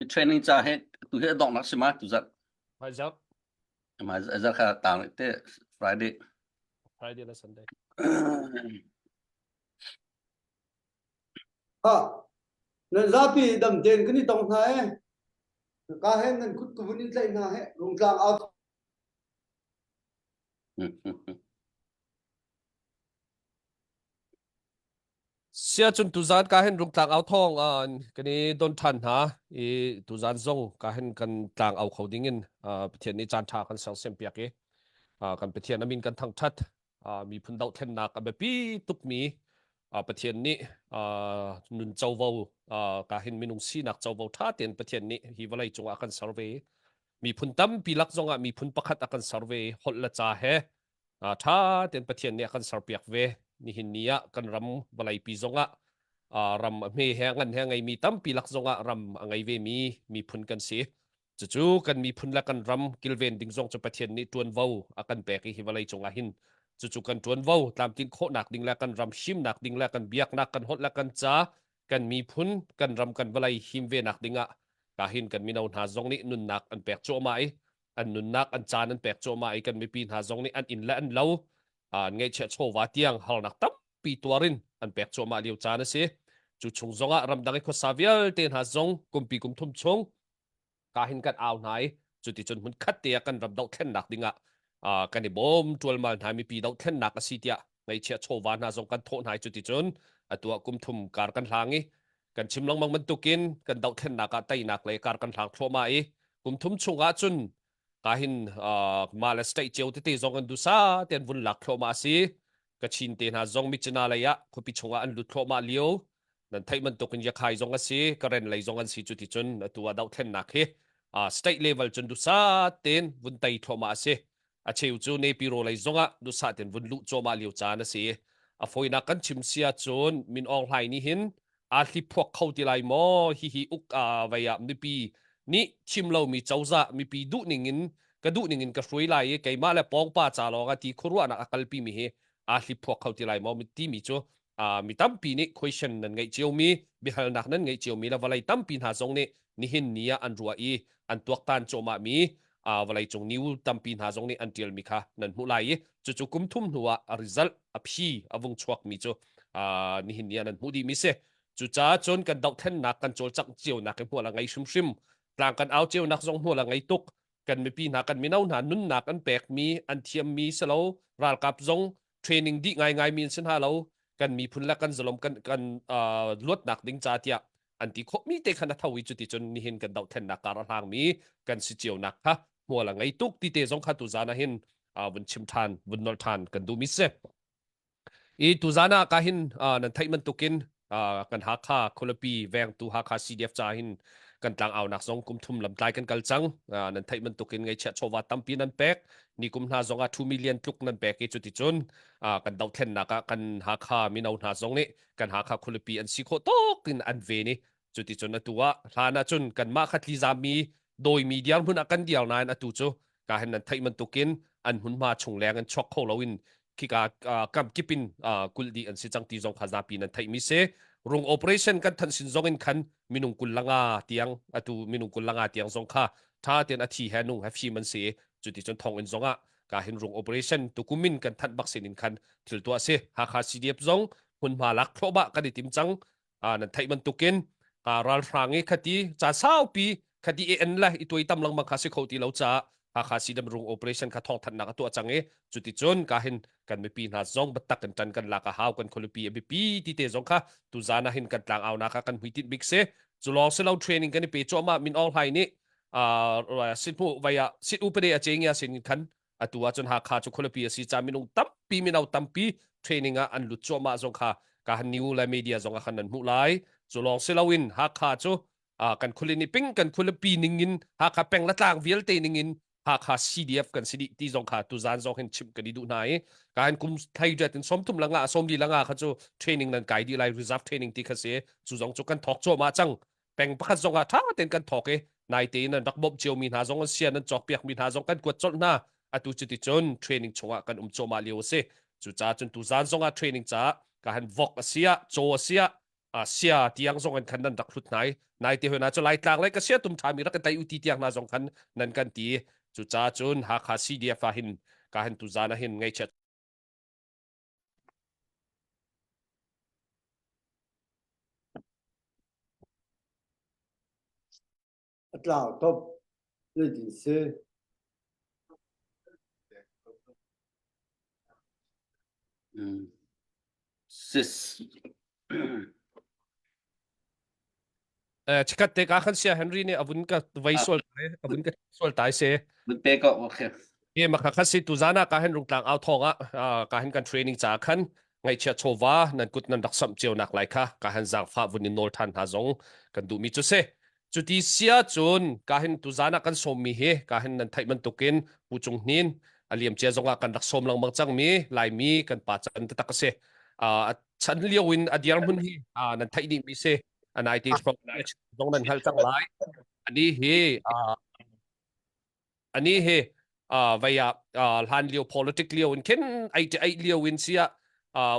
training cha he tu he dong nak sima tu zat Hai zat ma zat kha tang te Friday là Sunday nên ra pi đầm tiền cái này tông này cá hết nên cút cút vốn lại na hết rong lang out sia chun tu zan ka hen rung tlang au thong cái này don than ha i tu zan zong ka hen kan tlang au khoding in pathian ni chan tha kan sang sem piak ke kan pathian amin kan thang that mi phun dau then nak abe pi tuk mi pathian ni nun chau vo ka hen minung si nak chau vo tha ten pathian ni hi walai chunga kan survey mi phun tam pi lak zonga mi phun pakhat akan survey hol la cha he tha ten pathian ni akan sar piak ve ni hin nia kan ram balai pi zonga ram me hengan hengai mi tam pi lak zonga ram angai ve mi phun kan si chu kan mi phun la kan ram kilven ding zong chu pathian ni tuan vo akan pe ki hi walai chunga hin chu kan tuan vo tlam tin kho nak ding la kan ram shim nak ding la kan biak nak kan hot la kan cha kan mi phun kan ram kan balai him ve nak dinga kahin kan minaw na zong ni nun nak an pek cho mai an nun nak an chan an pek cho mai kan mi pin ha zong ni an in la an lo ngai che cho wa tiang hal nak tam pi tuarin an pek cho ma liu chan se chu chung zonga ram dang ko savial ten ha zong kumpi kum thum chong kahin kan aw nai chu ti chun mun khat te kan ram dau thlen nak dinga kan ni bom tual mal na mi pi dau thlen nak asi tia ngai che cho wa na zong kan tho nai chu ti chun atua kum thum kar kan hlangiกันชิมลองมังมันตุกินกันดาวเทนนักไตนักเลยการกันทางโทมาอีกุมทุ่มชงอาจุนกาหินมาเลสไตเจียวที่จงกันดูซาเตียนวุ่นหลักโทมาสิกชินเตียนหาจงมิจนาเลยะคุปิชงอันลุดโทมาเลี้ยวนั่นไทยมันตุกินยาขายจงกันสิกระเรนเลยจงกันสิจุดที่จุนตัวดาวเทนนักเฮสไตเลเวลจนดูซาเตียนวุ่นไตโทมาสิเชียวจูเนปิโรเลยจงอ่ะดูซาเตียนวุ่นลุโทมาเลี้ยวจานสิฝอยนักกันชิมเสียจุนมินออนไลน์นี่หินที่พวกเขาที่ไรมอฮิอุกไว้มีปีนี่ชิมเรามีเจ้าจะมีปีดุหนึ่งก็ดุหนึ่งก็ช่วยไล่ไก่มาแล้วปองป้าจ่าลองที่ครัวนักอัลปีมีเหที่พวกเขาที่ไรมอมีที่มีจ้มีตั้มปีนี่ question นั่นไงเจียวมีบิฮัลนักนั่นไงเจียวมีแล้ววันไรตั้มปีหาจงนี่นี่เห็นนี่อันรัวอันตัวตันโจมามีวันไรจงนิ้วตั้มปีหาจงนี่อันเดียลมีค่ะนั่นหูไล่จู่กุมทุ่มหัว result พี่วงชวกมีจ้นี่เห็นนี่นั่นหูดีมีเสจุจ้าจนกันดอกเทนนักกันโจจักเจียวนักกันหัวละไงชิมกลางกันเอาเจียวนักทรงหัวละไงตุกกันไม่ปีนักกันไม่เน่าหนานุ่นนักกันแปลกมีอันเทียมมีสโลราลกับทรงเทรนนิ่งดีง่ายมีเส้นหาเรากันมีพุ่นละกันสลมกันลดนักดิ้งจ่าเทียอันที่คบมีแต่ขนาดเท่าวิจุติจนนี่เห็นกันดอกเทนนักการทางมีกันสิเจียวนักฮะหัวละไงตุกที่เตะทรงขัดตุจานะเห็นวันชิมทานวันนอลทานกันดูมิเซอีตุจานะก็เห็นนั่นไทยมันตุกินกันหาค่าคนละปีแวงตูหาค่า CDF จ่าหินกันต่างเอานักสงกุมทุ่มลำตายกันกัลจังนั่นไทยมันตกินไงเชื่อชว่าตั้มปีนั้นแปกนี่กุมหาสง2 million ทุกนั้นแปกจุดที่จนกันดาวเทนนักกันหาค่ามีนาหาสงนี่กันหาค่าคนละปีอันสิโคโตกินอันเวนี่จุดที่จนตัวหานาจนกันมาคัดลิซามีโดยมีเดียงหุ่นกันเดียวนายนตัวโจการเห็นนั่นไทยมันตกินอันหุ่นมาชงแรงกันช็อกเขาเราวินคิกากำกิปินกุลดีอันสิจังตีจงขจาปีนั้นไทยมิเซรงโอเปอเรชั่นกันทันสินซงคันมินุงกุลลังอาเตียงมินุงกุลลังอาเตียงซงค่ะถ้าเตียนอาทิแหนุงให้ฟีมันเสียจุดที่จนทองอินซงอ่ะการเห็นรงโอเปอเรชั่นตุกุมินกันทันบักเซนินคันถิลตัวเสียหาคาซีเดียบซงหุ่นมาลักโคบะกันดิติมจังนั่นไทยมันตุกินรัลฟรังคดีจ่า20 ปีคดีเอ็นละอีตัวตั้มลังมาคาสิเขาตีเราจ่าหาคาซีเดียบรงโอเปอเรชั่นขัดทองทันนักตัวจังจุดที่จนการเห็นกันไม่ปีน่าซงบัตตักกันจันกันลากะฮาวกันคนละปีไม่ปีที่เตะซงค่ะตุจานะเห็นกันต่างเอานะคะกันหุยติดบิ๊กเซ่จุลองเซลล์เทรนนิ่งกันในปีโจมามินออลไฮนี่สิผู้วิยาสิอุปเดียเจียงยาสินคันตัวจนหาคาจุคนละปีสิจามินุงตั้มปีมินเอาตั้มปีเทรนนิ่งอันลุดโจมาซงค่ะการนิวและมีเดียซงค่ะนันมุไลจุลองเซลล์วินหาคาจุกันคนละนิปิ้งกันคนละปีนิ่งินหาคาแปงละต่างเวียลเตนิ่งินหากหา CDF กันสิที่จงขาตุจานจงเห็นชิมกันดีดูไหนการกุมไทยจะเป็นสมทุมลังอาสมดีลังอาเขาจะเทรนนิ่งนั่นไกด์ดีไลน์ reserve training ที่เขาเสียจุจงจุกันถอกโจมาจังแปลงพัดจงอาถ้าเต็นกันถอกนายเตนั่นรักบบเจียวมีหาจงกันเสียนั่นจอกเปียกมีหาจงกันกวดจนหน้าตุจุดที่จนเทรนนิ่งชงกันโจมาเลียวเสียจุจ้าจนตุจานจงอาเทรนนิ่งจ้าการวอกเสียโจเสีย เสียที่ยังส่งกันคันนั้นดักหลุดไหนนายที่หัวหน้าจะไล่ต่างเลยก็เสียตุ่มทามีรักกันไตอุติที่ยังน่าส่งคันนั่นกันตีจุดจ้าจุนหากหาซีดีเอฟหินการเห็นตุจานะเห็นไงเช็ด atlau top le di se sis ชิคัดเตะการขันเสียเฮนรี่เนี่ยอาวุธกับไวโซลอาวุธกับโซลตายเสีย มันเป๊กก็โอเค มาคัดสิตุจานะการเห็นรุงต่างเอาทองการเห็นการเทรนนิ่งจากขันไงเชียโชวานั่นกุดนั่นดักสัมเจียวนักไหลค่ะการเห็นจากฟ้าวุนินโนทันหาจงกันดูมิจุเซจุดที่เสียจุนการเห็นตุจานะกันสมมีเฮการเห็นนั่นไทยมันตุกินผู้จงนินอาเลียมเจียจงกันดักสมลังบางจังมีลายมีกันป่าจันตะกเซฉันเลี้ยววินอดียร์มุนฮีนั่นไทยนี่มีเซอันไหนที่ตรงนั้นฮัลจังไรอันนี้เฮอันนี้เฮvia han liu politic liu in ken ai liu in sia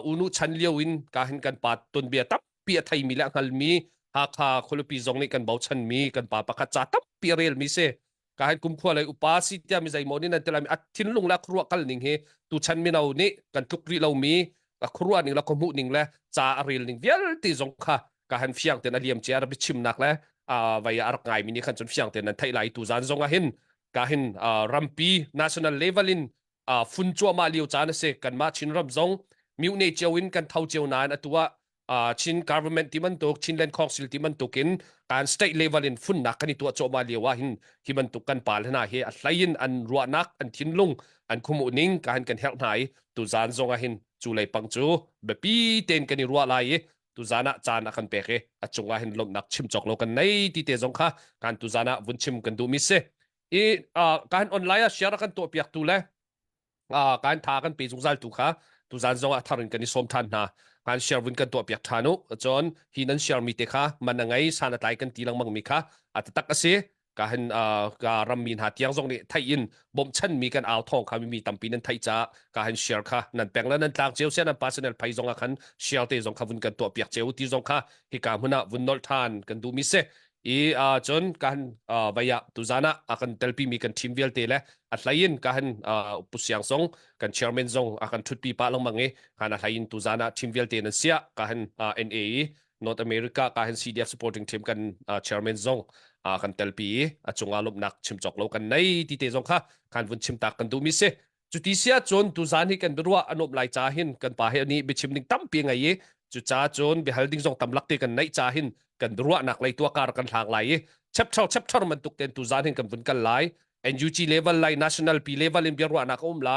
unu chan liu in ka hin kan pa tun bia tap pia thai mi la ngal mi ha kha khulupi zong ni kan bau chan mi kan pa pa kha cha tap pi rel mi se ka hin kum khwa lai upasi tia mi zai moni nan telami at thin lung la khruwa kal ning he tu chan mi nau ni kan tuk ri lo mi ka khruwa ning la ko mu ning la cha rel ning vial ti zong kha ka han fiang ten aliam che ar bi chim nak la via ar ngai mi ni khan chon fiang ten nan thai lai tu zan zong a hin kahin rampi national levelin fun chua ma liu chan se kan ma chin ram zong miu ne chewin kan thau chew nan atua chin government timan tok chin land council timan tokin kan state levelin fun nak kan tu chaw ma liu wa hin himan tuk kan pal na he a hlain an ruwa nak an thin lung an khumu ning kan help nai tu zan zong a hin chu lai pang chu be pi ten kan ruwa lai tu zana chan akan peke achunga hin lom nak chim chok lo kan nei ti te zong kha kan tu zana vun chim kan du mi seการออนไลน์เชียร์กันตัวเปียกตัวเลยการทากันปีจุงซัลตุค่ะตุจานจงอัธรินกันนิสมทันนะการเชียร์วินกันตัวเปียกทานุจนฮินันเชียร์มีเตค่ะมันยังไงสานตายกันตีลังมังมีค่ะอัตตักเสียการการรำมินหาเตียงจงนี่ไทยอินบ่มชันมีกันเอาทองค่ะมีตั้มปีนั้นไทยจ้าการเชียร์ค่ะนั่นแปลงแล้วนั่นต่างเจียวเสียนั่นพาสเนลไพจงกันเชียร์เตจงค่ะวินกันตัวเปียกเจียวตีจงค่ะฮิการหุ่นวินนอลทานกันดูมิเซจนการใบยาตุจานะอากันเตลปีมีกันทีมเวลเตเลยอัตไลน์การปุษยังซงกันเชียร์แมนซงอากันทุดปีปะลงมังเงการอัตไลน์ตุจานะทีมเวลเตนันเสียการNAE North America การ CDF supporting team กันเชียร์แมนซงกันเตลปีจงอารมณ์นักชิมจอกโลกันในที่เตจงค่ะการวุ่นชิมตักกันดูมิเซจุดที่เสียจนตุจานี่กันรัวอนุบไลจ่าหินกันป่าเฮนี้ไปชิมนิ่งตั้มเปียงไงจุดจ้าจนไปฮัลดิ้งซงตำลักเตกันในจ่าหินกันรัวนักไล่ตัวการกันทางไหลชับมันตุกเต็นตุจานเห็นกันฝุ่นกันไหล NUG level ไหล national P level อินเบรัวนักไหล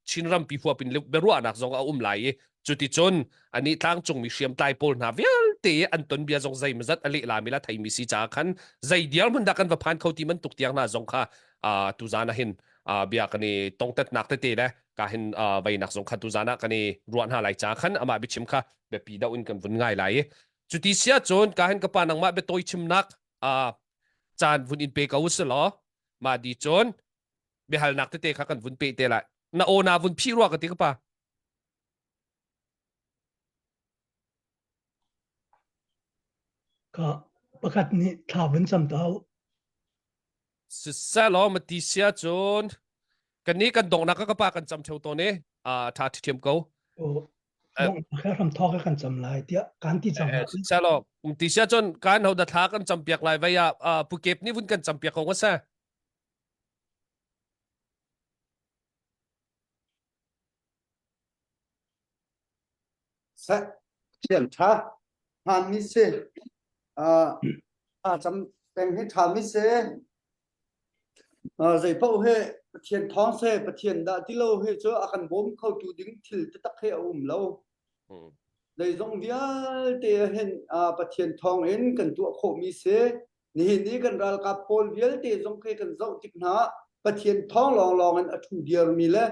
ชินรัมปีหัวเป็นเบรัวนักจงเอาไหลจุดที่จนอันนี้ทางจงมีเชียมไตโพลนาเวลเตอันต้นเบียจงใจมันจัดอะไรลามิละไทยมีสีจากขันใจเดียวมันดักกันว่าพันเขาที่มันตุกเตียงน่าจงค่ะตุจานเห็นเบียกันนี่ต้องตัดนักเตะเลยการเห็นใบนักจงค่ะตุจานกันนี่รวนหาไหลจากขันอามาบิชิมค่ะแบบปีดาวินกันฝุ่นง่ายไหลจุดที่เสียจนการเห็นกับปานังมาเบตอยชิมนักจานวุ่นอินเปกเอาสลอมาดีจนเบหัลนักเตะค่ะกันวุ่นเปเตละนาโอนาวุ่นพี่รัวกันติกับปาก็ประกาศนี้ทาวันจำเต้าสุดแซ่ล้อมาดีเสียจนกันนี้กันดงนักก็ปากันจำเท่าตัวนี้ท่าที่เทียมเขาโอ้มองแค่ทำทอกันจำลายเดียการที่จำสุดแซ่ล้อมาดีเสียจนการเอาดัดทากันจำเปียกลายไว้ผู้เก็บนี่วุ่นกันจำเปียกของว่าแซ่เชียนช้าหามิเซจำเป็นให้ทำมิเซใจพ่อเฮประเทียนท้องเซประเทียนดาที่เราเฮเจออาการบ่มเข้าจูดิ้งทิลตะตักเฮเราในตรงเดียเตเห็นประเทียนท้องเอ็นกันตัวโคมิเซนี่กันรัลกับโพลเวียลเตตรงเคกันเจ้าจิกนาประเทียนท้องลองกันอทูเดียร์มีเลย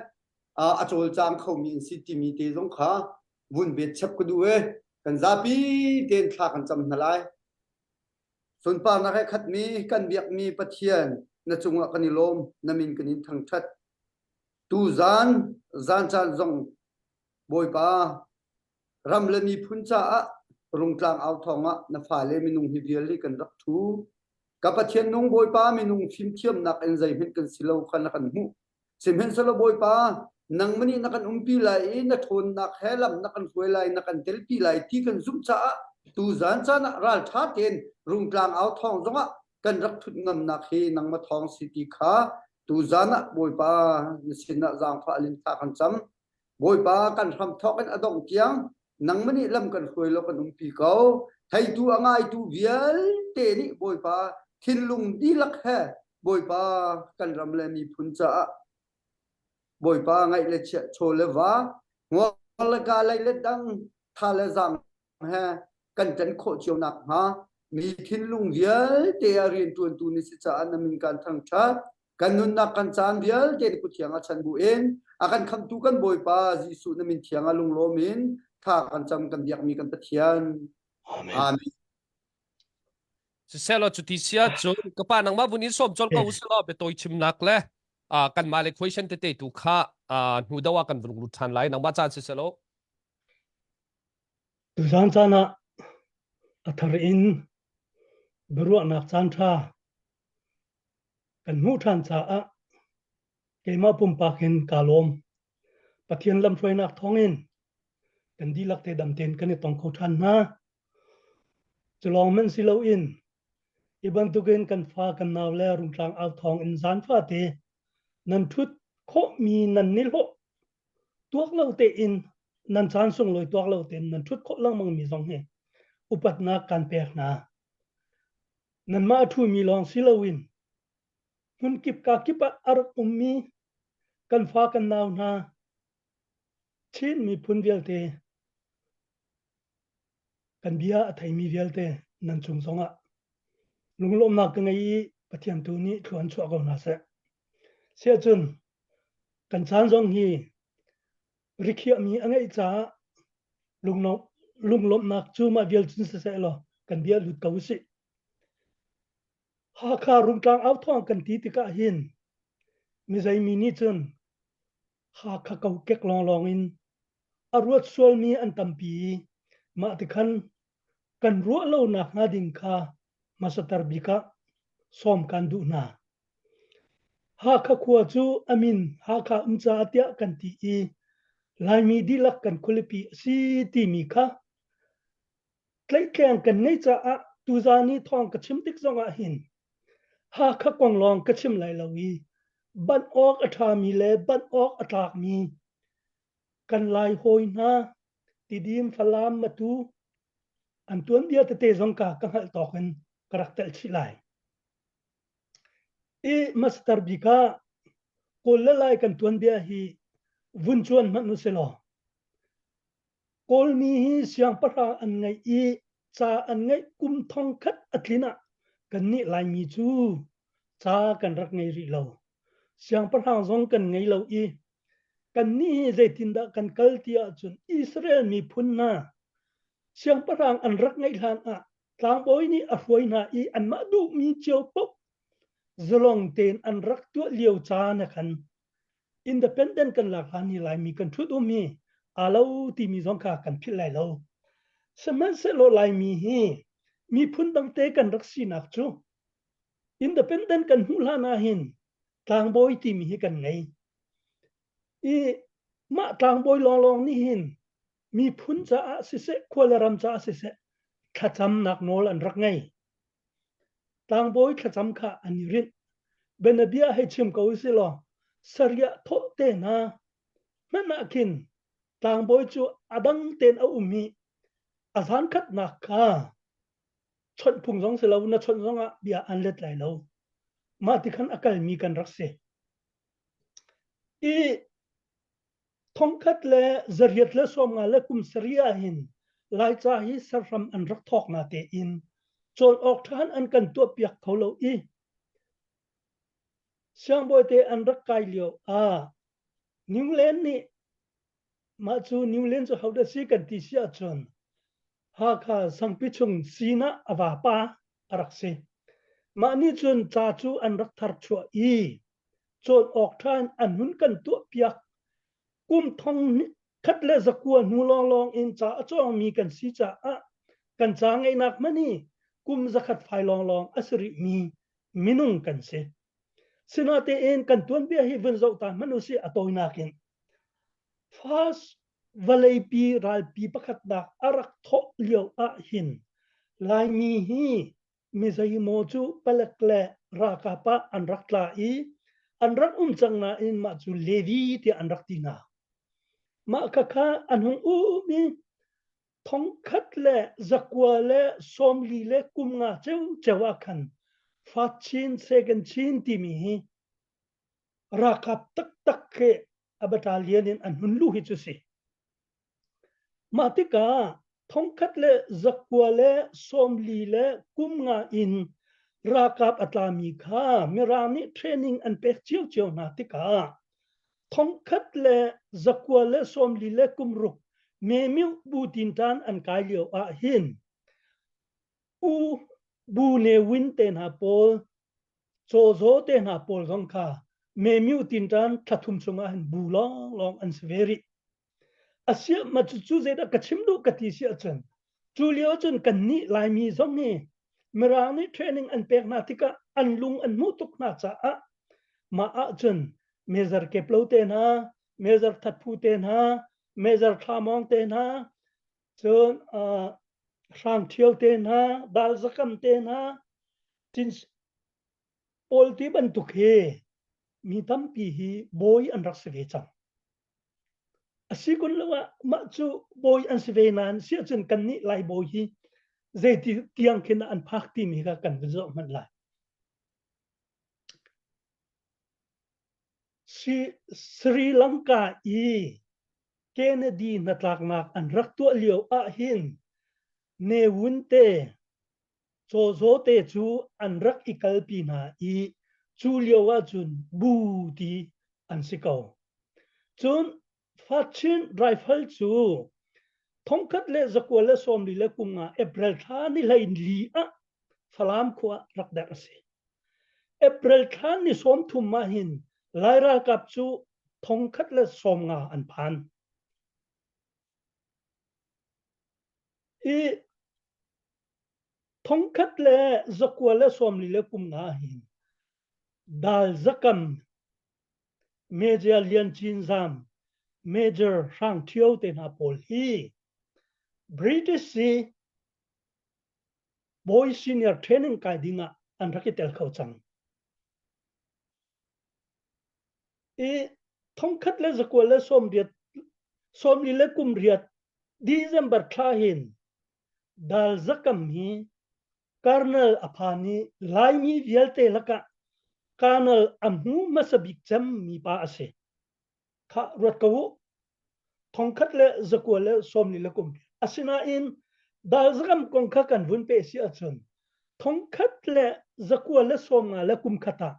อาโจลจางเขามีอินซิติมีเตตรงขาวุ่นเบียดชับกันด้วยกันซาปีเดินทางกันจำนายส่วนปานักขัดมีกันเบียกมีประเทียนนจงกันนิลมนมินกันนิทั้งชัดตูจานจานจงบอยปารำเลมีพุนจ่า rung tlang ao thong a na fa le minung hi vial li kan rak thu ka pathian nung boi pa minung phim thiam nak en zai hin kan silo khan kan hu sim hen salo boi pa nang mani na kan umpi lai na thon nak helam na kan huai lai na kan tel pi lai ti kan zum cha tu zan cha na ral tha ten rung tlang ao thong zonga kan rak thut ngam nak hi nang ma thong city kha tu zana boi pa nisina zang pha lin tha kan cham boi pa kan tham thok kan adong tiang nang mani lam kan huai lo kan umpi ko thai tu angai tu vial te ni boi pa thin lung di lak he boi pa kan ram le mi phun cha boi pa ngai le che cho le wa ngol ka lai le dang tha le zang he kan ten kho chiu nak ha mi thin lung vial te arin tuan tu ni si cha an min kan thang tha kan nun nak kan chan vial te ku thianga chan bu en akan kham tu kan boi pa jisu na min thianga lung lo min tha kan cham kan biak mi kan pathian amen selo chuti sia chun kapa nang ma bunin som chol ko uslo be toy chim nak le kan male question te tu kha nu dawa kan vung lu than lai nang ma chan selo tu zan chana athar in beru nak chan tha kan mu than cha a keima pum pakin kalom pathian lam throi nak thongin kan di lak te dam ten kan tong kho than na chlong men silo in iban tugen kan fa kan naw le rung tlang ao thong in zan fa te nan thut kho mi nan nil ho tuak lo te in nan chan sung loi tuak lo te nan thut kho lang mang mi zong he upat na kan pek na nan ma thu mi long silo in hun kip ka kipa ar ummi kan fa kan naw na chin mi phun vial te kan bia thai mi vial te nan chung zonga lunglom na ka ngai pathian tu ni thuan chu ko na se sia chun kan chan zong hi rikhia mi angai cha lunglom nak chu ma vial chun se lo kan bia lut ka usi ha kha rum tlang au thong kan ti ka hin mi zai mi ni chun ha kha kau kek long long in arwat sol mi an tampi ma ti khan kan ru lo na na ding kha masatar bika som kan du na ha kha khua chu amin ha kha umcha tia kan ti i lai mi dilak kan khulipi si ti mi kha tlai keng kan nei cha a tu zani thong ka chim tik zonga hin ha kha kwang long ka chim lai lawi ban ok atha mi le ban ok atak mi kan lai hoi na ti dim phalam matu an tuan dia te zong ka hal token karakter chi lai e master bika kol lai kan tuan dia hi vun chuan man nu selo kol mi hi siang para an ngai i cha an ngai kum thong khat atlina kan ni lai mi chu cha kan rak ngai ri lo siang para zong kan ngai lo i kan ni zai tinda kan kaltia chun Israel mi phun na siang parang an rak ngai hlan a tlang boi ni a huai na i an ma du mi chiao pop zolong ten an rak tu liu cha na khan independent kan la khan ni lai mi kan thu du mi alo ti mi zong kha kan phil lai lo seman se lo lai mi hi mi phun dang te kan rak si nak chu independent kan hu la na hin tlang boi ti mi hi kan ngai i ma tlang boi long long ni hin mi phun cha a se se kholaram cha se se khacham nak nol an rak ngai tlang boi khacham kha an rin benabia he chim ko se lo saria tho te na na kin tlang boi chu adang ten a ummi azan khat nak kha chon phung jong se lo na chon jong a bia an let lai lo ma ti khan akal mi kan rak se i thong khat le zariat le som nga le kum saria hin lai cha hi sarram an rak thok na te in chol ok than an kan to piak tholo i siang boy te an rak kai lio a New Zealand ni ma chu New Zealand chu hauda si kan ti sia chon ha kha sang pi chung sina awa pa arak se ma ni chun cha chu an rak thar chua i chol ok than an hun kan to piak kum thong khat le zakua nu long long in cha chong mi kan si cha a kan cha ngai nak mani kum zakhat phai long long asri mi minung kan se sinate en kan tuan bia hi vun zo ta manu si atoi nakin fast valei pi ral pi pakhat dak arak tho lio a hin lai mi hi mi zai mo chu palakle ra ka pa an rak la I an rak chang na in ma chu levi ti an rak ti na ma ka kha an hung u mi thong khat le zakwa le som li le kum nga cheu chewa khan phát chin second chin ti mi hi ra kap tak tak khe a battalion in an hun lu hi chu si ma ti ka thong khat le zakwa le som li le kum nga in ra kap atlami kha mirani training an pek chiu chiu na ti ka thong khat le zakwa le som li le kum ru me miu bu tin tan an kai lio a hin u bu ne win te na pol cho zo te na pol gong kha me miu tin tan thathum chunga han bu long long an severi asia ma chu chu ze da kachim du kati si achun julio chun kan ni lai mi zong ni mirani training an pek na tika an lung an mu tuk na cha a ma a chun mezer keplo te na mezer thatphu te na mezer thamong te na chun sang thiel te na dal zakam te na tin pol ti ban tu khe mi tam pi hi boy an rak se ve chang asikun lawa ma chu boy an se ve nan sia chun kan ni lai boy hi ze ti tiang khin an phak ti mi ka kan zo man lai Sri Lanka I Kennedy natlak nak an rak tu lio a hin ne wunte cho zo te chu an rak ikal pi na I chu lio wa chun bu ti an sikau chun fachin rifle chu thongkhat le zakwa le som li le kunga April tha ni lai li a falam khwa rak da ase April tha ni som thum ma hin laira kap chu thongkhat le som nga an phan I thongkhat le zakwa le som li le kum nga hin dal zakam major lian chin zam major sang thiau te na pol hi British si boy senior training kai dinga an rakitel khau chang E thongkhat le zakwa le som li le kum riat December tha hin dal zakam hi Colonel Aphani lai mi vielte laka Colonel amhu masabik cham mi pa ase kha rot kawu thongkhat le zakwa le som li le kum asina in dal zakam kong kha kan vun pe si achun thongkhat le zakwa le som nga le kum khata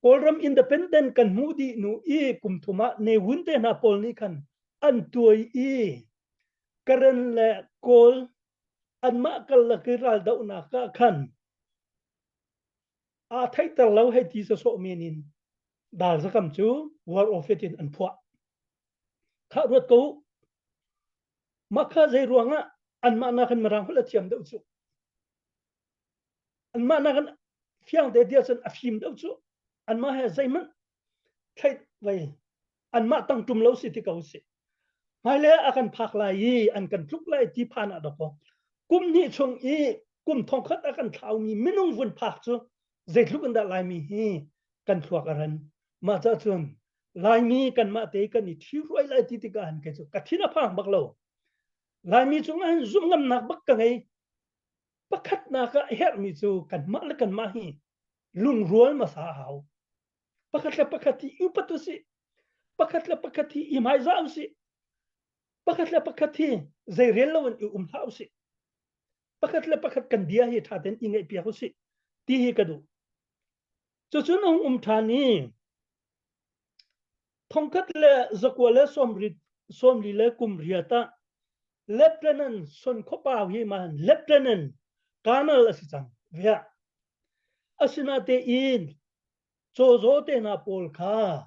Kolram independent kan mudi nu I kum thuma ne wunte na pol ni khan an tuai I karen le kol an ma kal la kiral da una ka khan a thai tar lo hai ti so menin dal zakam chu war of it in an phwa kha rot ko makha zai ruanga an ma na khan marang hula thiam deu chu an ma na khan fiang de dia chan afim deu chu an ma ha zai man thai vai an ma tang tum lo si ti kau si mai le akan phak lai an kan tluk lai ti phana da ko kum ni chung I kum thong khat akan thau mi minung vun phak chu zai tluk an da lai mi hi kan thluak aran ma cha chun lai mi kan ma te kan ni thi roi lai ti ti kan ke chu kathina phang bak lo lai mi chung an zum ngam nak bak ka ngai pakhat na ka her mi chu kan ma le kan ma hi lung rual ma sa hau pakhat la pakhati upatu si pakhat la pakhati I mai zau si pakhat la pakhati zai rel lawan I hau si pakhat la pakhat kan dia hi tha ten ingai pia ho si ti hi kadu chu chu nong thani thongkhat le zakwa le som li le kum riata lieutenant son khopa hi man lieutenant colonel asichang via asina te in cho zo te na pol kha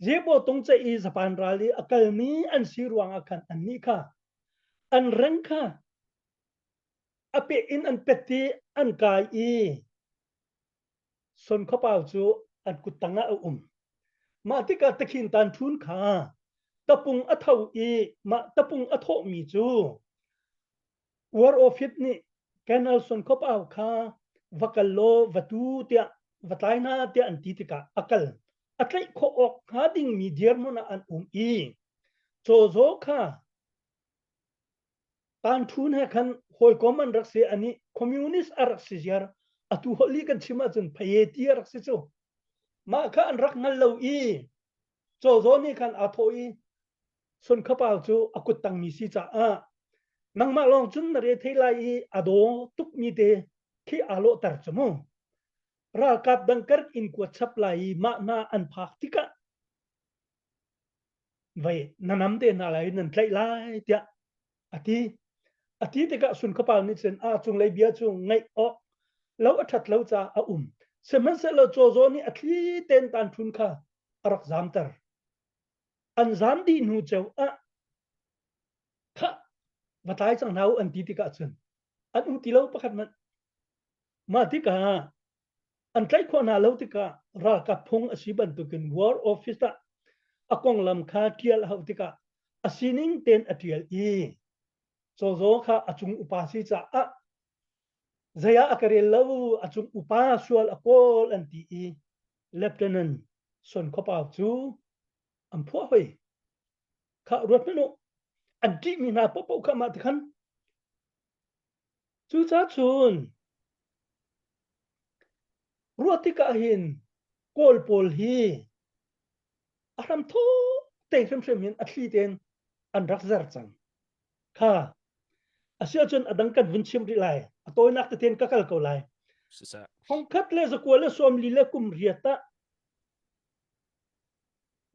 jebo tung che I Japan rally akal mi an sirwang akan an ni kha an rang kha ape in an peti an kai I son khopau chu an kutanga ma tika takin tan thun kha tapung athau I ma tapung atho mi chu war ofit ni canal son khopau kha vakallo vatu tia vataina tia an titika akal atlai kho ok hading mi diermona an I cho zo kha tan thun he khan hoi common rakse ani communist arakse jar atu holi kan chima chun phaye ti arakse chu ma kha an rak ngal lo I cho zo ni khan athoi sun khapau chu akut tang mi si cha a nangma long chun na re thailai I ado tuk mi te khi alo tar chamo ra kap dangkar in ko chap lai ma na an phak tika vậy nanam de na lai nan thlai lai tia ati te ka sun khapau ni chen a chung lai bia chung ngai o lo athat lo cha a semen se lo cho zo ni athli ten tan thun kha arak zam tar an zam di nu cheu a kha vatai chang nau an ti ka chen an ti lo pakhat man ma ti ka an tlai kho na lo ti ka ra ka phung asiban tu kin war office ta akong lam kha tial hau ti ka asining ten atial I cho zo kha achung upasi cha a zaya akare lo achung upa sual akol an ti I lieutenant son khopau chu am phua hoi kha rot no an ti mi na popo kha ma khan chu cha chun roti ka hin kol pol hi aram tho te sem min athli ten an rak zar chang kha asia chun adang kan vin chim ri lai atoi nak te ten ka kal ko lai hong khat le za ko le som li le kum riata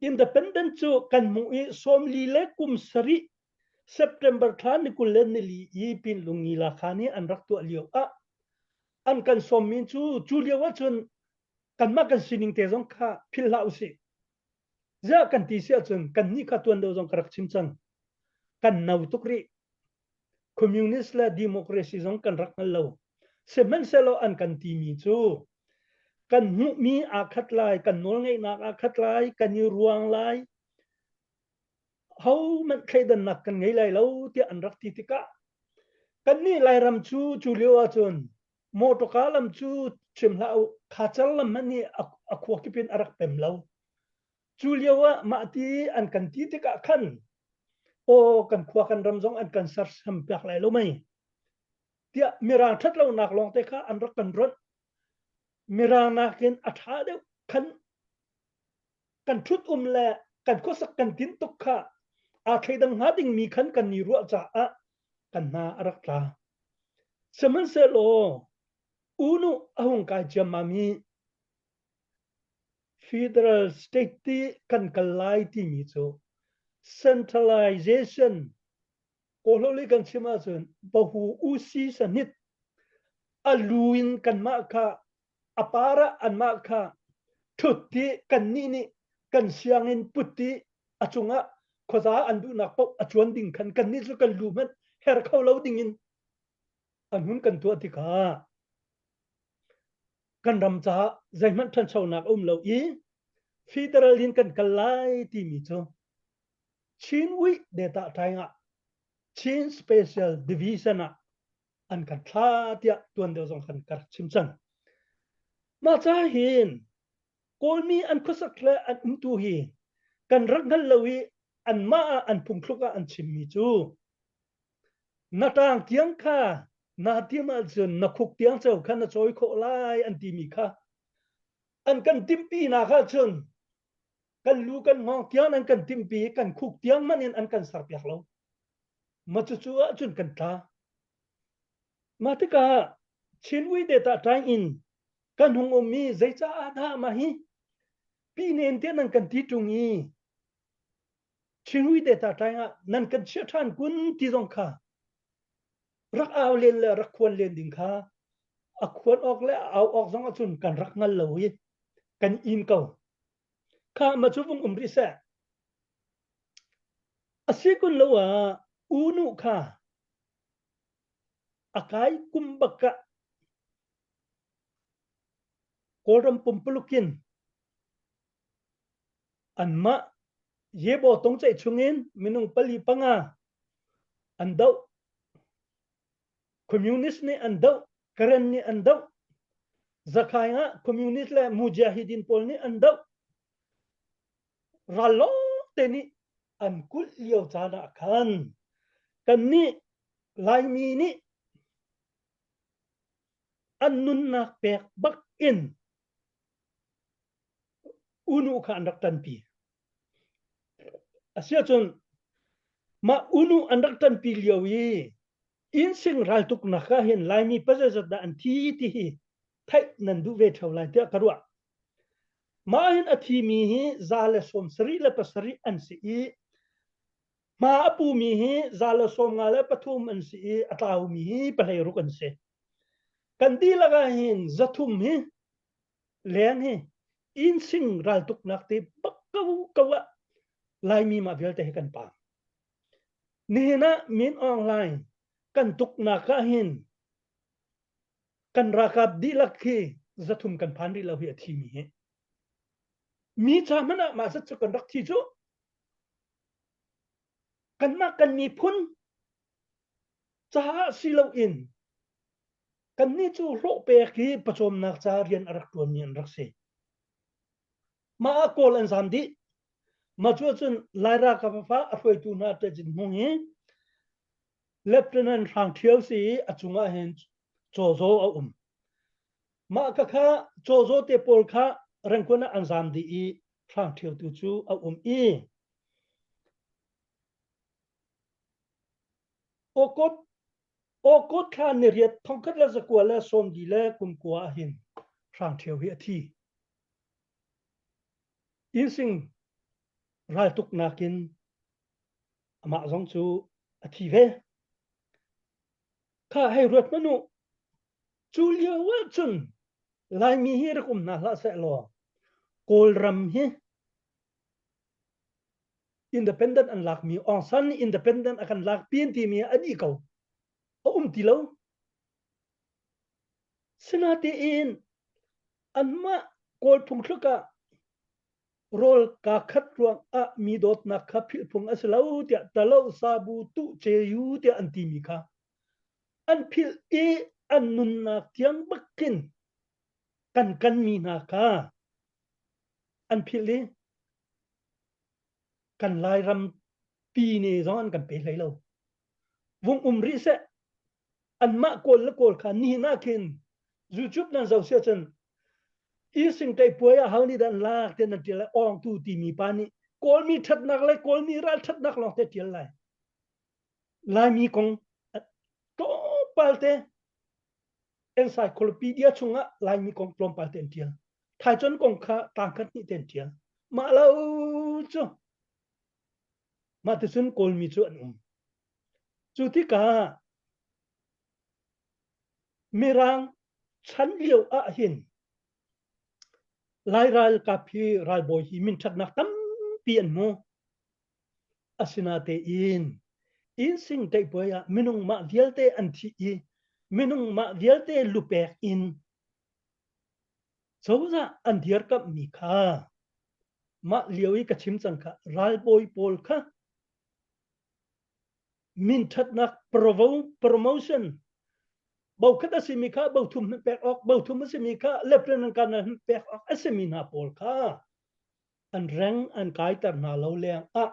independent chu kan mu I som li le kum sari September than ni kul len ni li I pin lungi la khani an rak tu liu a an kan som min chu liu wa chun kan ma kan sining te jong kha phil lau si za kan ti sia chun kan ni kha tuan do jong karak chim chang kan nau tukri communist la democracy jong kan rak ngal lo semen selo an kan ti mi chu kan mu mi a khat lai kan nol ngai na a khat lai kan ni ruang lai how man khaidan nak kan ngai lai lo ti an rak ti tika kan ni lai ram chu liu a chun moto kalam chu chim lau khachal lam mani akwa kipin arak pem lo chu liu a ma ti an kan ti tika khan o kan khwa kan ramjong an kan sar sam pyak lai lo mai tia mirang that lo nak long te kha an rak kan rot mirang nakin atha de kan thut le kan ko sak kan tin tuk kha a thaidang ha ding mi khan kan ni ru cha a kan na arak la semen se lo unu ahung ka jamami federal state ti kan kalai ti mi chu centralization kololi kan chima chun bahu usi sanit aluin kan ma kha apara an ma kha thutti kan ni kan siangin putti achunga khoza andu nak pop achuan ding kan ni chu kan lu man her khau lo ding in anhun kan tu ti kha kan ram cha zaiman than chau nak lo I federal in kan kalai ti mi chu chin wi data thainga chin special division a an kan thla tia tuan de jong kan kar chim chang ma cha hin kolmi an khosak le an tu hi kan rak ngal lowi an ma an phung thluka an chim mi chu natang tiang kha na tiam al chun na khuk tiang chau khan na choi kho lai an ti mi kha an kan timpi na kha chun kan lu kan ngong tiang an kan timpi kan khuk tiang manin an kan sar pyak lo ma chu chu chun kan ta ma te ka chinwi de ta tang in kan hong om mi zai cha da ma hi pi nen te nan kan ti tungi chinwi de ta tang nan kan che than kun ti jong kha rak aw len le rak khwan len ding kha a khwan ok le aw ok jong chun kan rak ngal lo hi kan in ko kha ma chu vung ri sa asikun lo wa unu kha akai kumbaka koram pumpulukin anma yebo tong chai chungin minung pali panga andau communist ni andau karen ni andau zakaya communist le mujahidin pol ni andau ralo teni ankul liao chana kan ni laimi ni annun na pek bak in unu ka andak tanpi asia chun ma unu andak tanpi liao yi in sing ral tuk na ka hin laimi pazazat da anthi ti hi thai nan du ve thau lai te karwa ma hin athi mi hi zale som sri le pasari an si i ma apu mi hi zale som nga le pathum an si i ataw mi hi palai ru kan se kan di laga hin zathum hi len hi in sing ral tuk nak te bakau kawa lai mi ma vel te kan pa ni na min online kan tuk na ka hin kan rakap di lakhi zathum kan phan ri lo hi athi mi he mi cha mana ma sa chu kan rak thi chu kan ma kan mi phun cha silo in kan ni chu ro pe ki pachom nak cha rian arak tuan ni rak se ma kol an sam di ma chu chun laira ka fa afoi tu na ta jin mong he lieutenant rang thiau si achunga hen chozo a ma ka kha chozo te pol kha rangkona anzam di i rang thiau tu chu a i okot kha ni riat thongkhat la zakwa la som di la kum kwa hin rang thiau hi thi in sing ral tuk nakin ama zong chu athi ve kha hai ruat manu chu liao wa chun lai mi hi rakum na la se lo kol ram hi independent an lak mi on san independent akan lak pin ti mi ani ko ti lo sinati in anma kol phung thluka rol ka khat ruang a mi dot na kha phil phung aslo tia talo sabu tu che yu tia anti mi kha an phil e an nun na tiang bakin kan mi na ka an phil e kan lai ram pi ni zon kan pe lai lo vung ri se an ma kol la kol kha ni na kin youtube nan zau se chen i sing tai puya hang ni dan lak ten na tila ong tu ti mi pa ni kol mi that nak lai kol mi ral that nak long te til lai mi kong to palte encyclopedia chunga lai mi kong plom palte til thai chon kong kha tang khat ni ten til ma lo chu ma te sun kol mi chu an chu ti ka mirang chan liu a hin lai ral ka phi ral boy hi min that nak tam pian mo asina te in sing te boya minung ma vialte an thi i minung ma vialte lupek in choza an dhiar kap mi kha ma liawi ka chim chang kha ral boy pol kha min that nak promotion bau khata simi kha bau thum pek ok bau thum simi kha lieutenant kan pek ok asemina pol kha an rang an kai tar na lo leng a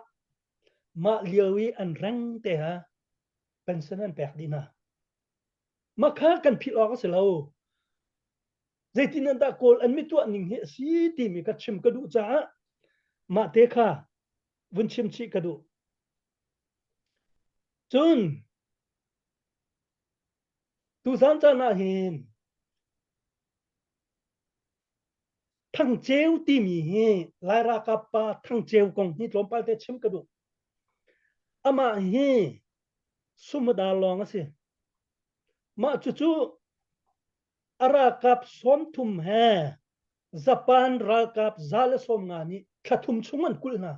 ma liawi an rang te ha pension an pek dina ma kha kan phil ok se lo zaitin da kol an mi tu ning he si ti mi ka chim ka du cha ma te kha vun chim chi ka du chun tu san cha na hin thang cheu ti mi he lai ra ka pa thang cheu kong ni tlom pa te chim ka du ama he sumada long ase ma chu chu ara kap som thum he japan ra kap zal som nga ni thathum chungan kulna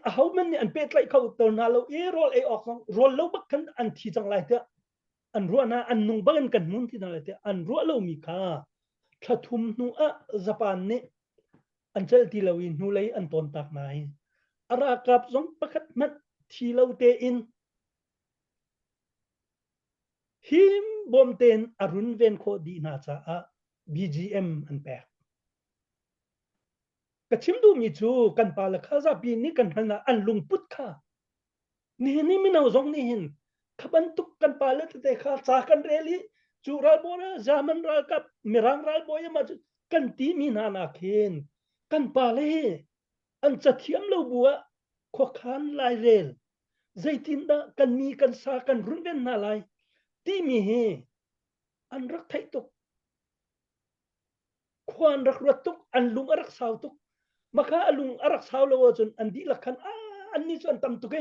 how many an pet like khâu tờ na lo roll a ox roll lo bắc kan an thi chang lai te an ruana an nung bagan kan mun thi na lai te an ru lo mi kha thathum nu a Japan ne an chal ti lo in nu lei an ton tak nai ara kap zong pakhat mat thi lo te in him bom ten arun ven kho di na cha a BGM an pek kachim du mi chu kan pa la khaza pi ni kan halna an lung put kha ni mi no zong ni hin khaban tuk kan pa la te kha cha kan reli chu ral bora zaman ral kap mirang ral boya ma kan ti mi na na khen kan pa le an cha thiam lo bua kho khan lai rel zaitin da kan mi kan sa kan run ven na lai ti mi he an rak thai tuk khuan rak rat tuk an lung arak saw tuk maka alung arak saw lo chun an di lakhan an ni chu an tam tuke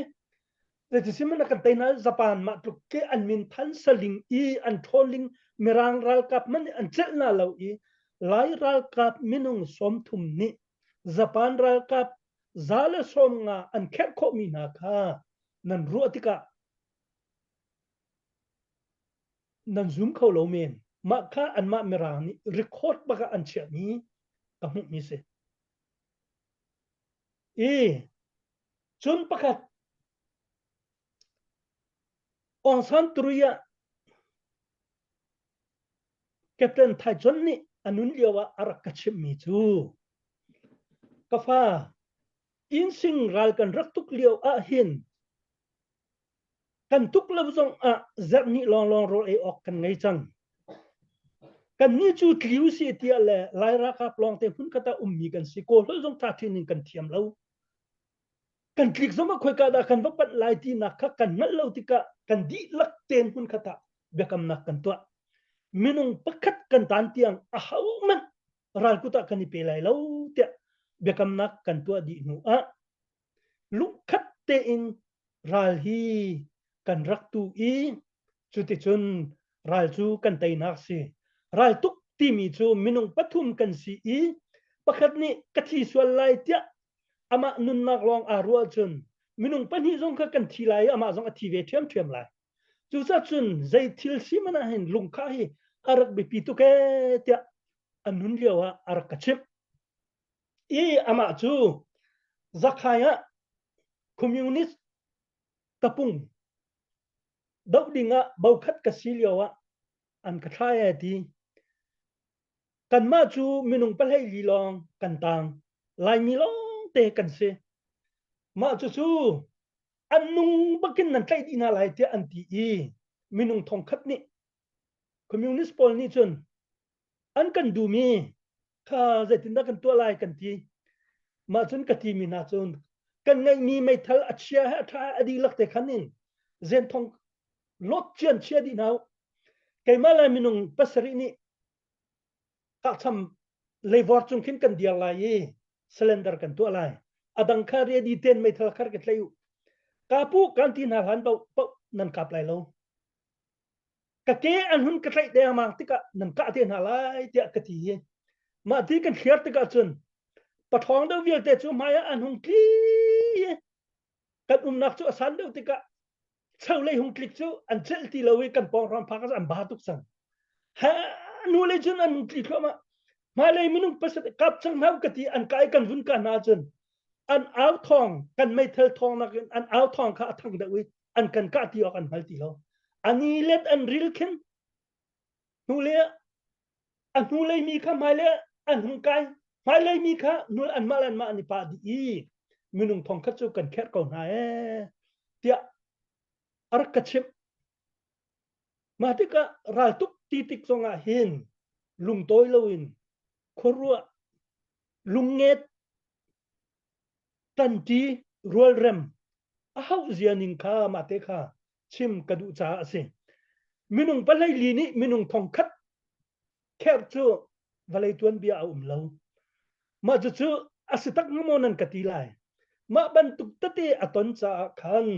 le ti simana kan taina Japan ma tuk ke an min than saling I an tholing mirang ral kap man an chel na lo I lai ral kap minung som thum ni Japan ral kap zala som nga an khet kho mi na kha nan ruatika nan zoom kho lo men ma kha an ma mirang ni record baka an chia ni ka mu mi se chun pakhat Aung San Truya Captain Thai John ni anun liawa arak kachim mi chu kafa in sing ral kan rak tuk liaw a hin kan tuk law zong a zat ni long long ro e ok kan ngai chang kan ni chu tliu si tia le lai ra ka plong te hun kata ummi kan si ko lo zong ta thin kan thiam lo kan klik zoma khoi ka da kan vapat lai ti na kha kan ngal lo tika kan di lak ten hun khata bekam na kan to minung pakhat kan tan tiang a hau man ral kuta kan pe lai lo te bekam na kan to di nu a luk khat te in ral hi kan rak tu I chuti chun ral chu kan tai nak si ral tuk ti mi chu minung pathum kan si I pakhat ni kathi swal lai tia ama nun nak long a rual chun minung pani zong kha kan thi lai ama zong a thi ve thiam lai chu sa chun zai thil si mana hin lung kha hi arak bi pi tu ke tia anun liawa arak kachip I ama chu zakhaya communist tapung dau dinga bau khat ka siliawa an ka thaya ti kan ma chu minung palai li long kan tang lai mi long te kan se ma chu anung bakin nan tlai dina lai te anti I minung thong khat ni communist pol ni chun an kan du mi kha zaitin da kan to lai kan ti ma chun ka ti mi na chun kan ngai mi mai thal achia ha tha adi lak te khanin zen thong lot chian chia di nau kai mala minung pasari ni ka cham lever chung khin kan dia lai cylinder kan to lai adang kha re di ten mai thal khar ke tlayu kapu kan tin ha han bau nan kap lai lo ka ke an hun ka tlai de ma tika nan ka te na lai te ka ti ma ti kan khiar tika chun pathong do vial te chu maya an hun kli kan nak chu asan do tika chau lei hung klik chu an chel ti lo kan pong ram phakas an ba tuk sang ha nu le chun an klik ma le minung pasat kap chang nau ka ti an kai kan vun ka na chun an aw thong kan mai thel thong na an aw thong kha thang da wi an kan ka ti ok an hal ti lo ani let an ril khin nu le mi kha mai le an hung kai mai le mi kha nu an malan ma ani pa di minung thong kha chu kan khet ko na tia arkachim matika ral tuk titik songa hin lung toy loin khorua lunget tanti rual rem a hau zianing kha mate kha chim kadu cha ase minung palai li ni minung thong khat kher chu valai tuan bia lo ma chu asitak ngomonan katilai ma ban tuk tate aton cha khan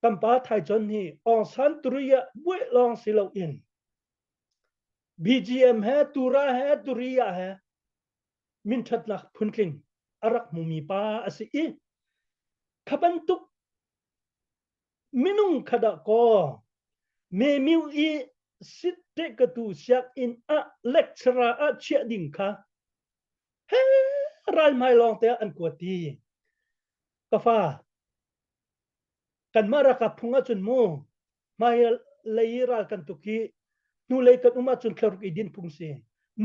Kampa Thai John hi Aung San Truya bue long silo in BGM hai tura hai turiya hai min that nak phunking arak mumi pa asi khabantuk minung khada ko me miu I sitte katu siak in a lecturer a chia ding kha he rai mai long te an kwati kafa kan mara ka phunga chun mu mai leira kan tuki nu lei kan uma chun thlor ki din phungse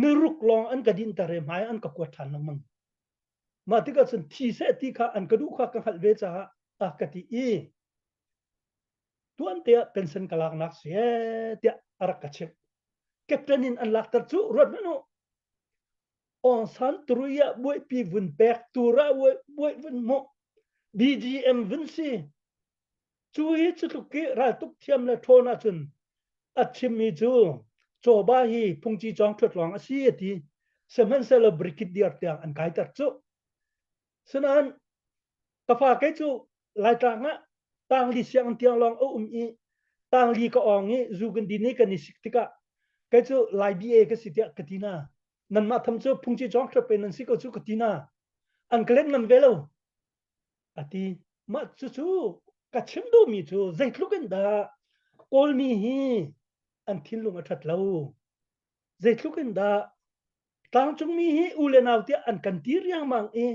nuruk long an kadin tare mai an ka ko than mang ma ti ka chun thi se ti kha an kadu kha ka hal ve cha a kati I tuan te pension kalak nak se te arak ka chep captain in an lak tar chu rot no on san truya boy pi vun pek tura boy vun mo BGM vun si chu hi chu ki ra tuk thiam la thona chun achim mi chu cho ba hi phungchi chong thot long asi ti semen celebrity diar tiang an kai tar chu sunan ka fa ke chu lai tang na tang li siang tiang long o I tang li ka ong I zu gan di ni ka ni sik tika ke chu lai bi e ka si tia katina nan ma tham chu phungchi chong thot pe nan si ko chu katina an klen man velo ati ma chu chu ka chim do mi chu zai tluken da kol mi hi an thil lunga that lo zai tluken da tang chung mi hi ule naw ti an kan tir yang mang e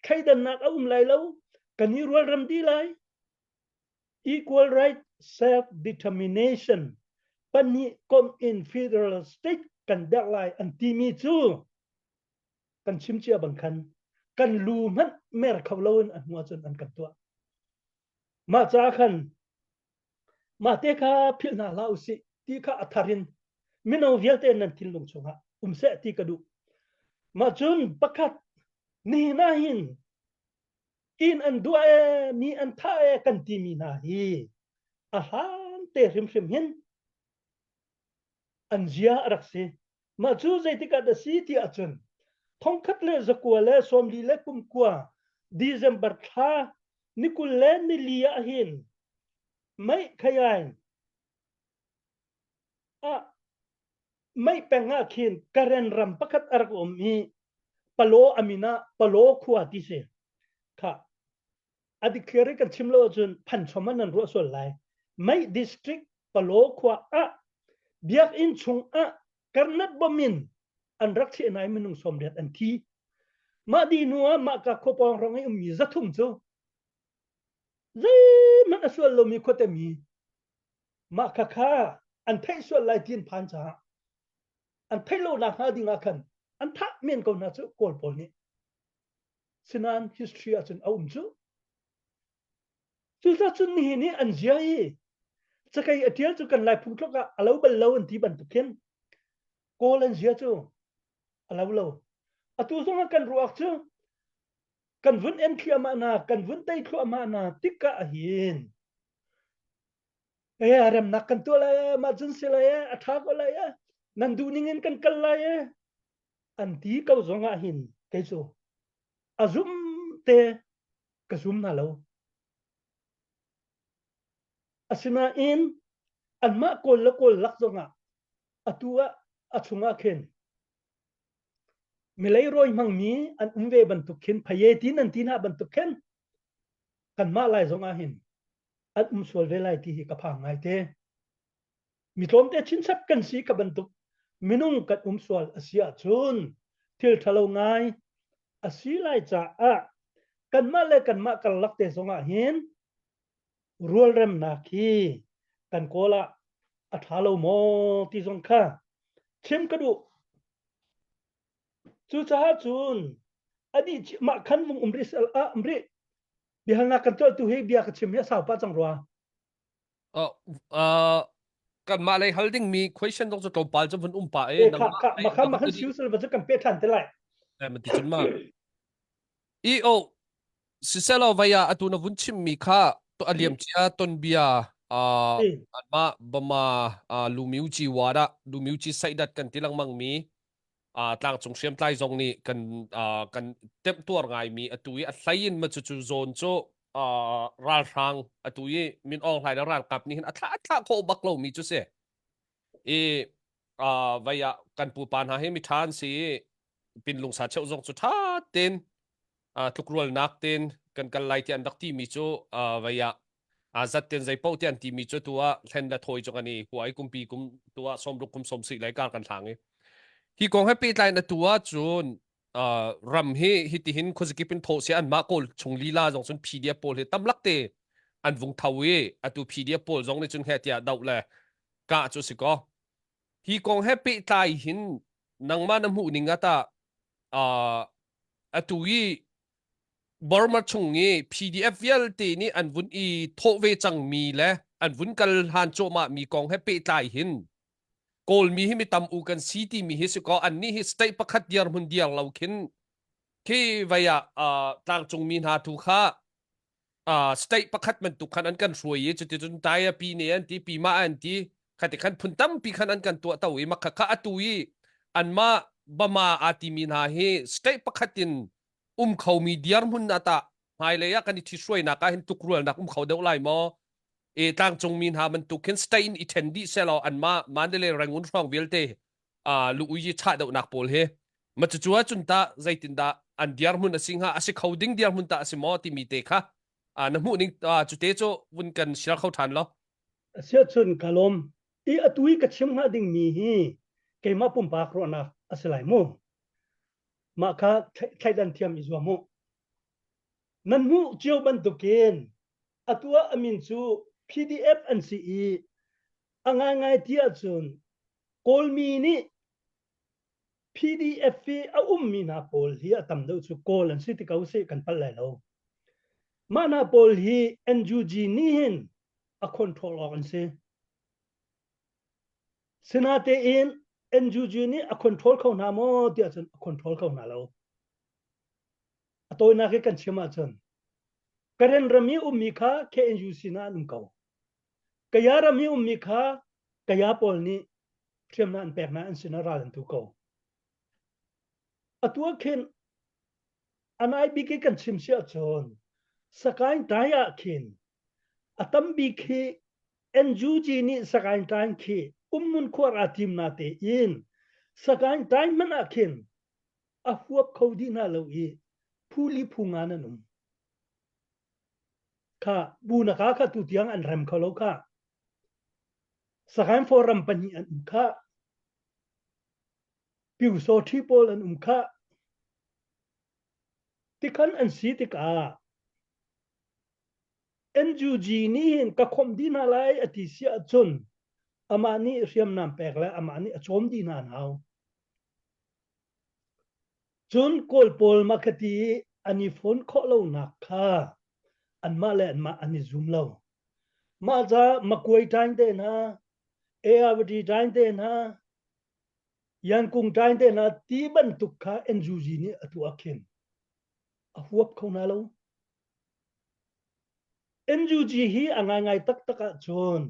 khaidan nak lai lo kani rol ram di lai equal right self determination pani kom in federal state kan dak lai an ti mi chu kan chim chia bang khan kan lu man mer khawlon an ngwa chun an kan tua ma cha khan ma te kha phil na lau si ti kha atharin mino vialte nan thil lung chunga se ti kadu ma chun pakhat ni na hin in an dua mi an tha kan ti mi na hi a han te rim hin an zia rakse ma chu zai ti ka da si ti achun thong khat le zakwa le som li le kum kwa December tha nikul le ni lia hin mai khayai a mai penga khin karen ram pakhat arak mi palo amina palo khwa ti se kha adi khere kan chimlo chun phan choman an ro so lai mai district palo khwa a biak in chung a karnat bomin an rakhi nai minung somret an thi ma di nuwa ma ka khopong rong ai mi zathum chu zai man aswal lo mi khote mi ma kha kha an thai so lai tin phan cha an thai lo na ha dinga khan an tha men ko na chu kol pol ni sinan history a chun aum chu chu ta chun ni ni an zia I chakai atial chu kan lai phung tloka alo bal lo an ti ban tu khen kol an zia chu alo lo atu zonga kan ruak chu kan vun em khia ma na kan vun tai khua ma na tikka hin aram nak kan to la ma jun se la atha ko la nan du ningen kan kal la an ti ko zonga hin ke chu azum te kasum na lo asina in an ma kol la kol lak zonga atua achunga khen milai roi mang mi an umve ban tu khen phaye tin an tin ha ban tu khen kan ma lai zonga hin an sol ve lai ti hi ka phang ngai te mi tlom te chin sap kan si ka ban tu minung kat sol asia chun thil thalo ngai asi lai cha a kan ma le kan ma kal lak te zonga hin rual rem na khi kan kola athalo mo ti zong kha chem kadu chu cha chun adi ma khan mung umri sal a umri bihal na kan to tu he bia ka chem ya sa pa chang ro kan ma lai holding mi question dong chu to pal chu vun pa e kha ma khan siu sel ba chu kan pe than te lai ma ti chun ma o siselo vaya atuna vun chim mi kha to aliam chia ton bia ma bama lumiu chi wada lumiu chi saidat kan tilang mang mi tlang chung siam tlai zong ni kan tep tuar ngai mi atui a thlain ma chu zone chu ral rang atui min ong hlai ral kap ni atha kho baklo mi chu se vaya kan pu pan ha he mi than si pin lung sa cheu zong chu tha ten tukrol nak ten kan lai ti an dak ti mi chu vaya azat ten zai pau tian ti mi chu tua thlen la thoi chu ani huai kumpi kum tua som ruk kum som si lai kar kan thang hi kong happy line na tua chun ram hi ti hin khozikipin tho se an ma kol chungli la jong chun pdf pol he tamlak te an vung thawi atu pdf pol jong ni chun hetia dau le ka chu siko hi kong happy tai hin nangma nam hu ninga ta atui Burma chungi PDF vial te ni an vun I tho ve chang mi le an vun kal han cho ma mi kong happy tai hin kol mi hi mi tam u kan city mi hi su ko an ni hi stay pakhat diar mun diar lau khin ki vaya tang chung min ha tu kha stay pakhat man tu khan an kan ruai ye chu ti chun tai pi ne an ti pi ma an ti khati khan phun tam pi khan an kan tu tawi ma kha atui an ma bama ati min ha hi stay pakhatin khau mi diar mun ata mai le ya kan ti shuai na ka hin tukrul na khau deu lai mo tang chung min ha man tu ken stay in itendi selo an ma mandele rangun rong velte lu uyi cha deu nak pol he ma chu chua chun ta zaitin da an diar mun asingha asi khoding diar mun ta asi mo ti mi te kha na mu ning chu te cho vun kan shir khau than lo sia chun kalom I atui ka chim ha ding mi hi ke ma pum pa kro na asalai mo ma kha khai dan thiam izwa mo nan mu chiu ban tu ken atua amin chu PDF and CE angai tia chun kolmi ni PDF fi a mi na pol hi atam do chu kol an siti kau se kan pal lai lo mana pol hi NUG ni hin a control on se sinate in NUG ni a control khau na mo tia chun a control khau na lo atoi na ke kan chima chun karen rami mi kha ke NUG na num kau kaya rami mi kha kaya pol ni thiam na an pek na an sinara an tu kau atua khen anai bi ke kan chim sia chon sakai daya khin atam bi khi NUG ni sakai tan khi mun khwar atim na te in sakai tan man akhin a huap khodi na lo I phuli phunga na num kha bu na kha tu tiang an ram khalo kha sakai forum pani an kha piu so thi pol an kha tikhan an si tika NUG ni hin ka khom din halai ati sia chun amani riam nam pek la amani achom din an hau chun kol pol makati ani phone kho lo na kha an ma le an ma ani zoom lo ma za makwai time te na avdi time te na yang kung time te na ti ban tuk kha NUG ni atu akhin a huap khau na lo NUG hi angai tak taka chon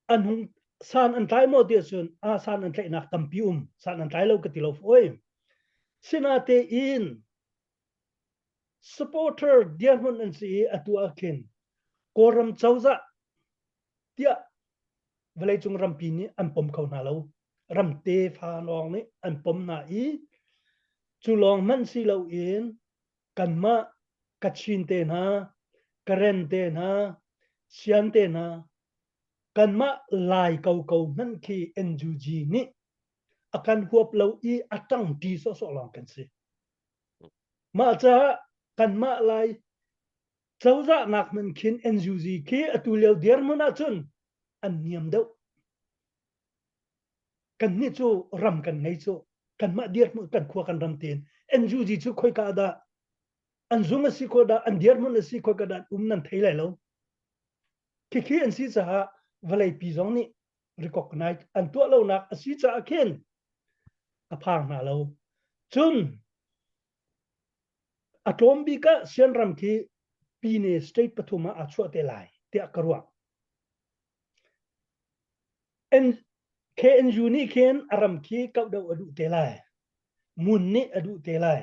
anhung san an tai mo dia chun san an tai nak tampium san an tai lo ka tilo foi sinate in supporter diarmun an si atu akin koram chauza tia velai chung rampi ni an pom khau na lo ram te pha long ni an pom na I chulong man si lo in kanma kachin te na karen te na sian te na kanma lai kau nan khi NUG ni akan huap lo I atang ti so long kan si ma cha kanma lai chauza nak man khin NUG ki atuleu der mona chun an niam deu kan ni chu ram kan nei chu kanma der mu kan khwa kan ram ten NUG chu khoi ka da an zunga si ko da an der mona si ko ka da nan thei lai lo khi an si cha valai pi zong ni recognize an to lo nak asi cha khen aphang na lo chun atom bi ka sian ram ki pi ne state pathuma achwa te lai te akarwa en KNU ni khen aram ki ka do adu te lai mun ni adu te lai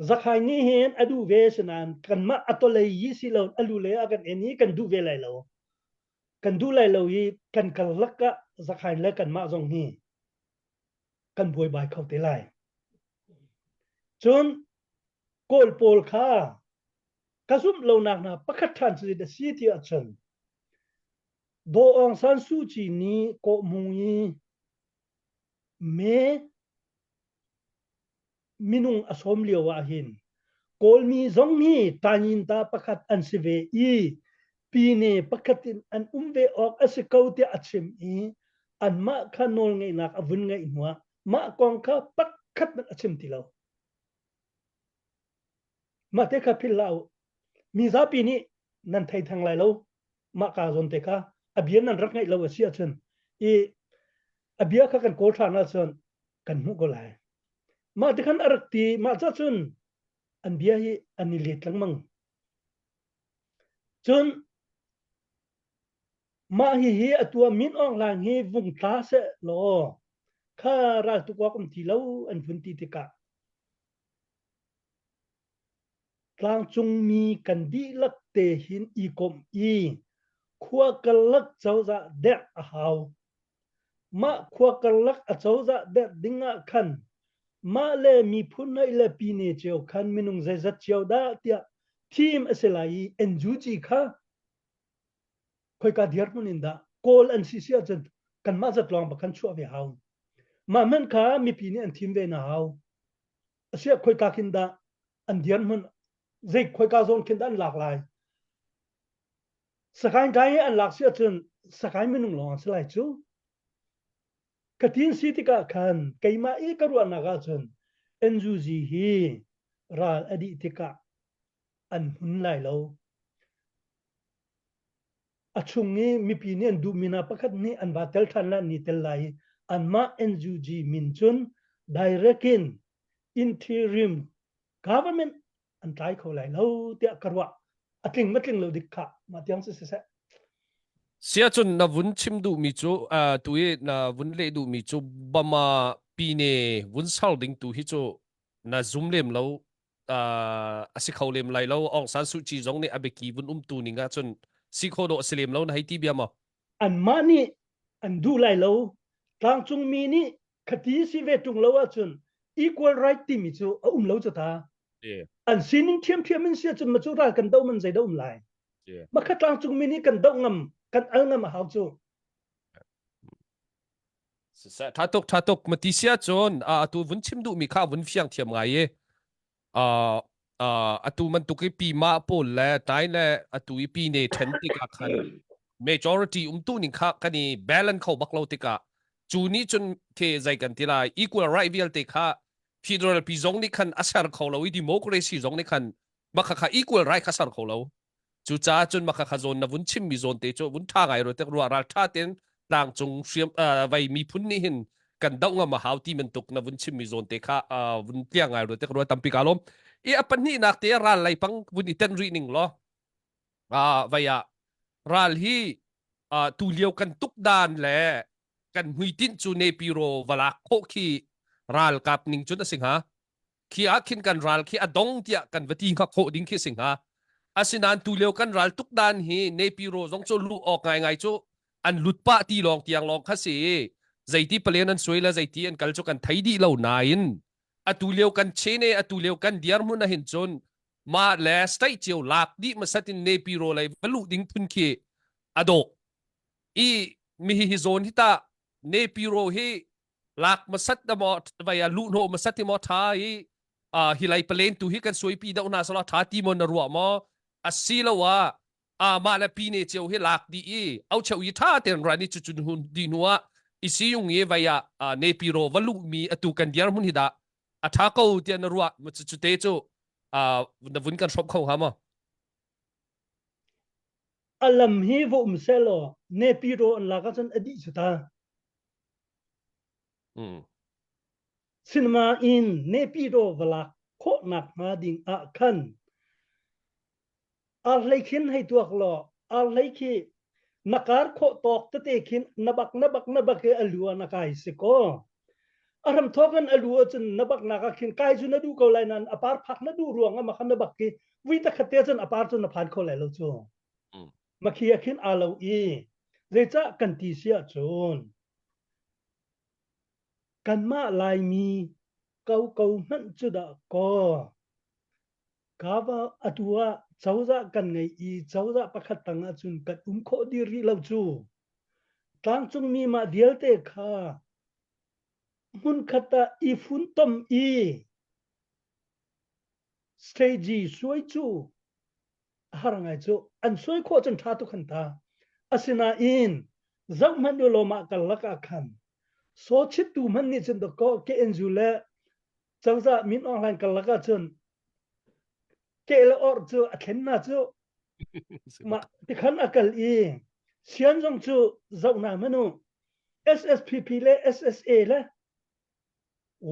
zakhai ni hen adu ve sanan kan ma atole yi si lo alu le akan eni kan du ve lai lo kan du lai lo yi kan kal lakka zakhai le kan ma zong ni kan boi bai khau te lai chun kol pol kha kasum lo nak na pakhat than chi da si ti achon do Aung San Suu Kyi ni ko mungi me minung asom liwa hin kol mi zong ni tanin ta pakhat an sive I pine pakhatin an umve ok asikauti achim I an ma khanol ngai nak avun ngai inwa ma kong kha pakhat man achim tilo ma te kha philau mi za pi ni nan thai thang lai lo ma ka zon te kha abian nan rak ngai lo asia chen I abia kha kan ko thana chen kan mu ko lai ma te khan arakti ma cha chun an bia hi an let lang mang chun ma hi atua min ong lang hi vung ta se lo kha ra tu ko kum ti lo an fun ti ka tlang chung mi kan di lak te hin I kom I khua kalak chau za de a hau ma khua kalak a chau za de dinga khan ma le mi phun nai le pi ne cheu khan minung zai zat cheu da tia team aselai enjuji kha khoi ka diar mun inda kol an sisia chen kan ma zat long ba kan chu ve hau ma man kha mi pi ne an team ve na hau asia khoi ka kinda an diar mun zai khoi ka zon kinda an lak lai sakai gai an lak sia chen sakai minung long selai chu katin sitika khan keima I karwa naga chen enjuji hi ral adi tika an hun lai lo achungi mi pi ne du mina pakhat ni an batel than la ni tel lai an ma enjuji min chun direct in interim government an tai kho lai lo tia karwa atling matling lo dikha ma tiang se se sia chun na vun chim du mi chu tui na vun le du mi chu bama pine vun sal ding tu hi chu na zoom lem lo asi khau lem lai lo Aung San Suu Kyi zong ne abeki vun tu ni nga chun si kho do selem lo na haiti bia ma an ma ni an du lai lo tang chung mi ni khati si ve tung lo a chun equal right ti mi chu lo cha ta an sining thiam thiam min sia chun ma chu ra kan do man zai do lai ma kha tang chung mi ni kan do ngam kan al ngam hau chu tha tok mati sia chon tu vun chim du mi kha vun fiang thiam ngai ye atu man tu ki pi ma pol la tai la atu I pi ne then ti ka khan majority tu ning kha kani balance khau bak lo ti ka chu ni chun ke zai kan ti lai equal right vial te kha federal pi zong ni khan asar khau lo democracy zong ni khan ma kha equal right kha sar khau lo chu cha chun ma kha zon na vun chim mi zon te chu vun tha ngai ro te ro ra tha ten lang chung siam vai mi phun ni hin kan dau nga ma hau ti men tuk na vun chim mi zon te kha vun tia ngai ro te ro tam pi ka lom I apan ni nak te ral lai pang vun I ten ri ning lo vaya ral hi tu liao kan tuk dan le kan hui tin chu ne piro wala kho khi ral kap ning chu na sing ha khi akhin kan ral khi adong tia kan vati kha kho ding khi sing ha asinan tu liao kan ral tuk dan hi ne piro zong chu lu ok ngai ngai chu an lut pa ti long tiang long kha si zaiti palen an soila zaiti an kal chu kan thai di lo nain atuliao kan chene atuliao kan diar mun na hin chon ma last tai chiu lak di masatin ne piro lai valu ding phun khi ado I mi hi zon hita ne piro hi lak masat da mo vaya lu no masati mo tha hilai palen tu hi kan soi pi da una sala tha ti mon na ruwa mo asila wa ma la pi ne chiu hi lak di au chau I tha ten rani chu chun hun di nuwa isi yung ye vaya ne piro valu mi atu kan diar mun hida atha ko tia na ruwa ma chu te chu na vun kan shop khau ha ma alam hi vo mselo ne piro an la ka chan adi chuta cinema in ne piro wala kho nak ma ding a khan a leikhin hai tuak lo a leikhi nakar kho tok te te khin nabak ke alua na kai se ko aram thokan alua chun nabak na ka khin kai chu na du ko lai nan apar phak na du ruang ma khan nabak ki wi ta khate chun apar chun na phan kho lai lo chu makhia khin alo I recha kan ti sia chun kan ma lai mi kau nan chu da ko kava atua chawza kan ngai I chawza pakhat tanga chun kat kho di ri lo chu tang chung mi ma dialte kha mun khata I fun tom I stage suai chu harangai chu an suai kho chun tha tu khan ta asina in zak man lo ma kal laka khan so chit tu man ni chun do ko ke enjule chawza min online kal laka chun ke le or chu a khen na chu ma ti khan akal I sian jong chu zau na manu SSPP le SSA le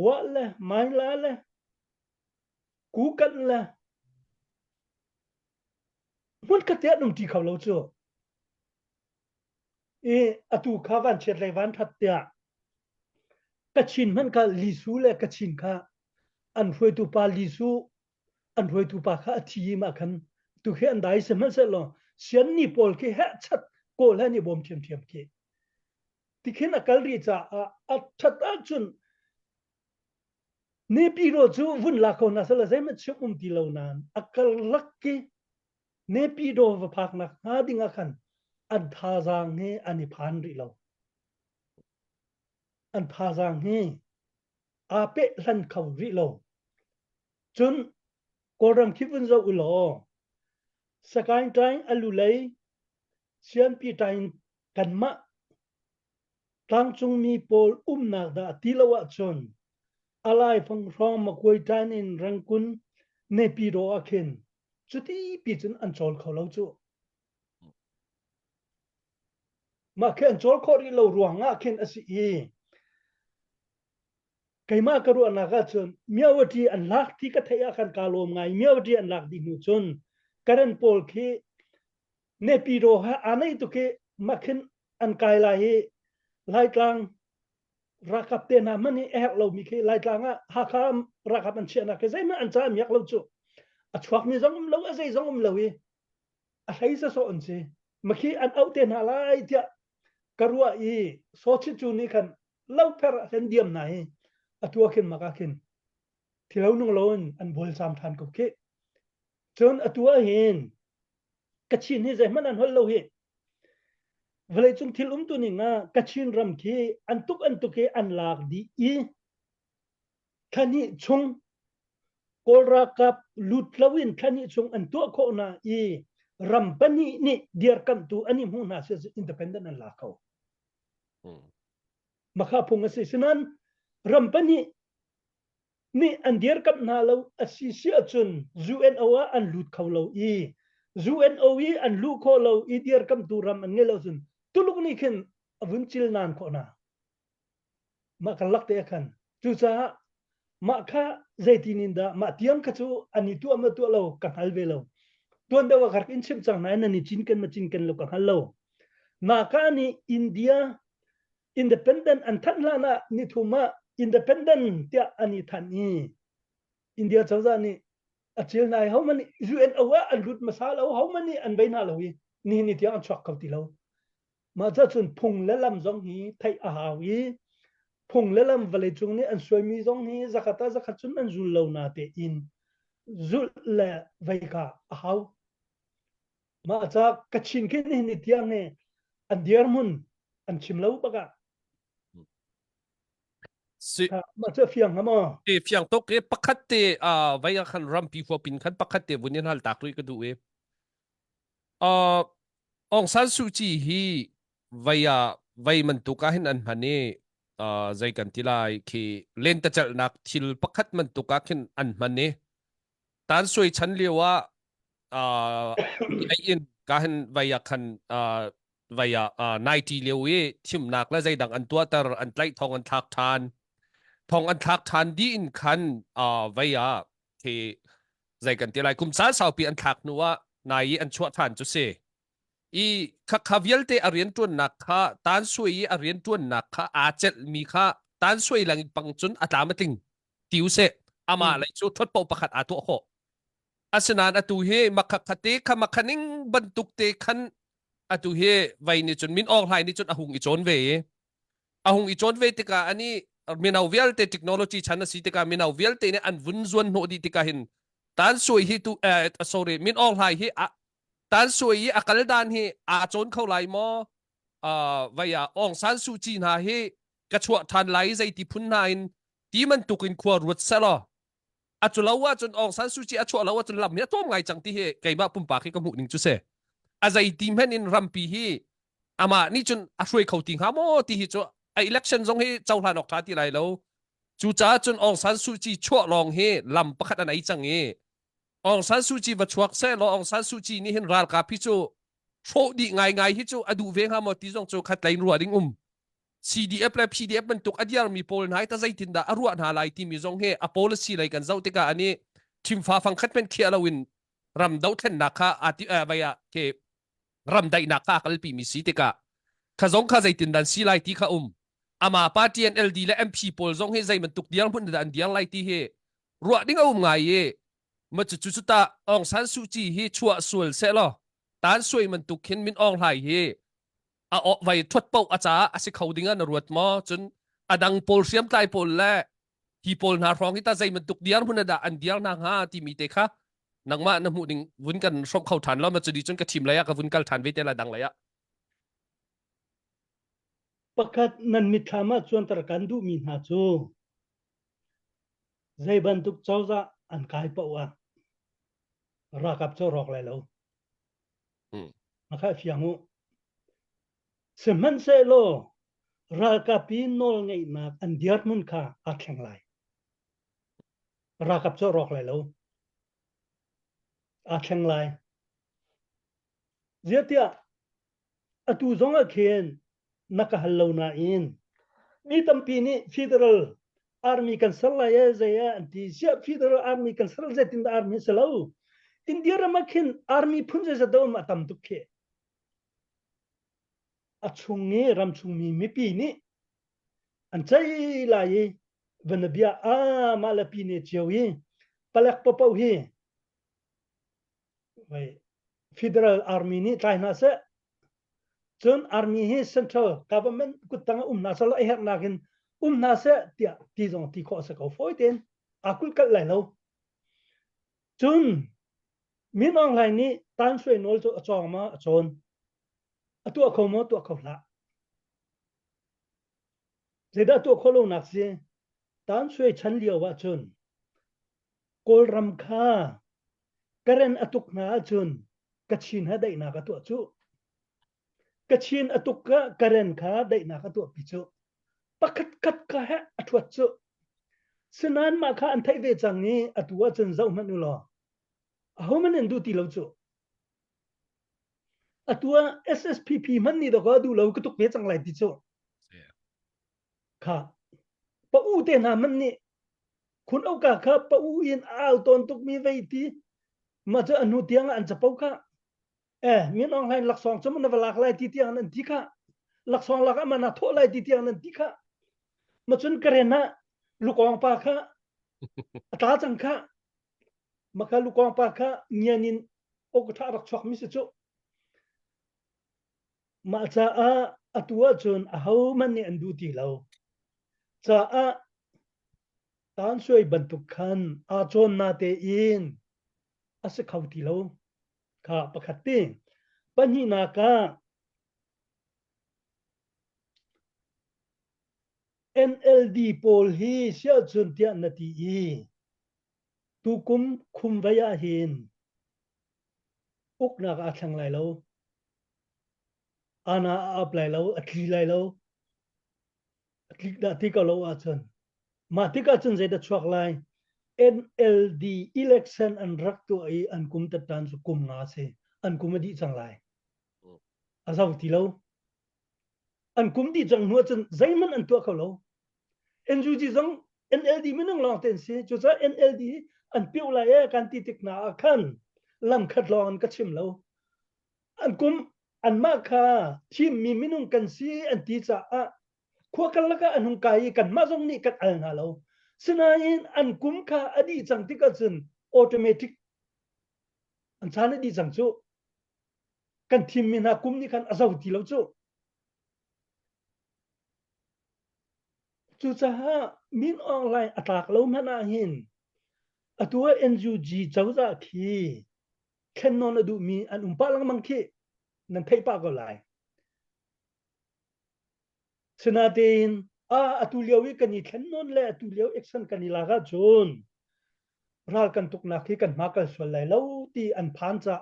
wa le mai la le ku kan le mun ka te nung ti khaw lo chu atu khawan chet le wan that tia kachin man ka lisu le kachin kha an hoi tu pa lisu an hoi tu pa kha thi ma khan tu khe an dai se man se lo sian ni pol ke ha chat ko la ni bom thiam thiam ke ti khen akal ri cha a that a chun ne pi ro chu vun la ko na sala zai ma chum ti lo nan akal lak ke ne pi do va phak na ha dinga khan an tha jang he ani phan ri lo an tha jang he a pe lan khau ri lo chun koram khivun zo u lo sakai tai alu lei sian pi tai kan ma tang chung mi pol na da tilawa chun alai phong rom ma koi tan in rangkun ne pi ro akhin chuti pi chun an chol kho lo chu ma khen chol kho ri lo ruanga khen asi e kaima karu anaga chun miawati an lak ti ka thaya khan kalom ngai miawati an lak di nu chun karan pol khi ne pi ro ha anai tu ke makhin an kai la hi lai tlang rakap te na mani ek lo mi ke lai tlanga ha kham rakap an chena ke zai ma an cha miak lo chu a chwak mi zong lo a zai zong lo hi a thai sa so an che makhi an au te na lai tia karua I so chi chu ni khan lo per len diam nai atua khen maka khen thilau nung lon an bol sam than ko ke chon atua hin kachin hi zai man an hol lo hi vele chung thil tu ni nga kachin ram khi an tuk ke an lak di I khani chung kolra kap lut lawin khani chung an tu kho na I ram pani ni diar kam tu ani mu na se independent an la kho makha phung ase sinan ram pani ni an diar kam na lo asi si achun UNO an lut kho lo I UNO an lu kho lo I diar kam tu ram an ngelo sun tuluk ni khen avun chil nan kho na ma kalak te khan chu cha ma kha zaitinin da ma tiang kha chu ani tu ama tu lo ka hal ve lo tuan da wa khar in chim chang na ni chin ken lo ka hal lo na ka ni India independent an than la na ni thuma independent tia ani than ni India chawza ni achil nai how many UNO an lut masala how many an baina lo ni tiang chak ka ti lo ma cha chun phung le lam jong hi thai a hawi phung le lam vale chung ni an soi mi jong hi zakata zakhat chun an zul lo na te in zul le vai ka a haw ma cha kachin ke ni tiang ne an diar mun an chim lo baka ma cha fiang ma fiang tok ke pakhat te vaya khan ram pi fo pin khan pakhat te bunin hal tak rui ka du e Aung San Suu Kyi hi vaya vai man tu ka hin an mane zai kan tilai ki len ta chal nak thil pakhat man tu ka khin an mane tan soi chan lewa ai in ka hin vaya khan vaya 90 lewe thim nak la zai dang an tua tar an tlai thong an thak than thong an thak than di in khan vaya ki zai kan tilai kum sa sau pi an thak nuwa nai an chua than chu se I khavial te arian tuan nakha tan sui arian tuan nakha achel mi kha tan sui lang pang chun atamating tiu se ama lai chu thot pau pakhat atu kho asanan atu he makhakhate kha makhaning bantuk te khan atu he vai ni chun min ong hai ni chun ahung I chon ve te ka ani minaw vial te technology chana si te ka minaw vial te ne an vun zuan no di te ka hin tan sui hi tu sorry min ong lai hi tan sui hi akal dan hi a chon khau lai mo vaya ong san su chi na hi ka chua than lai zai ti phun na in ti man tukin khwa ruat selo a chu lawa chon ong san su chi a chua lawa chon lam ya tom ngai chang ti he kai ba pum pa ki ka mu ning chu se a zai ti men in rampi hi ama ni chun a hroi khau ting ha mo ti hi chu a election zong hi chau hlan ok tha ti lai lo chu cha chun ong san su chi chua long he lam pakhat an ai chang e ong san su chi va chuak se lo ong san su chi ni hin ral ka pi chu tho di ngai ngai hi chu adu ve ha mo ti zong chu khat lain ruwa ding CDF la PDF man tuk adyar mi pol nai ta zai tin da arua na lai ti mi zong he a policy lai kan zau te ka ani tim fa phang khat men khia lawin ram dau then na kha ati vaya ke ram dai na kha kal pi mi si te ka kha zong kha zai tin dan si lai ti kha ama party NLD la MP pol zong he zai man tuk diang mun dan diang lai ti he ruwa ding ngai ye ma chu chu ta ong san su chi hi chua sul se lo tan sui man tuk khin min ong lai he a o vai thot pau acha asi khodinga na ruat mo chun adang pol siam tai pol la hi pol na rong hi ta zai man tuk diar huna da an diar na nga ti mi te kha nangma na mu ding vun kan som khau than lo ma chu di chun ka thim la ya ka vun kal than ve te la dang la ya pakat nan mi thama chuan tar kan du mi na chu zai ban tuk chawza an kai pawa ra kap cho rok lai lo maka fiangu seman se lo ra kapi nol ngai na an diar mun kha a thleng lai ra kap cho rok lai lo a thleng lai ziatia atu zonga khen naka hallo na in ni tampi ni federal army kan sala ya zaya anti sia federal army kan sala zatin da army salo india ramakhin army phunje za do ma tam tukhe achungi ramchungmi mipi ni an chai lai vanabia a malapi ne chiawi palak papau hi vai federal army ni china se chun army hi central government kutanga umna sala her nakin umna se tia ti jong ti kho se ko foiten akul kal lai lo chun min ong lai ni tan sui nol cho achong ma achon atu akhomo tu akhawla zeda tu kholo nak se tan sui chan liaw wa chun kol ram kha karen atuk na chun kachin ha dai na ka tu chu kachin atuk ka karen kha dai na ka tu pi chu pakhat khat ka ha athwat chu sinan ma kha an thai ve chang ni atwa chun zau man lo ahoman en du ti lo chu atwa SSPP man ni do ka du lo ka tuk pe chang lai ti chu kha pa u te na man ni kun au ka kha pa u in au ton tuk mi ve ti ma cha anu tiang an chapau kha min ong lai lak song chum na walak lai ti tiang nan ti kha lak song lak ma na tho lai ti tiang nan ti kha ma chun karena lukong pa kha ata chang kha ma kha lukong pa kha nyanin ok tha rak chok mi se chu ma cha a atua chun a ho man ni an du ti lo cha a tan sui ban tu khan a chon na te in ase khau ti lo kha pakhat te pani na ka NLD pol hi sia chun tia na ti i tu kum khum vaya hin uk na ka thang lai lo ana ap lai lo athli lai lo athli da ti ka lo a chun ma ti ka chun zai da chuak lai NLD election an rak tu ai an kum ta tan su kum na se an kum di chang lai a zau ti lo an kum di chang nu chun zai man an tu ka lo NUG zong NLD minung long ten si chu cha NLD an piu la e kan ti tik na khan lam khat lon ka chim lo an kum an ma kha thim mi minung kan si an ti cha a khwa kal la ka anung kai kan ma zong ni kan al na lo sinain an kum kha adi chang ti ka chun automatic an chana di chang chu kan thim mi na kum ni khan azau ti lo chu chu cha ha min online atak lo mana hin atua NUG cháu ra khi khen non adu mi an umpa lang mang khi nan thei pa ko lai sinatin atuliawi kani khen non le atuliaw action kani laga chun ral kan tuk na khi kan makal sol lai lo ti an phan cha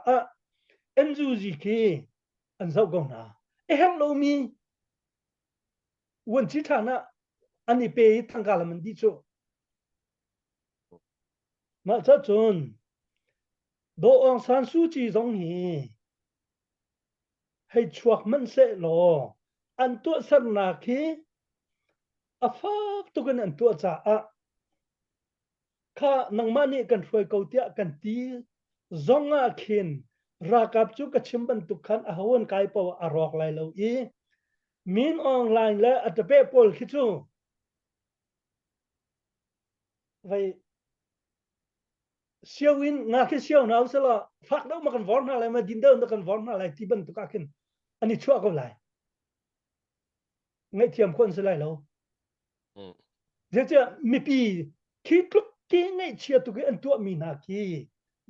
NUG khi an zau go na hello mi won chi thana ani pe thangala man di chu ma cha chun do Aung San Suu Kyi zong hi hay chuak man se lo an tu sar na khi afak tu kan an tu cha kha nang mani kan hroi ko tia kan ti zonga khin ra kap chu ka chimban tu khan a hawon kai paw a rok lai lo I min online la atape pol khichu vai siawin nga khi siaw na usala fak do ma kan vorna lai ma din do kan vorna lai ti ban tu ka khin ani chua ko lai ngai thiam khon se lai lo je mi pi khi tluk ki ngai chia tu ke an tu mi na ki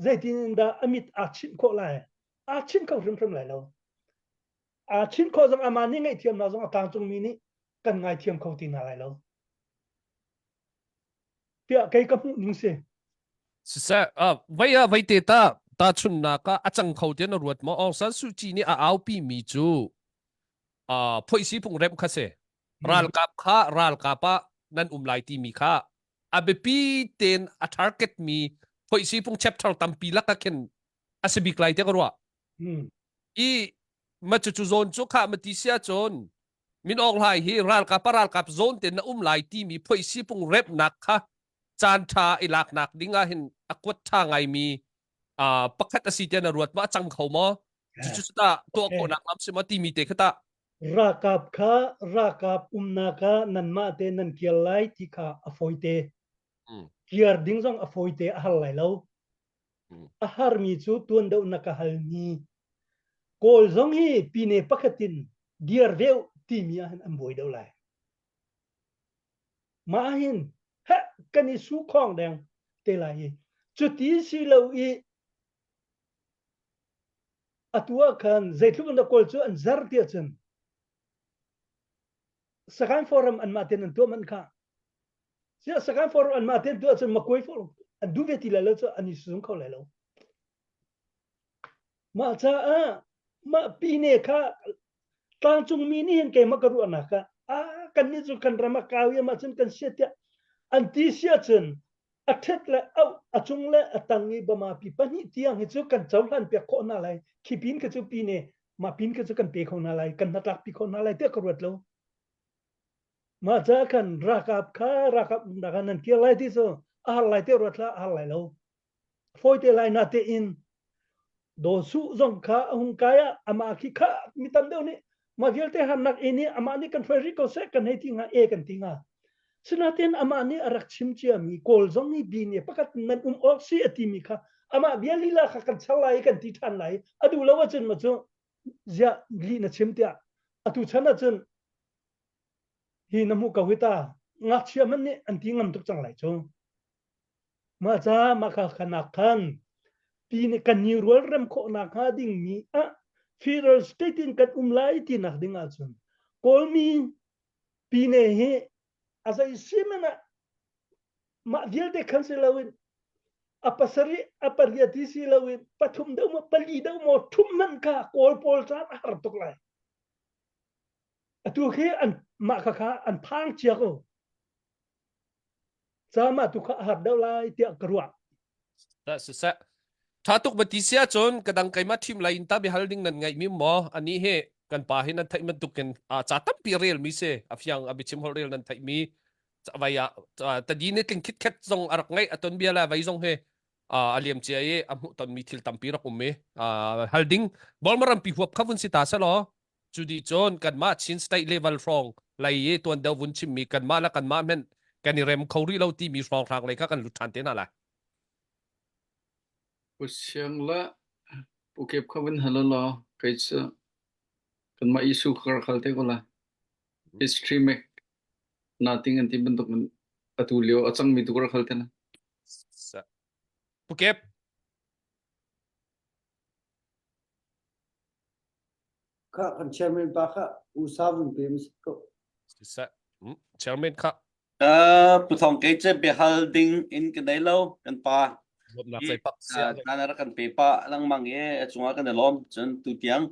zaitin da amit a chin ko lai a chin ko rim lai lo a chin ko zang amani ngai thiam na zang tang chung mi ni kan ngai thiam ko ti na lai lo pia kai ka mu ning se sa vai te ta chun na ka achang khau te na ruat mo Aung San Suu Kyi ni a au pi mi chu phoi si pung rem kha se ral kapa nan lai ti mi kha abepi ten a target mi phoi si pung chapter tampi la ka ken asibik lai te ka ruwa I ma chu zone chu kha ma ti sia chon min ong lai hi ral kap zone ten na lai ti mi phoi si pung rep nak kha chan tha ilak nak dinga hin akwat tha ngai mi pakhat asite na ruat ma chang khau mo chu ta to ko nak lam se ma ti mi te khata rakap umna ka nan ma te nan kial lai ti kha afoite kiar ding jong afoite a hal lai lo a har mi chu tuan do na ka hal ni kol jong hi pine pakhatin diar veu ti mi an amboi do lai ma hin ha kani su khong dang te lai chu ti si lo I atua khan zaitlu na kol chu an zar ti chen sakan forum an maten an to man kha sia sakan forum an maten to chen makoi forum an du veti la lo chu ani sung kho la lo ma cha ma pine kha tang chung mi ni hen ke makaru ana ka kan ni chu kan rama kawi ma chen kan setia an ti sia chen athet la au achung la atangi bama pi pani tiang hi chu kan chawlan pe kho na lai khipin ka chu pine ma pin ka chu kan pe kho na lai kan natlak pi kho na lai te karwat lo ma cha kan rakap da kan kia lai ti so a lai te rotla a lai lo foi te lai na te in do su zong kha hung kaya ama khi kha mi tam deu ni ma gel te han nak ini ama ni kan foi ko se kan hei tinga e kan tinga sinaten ama ni arak chim chia mi kol zong ni bi ni pakat nan oxi ati mi kha ama bialila kha kan chalai kan ti than lai adu lawa chen ma chu zia li na chim tia atu chana chen hi namu ka wita ngak chia man ni an ti ngam tuk chang lai chu ma cha ma kha khana khan pi ni kan ni rol rem kho na kha ding mi federal state in kat lai ti nak ding a chun kol mi pi ne he asai simena ma diel de kanselawin apasari apariati silawin pathum daw mo pali daw mo thumman ka kol pol chan har tuk lai atu khi an ma kha an phang chia ko sama tu kha har daw lai tia karwa sa thatuk batisia chon kadang kai ma thim lai ta bi halding nan ngai mi mo ani he kan pa hin an thai man tuken cha tam pi rel mi se afyang abichim hol rel nan thai mi vaya ta dine ken kit khat zong arak ngai aton biala vai zong he aliam chia ye amu ton mi thil tampi ra kumme halding bolmaram pi huap khavun si ta sa lo chudi chon kan ma chin state level from lai ye ton da vun chim mi kan ma la kan ma men kan rem khori lo ti mi rong rang lai ka kan lu than te na la Usiang la pukep kawin halala kaisa kan ma isu khar khalte ko la history mek nothing anti bentuk atulio achang mi tukar khalte na Phuket kha kan chairman pa kha usavun pe misko sẽ chairman kha pu thong ke che be holding in cái đấy lâu kan pa lom nak sai pak sia ta na kan pe pa lang mang ye chunga kan lom chen tu tiang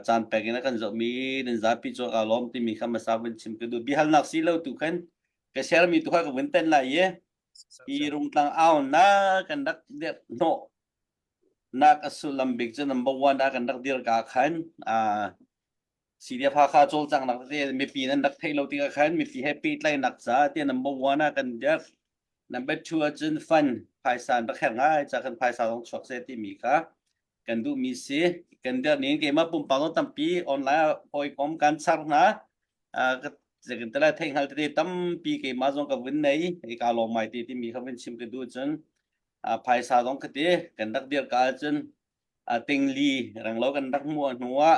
chan pe cái kan zo mi den za pi cho ka lom ti mi kham sa vin chim ke du bi hal nak si lo tu kan cái share mi tu ha ka vin ten la ye i rung tang ao na kan dak de no nak asulam big chen number 1 da kan dak dir ka khan si dia pha kha chol chang nak te mi pi nan dak thei lo ti ka khan mi pi happy tlai nak cha te number 1 na kan dia number 2 chen fun phai san dak khang ai cha kan phai sa long chok se ti mi kha kan du mi si kan dia ni ke ma pum pang tam pi online poi kom kan sar na ka kan tala thei hal te tam pi ke ma jong ka win nei e ka lo mai ti mi kha win sim ke du chen phai sa long ka te kan dak dia ka chen ting li rang lo kan dak mua nuwa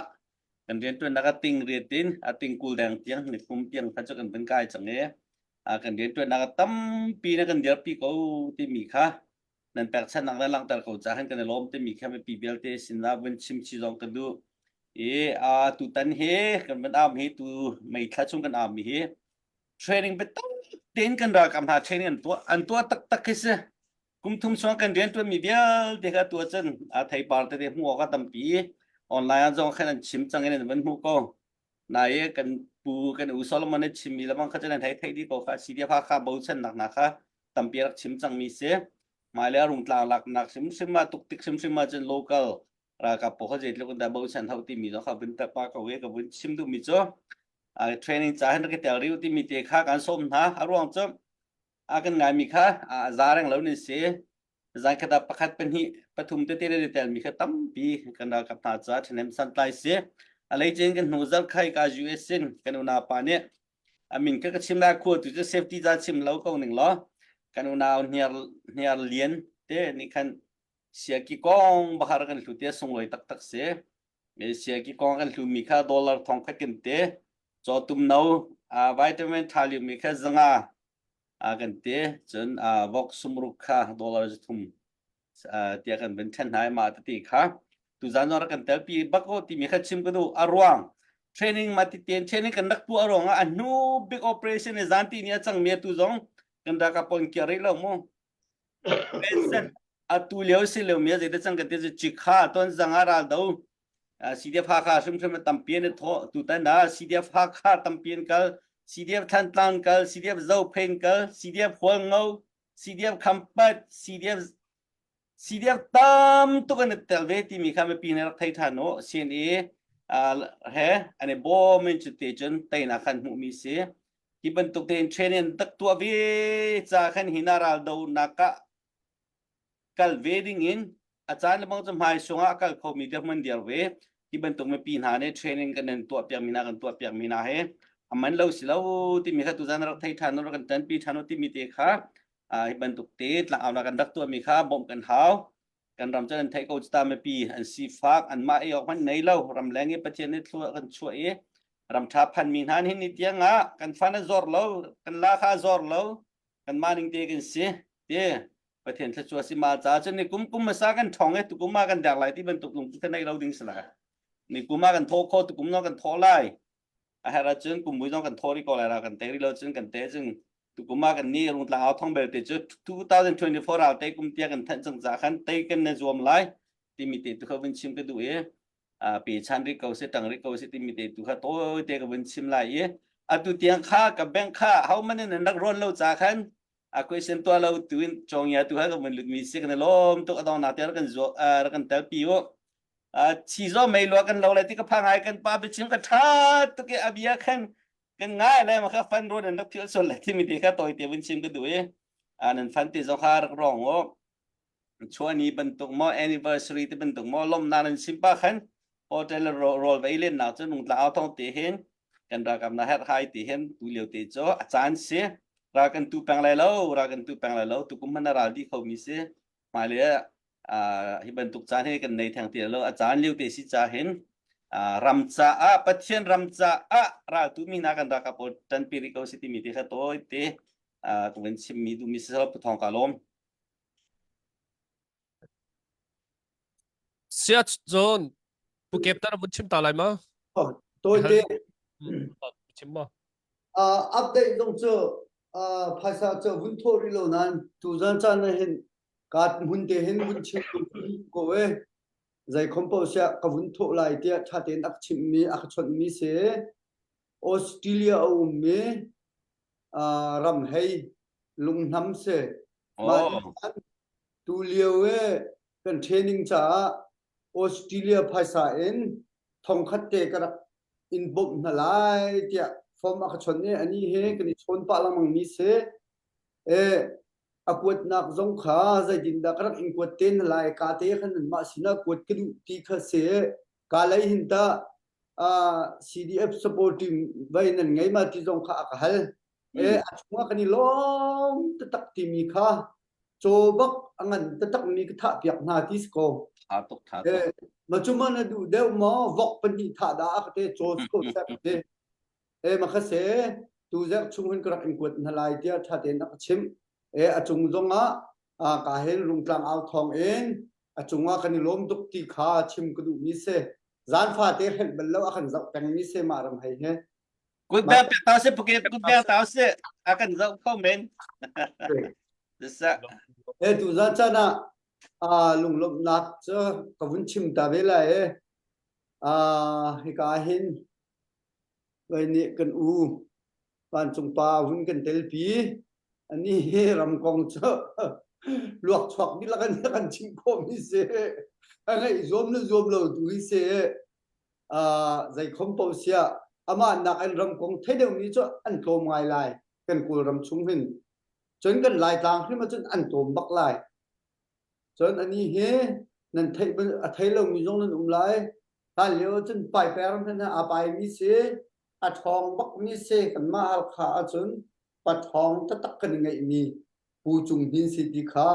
kan rian tuan nak ting riatin ting kul dang tiang ni kum tiang kha cho kan ben kai chang e kan rian tuan nak tam pi na kan dia pi ko ti mi kha nan pek chan nak lang tar ko cha han kan lom ti mi kha me pi bel te sin na wen chim chi jong kan du tu tan he kan ben am he tu mai kha chung kan am mi he training bet ten kan ra kam ha training an tua tak tak ke se kum thum so kan rian tuan mi bel te kha tu chen thai par te mu ka tam pi online jong khan chim chang en ben hu ko nai kan pu kan u solomon ne chim mi lamang kha chen thai thai di ko kha si dia pha kha bo chen nak na kha tam pi rak chim chang mi se mai le rung tlang lak nak sim sim ma tuk tik sim sim ma chen local ra ka po kha je lo kan da bo chen thau ti mi zo kha bin ta pa ka we ka bin chim du mi cho training cha han ke tel riu ti mi te kha kan som na arwang cho kan ngai mi kha zarang lo ni se zai kha da pakhat pen hi pathum te te re tel mi kha tam pi kan da kap na cha thnem san tai se alai chen kan nuzal khai ka us sin kan una pa ne amin ka chim la khu tu safety za chim lo ko ning lo kan una niar lien te ni khan sia ki kong bahar kan lu te song loi tak tak se me sia ki kong kan lu mi kha dollar thong kha kin te cho tum no vitamin thalium mi kha zanga kan te chen vok sumru kha dollar thum tia kan ben chen hai ma ti kha tu zan nor kan tel pi bako ti mi kha chim ko du arwang training ma ti ten training kan dak pu arwang nu big operation e zan ti nia chang me tu zong kan da ka pon kya ri lo mo pension tu leo si leo me je de chang ka te chi kha ton zanga ra do si dia pha kha sum sum tam pien tho tu ta na si dia pha kha tam pien kal si dia than tlan kal si dia zo pen kal si dia phol ngau si dia khampat si dia tam tu kan tel ve ti mi kha me pi na thai tha no sin e he ane bo men chu te chen tai na khan mu mi se ki ban tuk ten training tak tu ve cha khan hinara do naka kal veding in achan bang cham hai sunga kal kho mi der man der ve ki ban tuk me pi na ne training kan nen tu pyak mina kan tu pyak mina he aman lo si lo ti mi kha tu jan rak thai tha no kan tan pi tha no ti mi te kha ban tuk te tlang au na kan dak tu mi kha bom kan hau kan ram chen thai ko sta me pi an si fak an ma e ok man nei lo ram leng e patien ne thua kan chua e ram tha phan min han hin ni tianga kan fan zor lo kan la kha zor lo kan ma ning te kan si te patien thla chua si ma cha chen ni kum ma sa kan thong e tu kum ma kan dak lai ti ban tuk lung tu nei lo ding sala ni kum ma kan tho kho tu kum no kan tho lai ha ra chen kum bu no kan tho ri ko lai ra kan te ri lo chen kan te chen tu kuma kan ni rung tlang au thong bel te chu 2024 au te kum tia kan than chang za khan te kan ne zom lai ti mi te tu kha win chim ke du e pi chan ri ko se tang ri ko se ti mi te tu kha to te ka win chim lai e tu tiang kha ka bank kha how man ne nak ron lo za khan question to lo tuin chong ya tu ha ka win lu mi se kan lom to adon na te kan zo kan tel pi o chi zo mai lo kan lo lai ti ka phang ai kan pa bi chim ka tha tu ke abia khan kan ngai le ma kha fan ro nan dak thil sol la ti mi ti kha toy te win chim ka du e nan fan ti zo kha rong o chua ni ban tuk mo anniversary ti ban tuk mo lom nan sim pa khan hotel rol vai len na chu nung tla au thong te hen kan ra kam na hat hai ti hen tu liu te cho chan se ra kan tu pang lai lo tu kum man ra di kho mi se ma le hi ban tuk chan he kan nei thang ti lo chan liu te si cha hen ramcha pathian ramcha ra tu mi na kan ra ka po tan piri ko si ti mi ti kha toy te tu wen sim mi du mi se pu thong ka lom sia zon pu kep ta mun chim ta lai ma tôi thế chim ma update dòng chờ phải sao chờ vun thô đi lâu nan tu dân cha này hiện cả hun thế hiện vun chim của ấy giải không bao giờ cả vun thô lại thì cha tên ác chim mi ác chọn mi sẽ Australia mi ram hay lung nam sẽ mà tu liều ấy cần training cha Australia phải sao en thong khát tê cái in bụng là lại thì form ác chọn này anh ấy cái chọn pa lang mi sẽ quật nạc dòng khá giải đình đã các in quật tên lại cá tế khăn mà xin quật cái đủ tí khá sẽ cá lấy hình ta CDF supporting vậy nên ngay mà tí dòng khá cả hal chúng ta cái long tất tắc tìm mi khá cho bắc anh tất tắc mi cái tháp việc na tí sco mà chúng ta đủ đều mà vọc bên đi thả đã cái cho sco sẽ mà khá sẽ tu giác chúng mình các in quật lại thì thả tên ác chim chung zong cả hen lung tlang ao thong en chung cái lom duk ti kha chim cái đủ mi se zan pha te hen bel lo akan zau peng mi se ma ram hai he good bell tao sẽ Phuket good bell tao sẽ akan zau comment sa tu za cha na lung lom nak cho ka vun chim ta ve la hi ka hen vậy ni kan u ban chung pa vun kan tel pi anh ấy làm công chợ luộc choạc đi là cái chim cơm đi xe anh ấy zoom lâu túi xe dây không bao xe mà nãy anh làm công thấy đâu ní cho anh tôm ngoài lại cần cùi làm chúng mình chân cần lại tăng khi mà chân anh tôm bắt lại chân anh ấy nên thấy lâu ní giống nên lại ta liệu chân bài bè thế nào bài ní xe thong bắt ní xe cần mà khá chân bắt thong tất cả những ngày mi pu chung hin si ti kha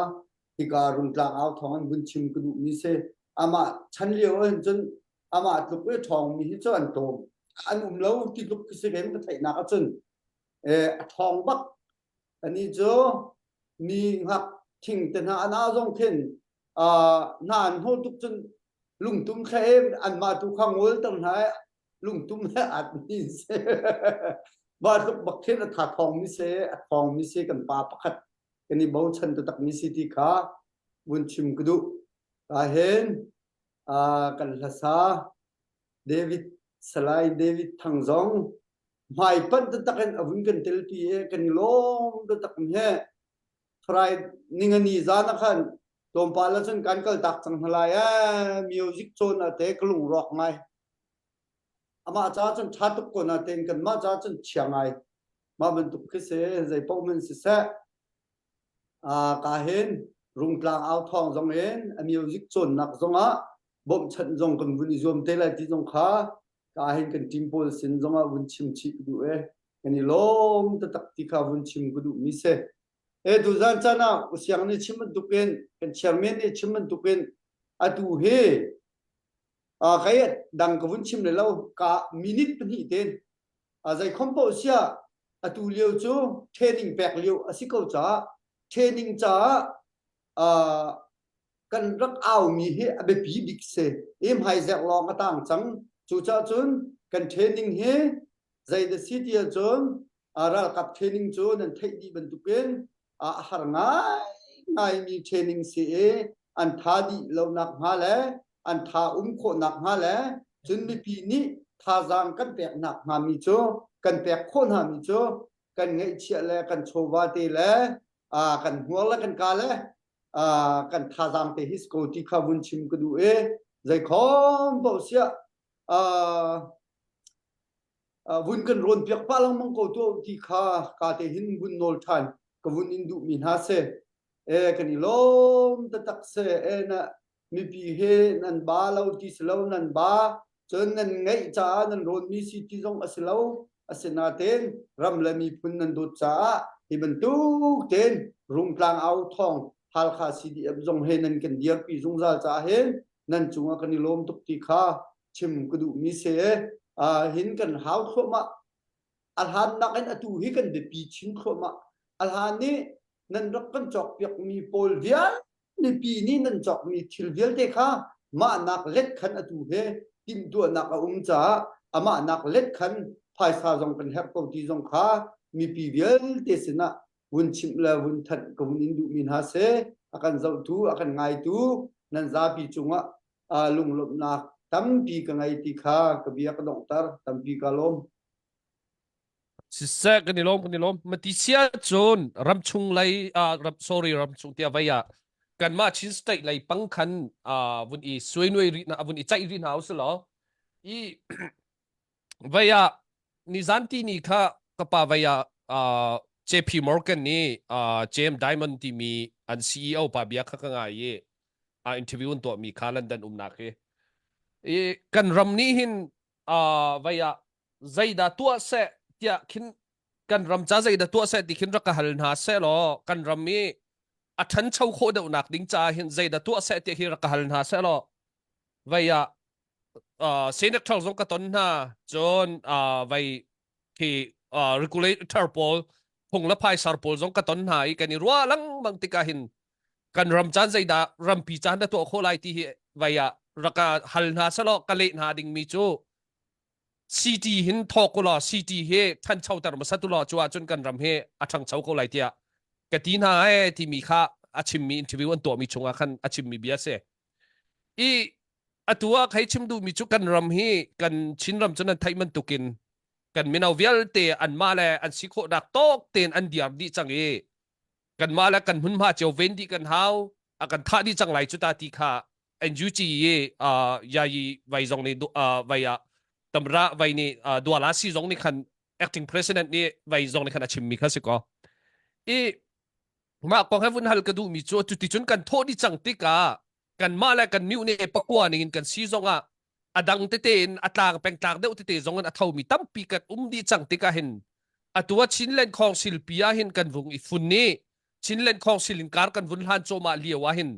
ti ka rung tlang ao thong an bun chim ku du mi se ama chan liu an chun ama tluk we thong mi hi cho an tom an lo ti luk ki se gem ka thai na ka chun thong bak ani jo mi hak thing ten ha na jong then nan ho tuk chun lung tum kha em an ma tu khang ol tam hai lung tum ha at mi se và lúc bậc thế là thả thòng mi se cần pa pakhat cái này bao chân tự tắc mi se ti khá buôn chim kudu cả hen cần là sa David Salai David thằng giống mai phân tự tắc anh vun cần tel pi cần long tự tắc he Friday ningani zana khan tom pa la chân kan kal tak chang halai music chon a te klung rock mai ama cha chân cha tuk ko na ten kan ma cha chân chiang ai ma ben tuk ke se zai po men se sa ka hen rung tlang ao thong zong en music chon nak zong bom chan zong kan vun izom te la ti zong kha ka hen kan tim pol sin zong vun chim chi du ani lom ta tak ti kha vun chim gu du mi se du zan cha na usiang ni chim du ken kan chairman ni chim du ken atu he cái đằng cái vốn chim này lâu cả minute bên hi tên giải không bao giờ tu liều chú training bạc liều sĩ câu trả training trả cần rất ao mi he abe pi big se em hai dẹp lo cái tang trắng chú cha chun cần training he giải the city chun ra cặp training chun nên thấy đi bên tu bên hàng ngày mi training se an tha đi lâu nặng ha lẽ an tha kho nak ha le chun mi pi ni tha jang kan pek nak ha mi cho kan pek khon ha mi cho kan ngei chia le kan chowa te le kan hual la kan ka le kan tha jang te his ko ti kha bun chim ku du zai khom bo sia vun kan ron pek pa lang mang ko to ti kha ka te hin bun nol than ka vun in du min ha se kan ni lom ta tak se na mi pi he nan ba lo ti slow nan ba chon nan ngai cha nan ron mi si ti jong aslo asena ten ram la mi phun nan do cha hi ban tu ten rung tlang ao thong hal kha si di jong he nan kan diar pi jong za cha he nan chunga kan lom tuk ti kha chim ku du mi se hin kan hau kho ma al han na kan atu hi kan de pi chin kho ma al han ni nan rak kan chok pyak mi pol vial ni pi ni nan chok mi thil vial te kha ma nak let khan atu he tim tu nak cha ama nak let khan phai sa jong kan hep ko ti jong kha mi pi vial te sina wun chim la wun that ko wun indu min ha se akan zau tu akan ngai tu nan za pi chunga lung lop nak tam pi ka ngai ti kha ka bia ka dong tar tam pi ka lom si se kan ni lom mati sia chun ram chung lai ram chung tia vaya kan ma chin state lai pang khan vun i suai noi ri na vun i chai ri na aus lo i vaya ni zanti ni kha kapa vaya JP Morgan ni James Diamond ti mi an CEO pa bia kha ka nga ye interview to mi kha London na ke kan ram ni hin vaya zaida tua se tia khin kan ram cha zaida tua se ti khin ra ka hal na se lo kan ram mi a than chau kho de nak ding cha hin zaida tua se ti hi ra ka hal na se lo vaya senator zong ka ton na jon vai ki regulator pol hong la phai sar pol zong ka ton na i kan ruwa lang mang ti ka hin kan ram chan zaida ram pi chan da to kho lai ti hi vaya raka hal na se lo ka le na ding mi chu CT หินทอกก็ล่ะ CT เฮท่านเช่าแต่มาสัตุล่ะจัวจนกันรำเฮอาชังเช่าก็ไหลเตียกตีน่าเอที่มีค่าอาชิมมีอินเทอร์วิวอันตัวมีชงอาคันอาชิมมีเบียเสอีอัตัวใครชิมดูมีจุกันรำเฮกันชินรำจนนั้นไทยมันตุกินกันไม่เอาเวลเตอันมาแลอันสิโคดักโตกเตนอันเดียบดีจังเอกันมาแล้วกันหุ่นมาเจ้าเวนดีกันเฮาอากันท่าดีจังไหลจุดตาตีค่า NUG เยายีไวซงในไวยตำราไว้นี่ดัวลาซีจงนี่คัน acting president นี่ไว้จงนี่คันอาชิมมีข้าศึกก็มากองให้วุ่นฮัลกระดูมีจุดที่จนกันโทษที่จังติกากันมาแล้วกันมิวนี่ปะกว่านี่กันซีจงอดังเตนอัตลางแปลงตากเดวเตจงกันอัฐามีตั้มปีกันดีจังติกาเห็นอัตัวชินเล่นของศิลปิยาเห็นกันวงอีฟุนนี่ชินเล่นของศิลป์การกันวุ่นฮันโจมาเลียวเห็น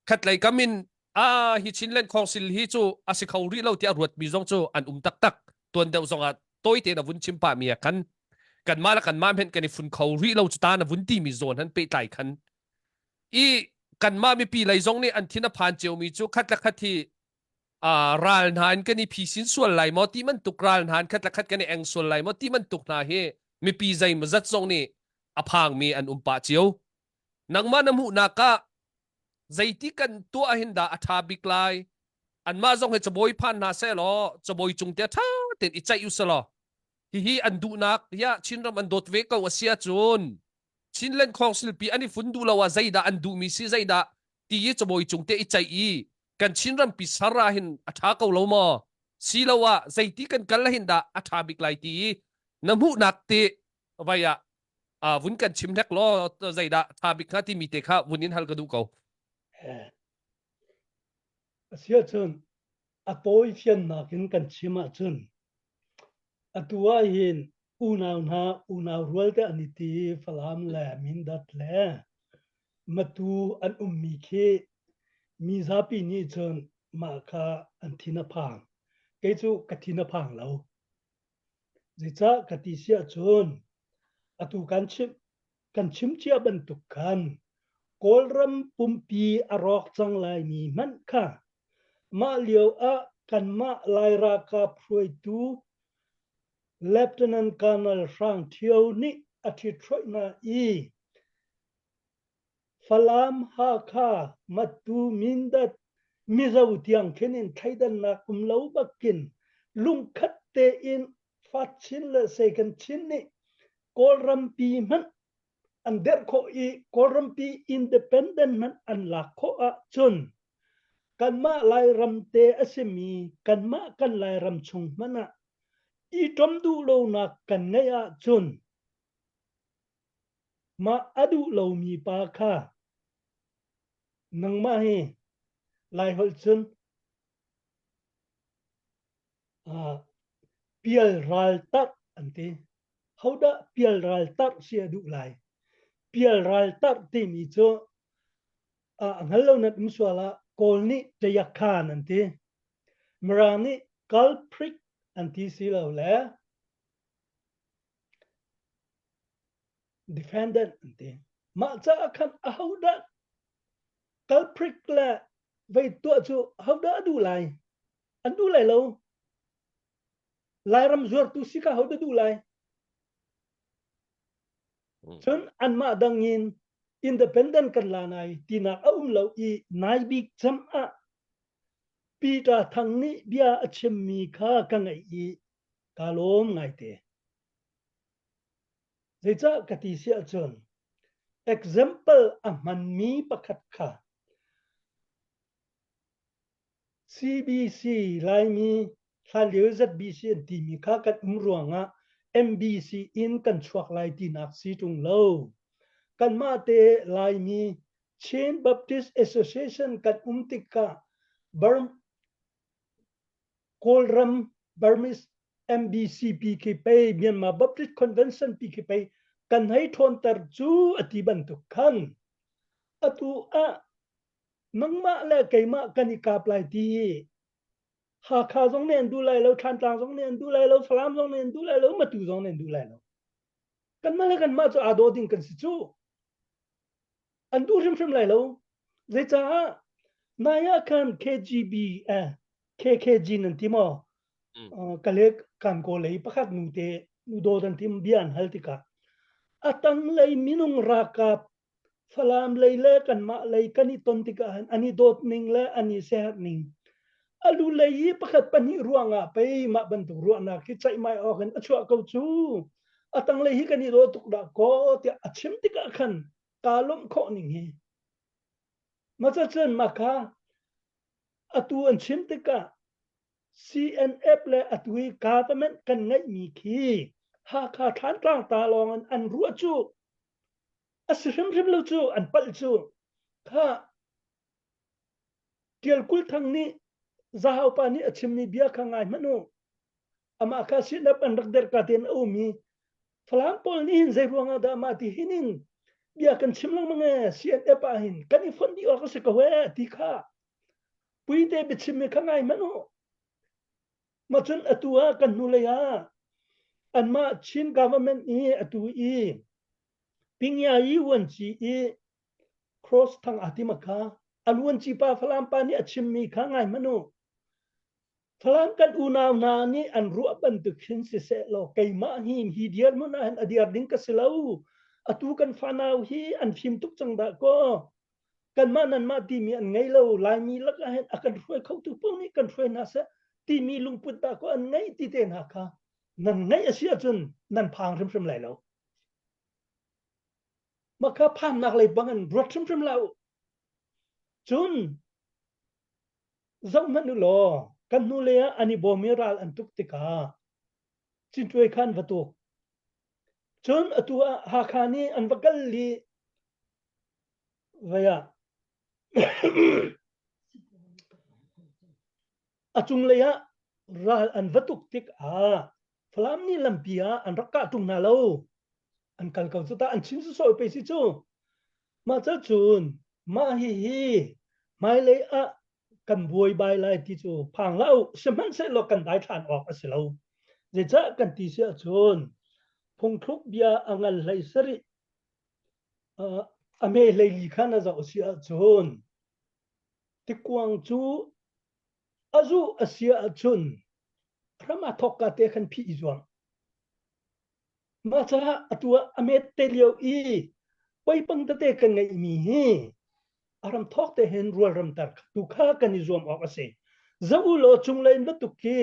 ขัดไหลกามินฮิชินเล่นของสิลฮิจูอาศัยเขารีเราที่อรวดมีจงจูอันตักตัวเดียวจงตัวเตนะวุ้นชิมป่ามีกันมาแล้วกันมาเห็นกันในฝุ่นเขารีเราจุดตานะวุ้นที่มีโซนนั้นไปไต่คันกันมามีปีไหลจงนี่อันที่นผ่านเจียวมีจูคัดละคัดที่รัลนานกันในพีสินส่วนไหลมอที่มันตุกรัลนานคัดละคัดกันในแองส่วนไหลมอที่มันตุกนาเฮมีปีใจมาจัดจงนี่อพางมีอันป่าเจียวนังมาน้ำหูนักะใจที่กันตัวหินดาอัฐาบิกไลอันมาจงให้จะบอยพันนาเซลจะบอยจุงเตียท่าเต็นอิใจอุสลอฮีอันดูนักยะชินรำอันโดดเวกว่าเสียจุนชินเล่นของศิลปีอันนี้ฟุนดูละว่าใจดาอันดูมีสิใจดาที่จะบอยจุงเตียอิใจกันชินรำปิสาราหินอัฐาเกาลมอสิละว่าใจที่กันกันละหินดาอัฐาบิกไลตีน้ำหูนักเตะไปวุ้นกันชิมแท็กล้อใจดาอัฐาบิกข้าที่มีเตะข้าวุ้นนินฮัลกระดูเกาเสียจนตัวเชียนนักกันชิมาจนตัวเห็นอุณาวรัวแต่อันนี้ที่ฟลามแหลมินดัดแหลมาดูอันมีเคมีซาปีนี้จนมาค่ะอันทินาพังเกี่ยวกับทินาพังเราจิจ้ากติเสียจนตัวกันชิมเชียบรรทุกกันกอลรัมปุ่มปีอรอกจังไลมีมันค่ะมาเลียวกันมาลายราคาพรวยตูเลฟเทนันต์การนัลช่างเที่ยวนี้อาทิตย์ทรนาฟลามฮาคามาตูมินดัดมิซาวุติยังเข็นินไทยดันนักเลวบักกินลุงคัดเตอินฟัดชินและเซกันชินนี่กอลรัมปีมันอันเดอร์โคอีกอลรัมปีอินเดเพนเดนต์มันอันลักโคจนกันมาลายรำเตอเสมีกันมากันลายรำชงมันอีจอมดูโลนักกันไงจนมาอดูโลมีปาค่ะนังมาให้ลายหลจนเปียลรัลตักอันที่เขาได้เปียลรัลตักเสียดูลายเปียลรัลตักที่มีจ้งั้นเรานัดมิสวาละกอลนี่จะยักขานอันที่มรานี่กัลพริกอันที่สิเราแหละ defendant อันที่มาจากคันเอาได้กัลพริกแหละ vậy tua chu hậu đỡ đủ lại anh đủ lại lâu lại ram ruột tu sika hậu đỡ đủ lại chun anh mà đang nhìn independent kan la này tina lâu i nai bi cham a Peter thằng ni bia achim mi kha ka ngai i kalom ngai te zecha kati sia chon example a man mi pakhat kha CBC lai mi thaliu ZBC ti mi kha kat umruanga MBC in kan chuak lai ti nak si tung lo kan ma te lai mi Chain Baptist Association kat umtika Kolram Burmese MBC PKP Myanmar Baptist Convention PKP kan hai thon tar chu ati ban tu khan atu a mangma la keima kanika plai ti ha kha jong nen du lai lo than tang jong nen du lai lo salam jong nen du lai lo matu jong nen du lai lo kan ma chu ado ding kan si chu an du rim lai lo zai cha naya kan KGB KKG nan timo kalek kan ko lei pakhat nu te nu do dan tim bian haltika atang lei minung rakap salam lei le kan ma lei kani tontika ani dot ning le ani sehat ning alu lei pakhat pani ruanga pe ma ban tu ruana ki chai mai ogen achwa ko chu atang lei hi kani do tuk da ko te achim tika khan kalom kho ning hi macha chen makha atu an chim tika CNF le atui government kan ngai mi khi ha kha than tang ta long an ru chu asrim rim lo chu an pal chu kha tiel kul thang ni zahau pa ni achim ni bia kha ngai manu ama kha sin up an rak der ka ten o mi phlang pol ni hin zai ruanga da ma ti hinin bia kan chim lang mange CNF a hin kan i fon di o ka se ka we ti kha pui te bi chim me kha ngai manu macun atua kan nulaya anma chin government ni atu i pingya i wanchi i cross thang atimaka alwan chi pa phalam pa ni achim mi kha ngai manu phalam kan unaw na ni an ru ban tu khin se se lo keima hi diar mun an adiar ding ka silau atu kan fanaw hi an phim tuk chang da ko kan manan ma ti mi an ngai lo lai mi lak a hen akan roi khau tu pong ni kan roi na sa ti mi lung put ta ko an ngai ti ten ha kha nan ngai asia chun nan phang rim lai lo ma kha pham nak lai bangan rot rim lau chun zong manu lo kan nu le ani bomiral an tuk tika chin tuai khan vatu chun atua ha khani an vakal li vaya achung leya ral an vatuk tik a flam ni lampia an rakka tung na lo an kal kau chuta an chin su so pe si chu ma cha chun ma hi mai le a kan buai bai lai ti chu phang lau seman se lo kan dai than ok asilo je cha kan ti sia chun phung thuk bia angal lai sari ame lei li khana za sia chun ti kwang chu azu asia chun rama thokka te khan phi izwang ma cha atua amet te leo i poi pang te kan ngai mi hi aram thok te hen rual ram tar tu kha kan izwam ok ase zabu lo chung lein la tu ki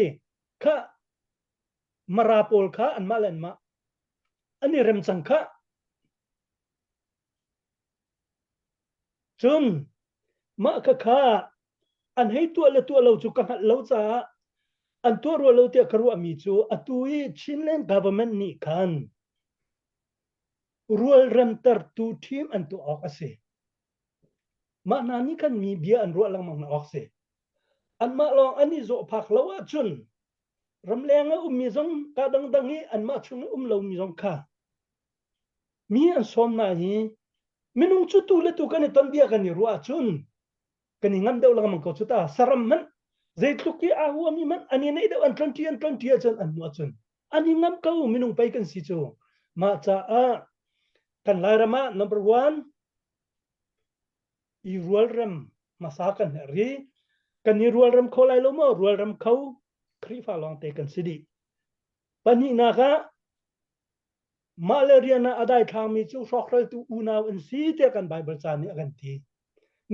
kha marapol kha an malen ma ani rem chang kha chun ma kha an hei tu lo chu ka lo cha an tu ro lo te karu ami chu atui chinlen government ni khan rual ram tar tu team an tu ok ase ma na ni kan mi bia an ro lang mang ok se an ma long ani zo phak lo a chun ram lenga mi zong ka dang hi an ma chung lo mi zong kha mi an som na hi minung chu tu le tu kan ton bia kan ni ro a chun kan ngam deuh lang mang ko chu ta saram man zai tluki a hu mi man ani nei deuh an 20 chan an mu chun ani ngam kau minung pai kan si chu ma cha a kan lai rama number 1 i rual ram masa kan ri kan ni rual ram kholai lo mo rual ram khau khri fa long te kan sidi pani na ka malaria na adai thang mi chu sokral tu una in si te kan bible chan ni kan ti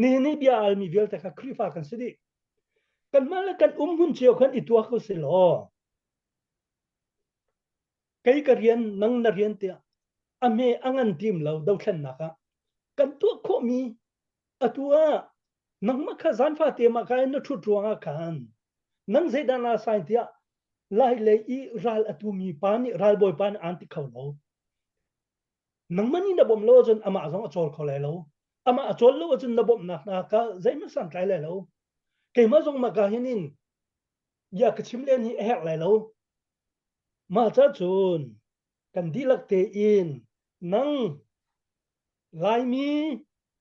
ni bia al mi vel te ka khri fa kan sidi kan mal kan hun chiao khan itua ko se lo kai ka rian nang na rian te ame angan tim lo do thlan na ka kan tu kho mi atua nang ma kha zan fa te ma ka na thu tuanga kan nang zai dana sai tia lai le i ral atu mi pan ral boy pan anti khau lo nang mani na bom lo jon ama zong achol kholai lo ama achol lo jon na bom na ka zai ma san trai le lo ke ma zong ma ka hinin ya ka chim len hi hek lai lo ma cha chun kan dilak te in nang lai mi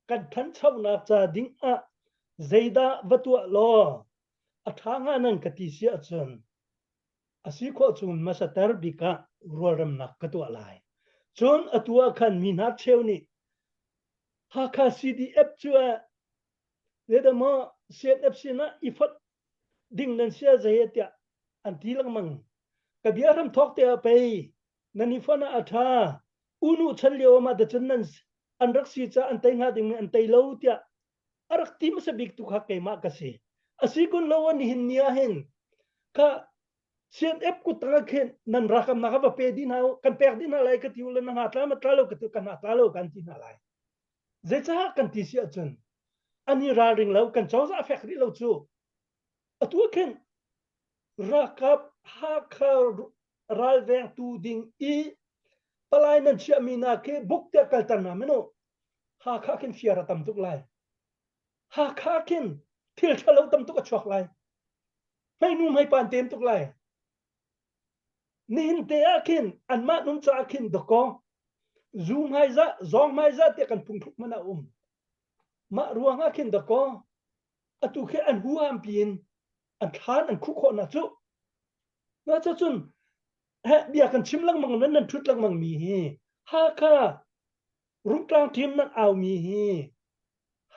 kan than chau na cha ding a zaida vatua lo athanga nan kati sia chun asi kho chun masatar bika roram nak katua lai chun atua khan minat chewni ha kha cdf chua leda mo cdf sina ifat ding nan sia zayetia anti langmang kabiaram thokte pe nani fana atha unu chalyo ma da chunnan anrak si cha antai nga ding antai lo tia arak tim sa big tu kha ke ma kasi asikun lawan ni hin nia hin ka cnf ku tanga khen nan rakam na ka pe din ha kan pe din ha lai ka tiul na ha tla ma tla ka tu kan ha tla kan tin ha lai ze cha kan ti sia chun ani ra ring lo kan chaw za fek ri lo chu atu khen rakap ha kha ral veng tu ding i palai nan chia mi na ke buk te kal tan na meno ha kha khen fiara tam tuk lai ha kha khen thil thalo tam tuk a chok lai mai nu mai pan tem tuk lai nin te akin an ma num cha akin do ko zoom hai za zong mai za te kan pung thuk mana ma ruang akin do ko atu khe an hu am pin an khan an khu kho na chu na cha chun he bia kan chim lang mang nan thut lang mang mi hi ha kha rung tlang tim nan aw mi hi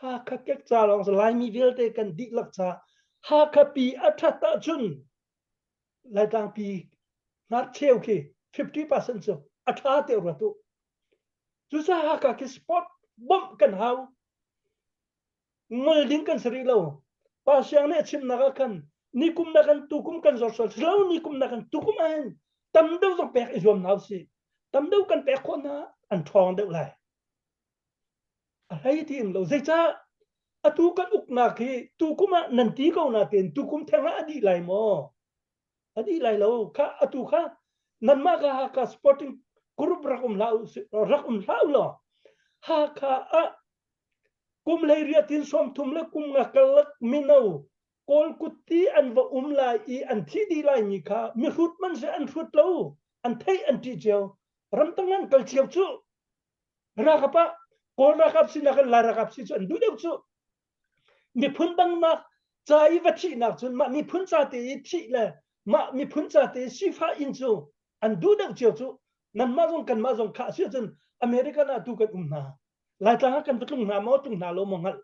ha kha kek cha long sa lai mi vel te kan di lak cha ha kha pi atha ta chun lai tang pi nát treo ki 50% so atha te ra tu chu sa ha ka ki spot bom kan hau ngol ding kan sri lo pa siang ne chim na kan ni kum na kan tu kum kan zor so ni kum na kan tu kum an tam do zo pek izom nau si tam do kan pek ko na an thong de lai a hai ti lo zai cha atu kan uk na ki tu kuma nan ti ko na ten tu kum thenga adi lai mo adi lai lo kha atu kha nan ma ka sporting group rakum lau lo ha kha a kum lai ria tin som thum le kum nga kalak minau kol kutti an va lai I an thi di lai mi kha mi rut man se an rut lo an thai an ti jeo ram tangan kal chiau chu ra ka pa kol ra kap sin kan la ra kap si chu an du deu chu mi phun bang na chai va thi na chun ma mi phun cha te thi le ma mi phun cha te si fa in chu an du deu chiau chu nan ma jong kan ma jong kha si chun america na tu kan na lai tang kan tung na mo tung na lo mo ngal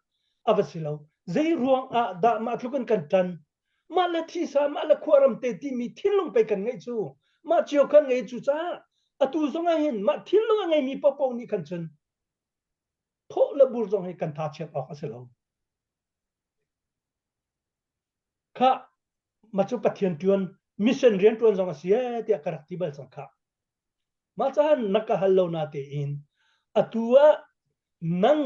avasilo zai ruang a da ma thukan kan tan ma la thi sa ma la khuaram te ti mi thilung pe kan ngai chu ma chiao kan ngai chu cha atu zonga hin ma thilung ngai mi popo ni kan chun tho la bur zong hai kan tha chep a asilo kha ma chu pathian tuan mission rian tuan zong asia ti karakti bal sang kha ma cha naka hallo na te in atua nang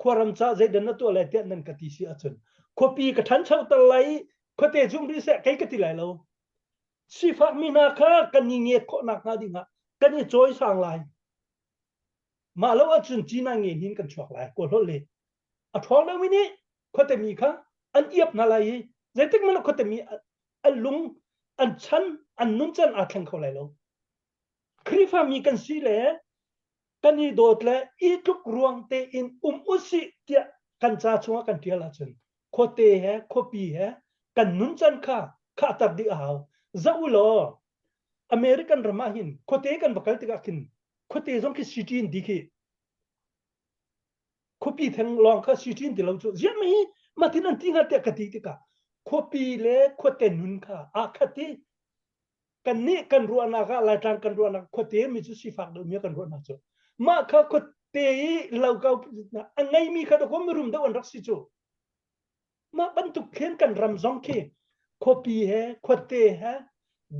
khuaram cha zai dan na to la te nan ka ti si achun kopi ka than chau ta lai khote jum ri se kai ka ti lai lo si fa mi na kha kan ni nge kho na ka ding ha kan ni choi sang lai ma lo achun chi na nge hin kan chok lai ko lo le a thong na mi ni khote mi kha an iap na lai zai tek man khote mi an lung an chan an nun chan a thang kho lai lo khrifa mi kan si le kan ni dot le I tuk ruang te in usi tia kan cha chunga kan tia la chun khote he khopi he kan nun chan kha tar di aw zaulo american rama hin khote kan bakal tika kin khote jong ki city in dikhi khopi thang long kha city in dilau chu ziam hi mà tin anh tin hạt cái tí cả copy le khote nun kha a khati kan ni kan ruana ga la tang kan ruana khote mi chu si fak do mi kan ruana chu ma kha khote lau ka angai mi kha do ko mi rum da wan rak si chu ma ban tu khen kan ram zong ki copy he khote he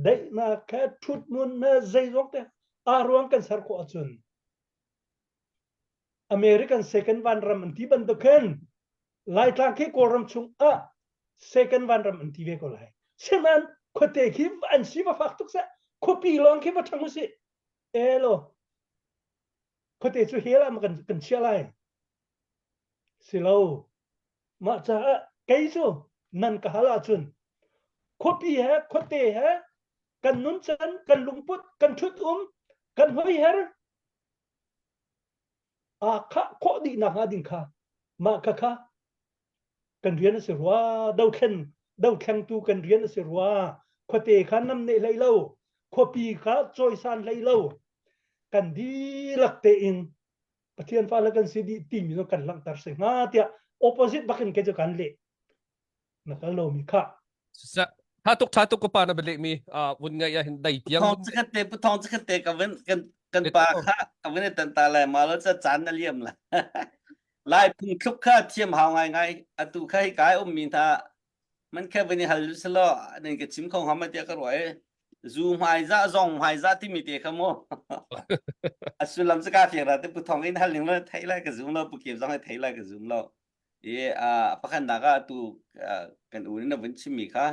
dai na kha thut nun na zai zong te a ruang kan sar ko achun American second one ram ti ban tu khen lai tang ki ko ram chung a second one ram ti ve ko lai senan khote ki an si ba fak tuk sa copy long ki ba thang si elo khote chu hela ma kan chia lai silo ma cha cái chu nan ka hala chun copy he khote he kan nun chan kan lungput kan thut kan hoi her a kha ko di na ha din kha ma kha kan rian se ruwa đâu khen tu kan rian se ruwa khote kha nam ne lai lo copy kha choi san lai lo kan di lak te in pathian fa la kan si di tim no kan lang tar se nga tia opposite bakin ke jo kan le na ka lo mi kha sa hatok ko pa na balik mi wun nga ya hinday tiyang不同这个得跟巴哈，跟等下来马路这站那里么了，来碰出卡天好爱啊，都可以改我们他，มันแค่วันนี้ฮัลโหลนี่ก็ชิมของเขาไม่เดียวกันไว้ซูมหายซะซองหายซะที่มีเดียขโมยสุดลำสกัดเถียงเราแต่ผู้ทองอินฮัลลิงเราไทยไรก็ซูมเราผู้เก็บซองให้ไทยไรก็ซูมเราประคันดาก็ตัวกันอุ่นนั่นวันชิมีค่ะ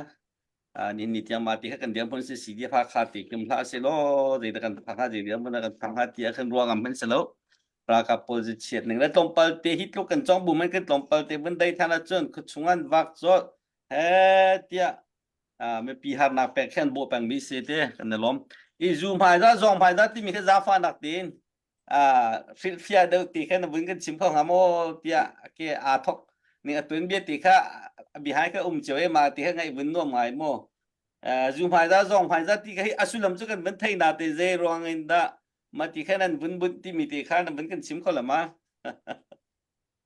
นี่ที่มาที่กันเดียวมันสีเดียพักขาติกมลาเซโลเดี๋ยวกันพักขาเดียวมันกันพักขาที่กันรวงกันเป็นเซโลปรากฏโพสิชันหนึ่งแล้วตรงเปิลเตฮิตลูกกันจ้องบุมันก็ตรงเปิลเตวันใดท่านจนคือช่วงนั้นวักจดเฮ้ยไม่ปีหานักแปลกแค่บัวแปลงมีเศษกันนะล้อมอีซูมหายซะซองหายซะที่มีแค่ซาฟ้านักดินฟิลเดอร์ตีแค่นั้นวิ่งกันชิมของหามโมเดียแกทอกนี่ตัวนี้ตีแค่บีหายแค่เจียวมาตีแค่ไงวิ่งน่วมไงโมซูมหายซะซองหายซะที่แค่สุดลำจุกันเป็นไทยนาเตเซรวงอินดามาตีแค่นั้นวิ่งที่มีตีแค่นั้นวิ่งกันชิมเขาละมา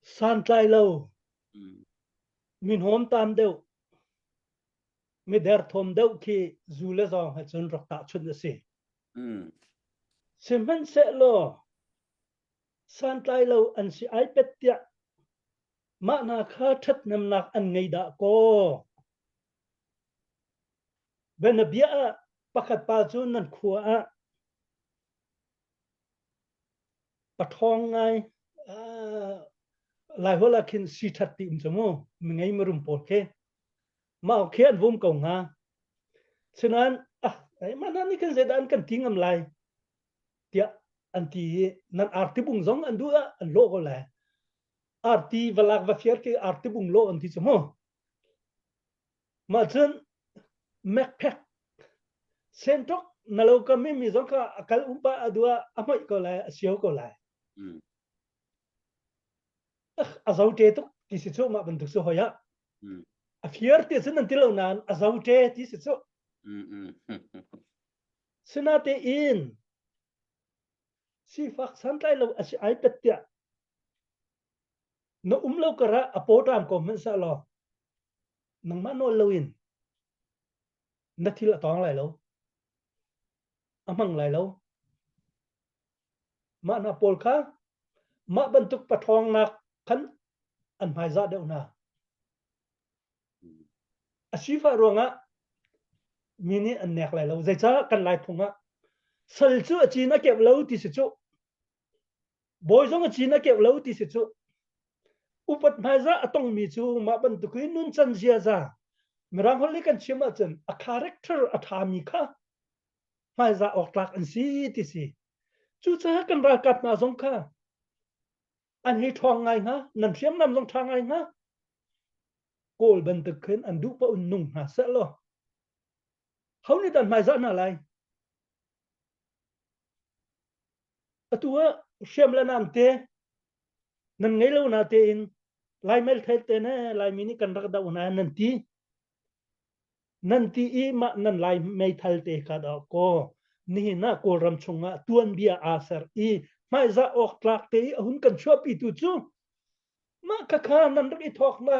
san trai lâu min hom tam deu mi der thom deu ki zule zong ha chun rak ta chun se semen se lo san trai lâu an si ai pet tia ma na kha that nam nak an ngei da ko ben bia pakhat pa chun nan khua a pathong ngai lai hola kin si that tim chamo ngai marum por ke ma khian vum ko nga chunan ai mana ni kan zedan kan tingam lai tia anti nan arti bung zong an du an lo ko la arti valak va fier ke arti bung lo anti chamo ma chun mekpek sentok nalo ka mi zong ka akal umpa adua amai ko la siau ko la azaute tuk ti si chu ma ban tuk so hoya a fier te sin an tilo nan azaute ti si chu sinate in si fak san tai lo asi ai petia no umlo kara apotam ko men sa lo nang ma no loin na thila tong lai lo amang lai lo ma na pol kha ma ban tuk pathong nak kan an mai za deu na asifa ronga mini an nek lai lo zai cha kan lai thunga sal chu chi na kep lo ti se chu boy zong chi na kep lo ti se chu upat mai za atong mi chu ma ban tu kuin nun chan zia za mirang holi kan chima chen a character athami kha mai za ok lak an si ti si chu cha kan ra kat na zong kha an hi thong ngai nga nan thiam nam zong thang ngai nga kol ban tu khen an du pa un nung ha sa lo hau ni dan mai za na lai atua shem la nan te nan ngai lo na te in lai mel thai te na lai mini kan rak da una nan ti i ma nan lai mei thal te ka da ko ni na ko ram chunga tuan bia asar i mai za ok tlak te hun kan chua pi tu chu ma ka kha nan rak i thok na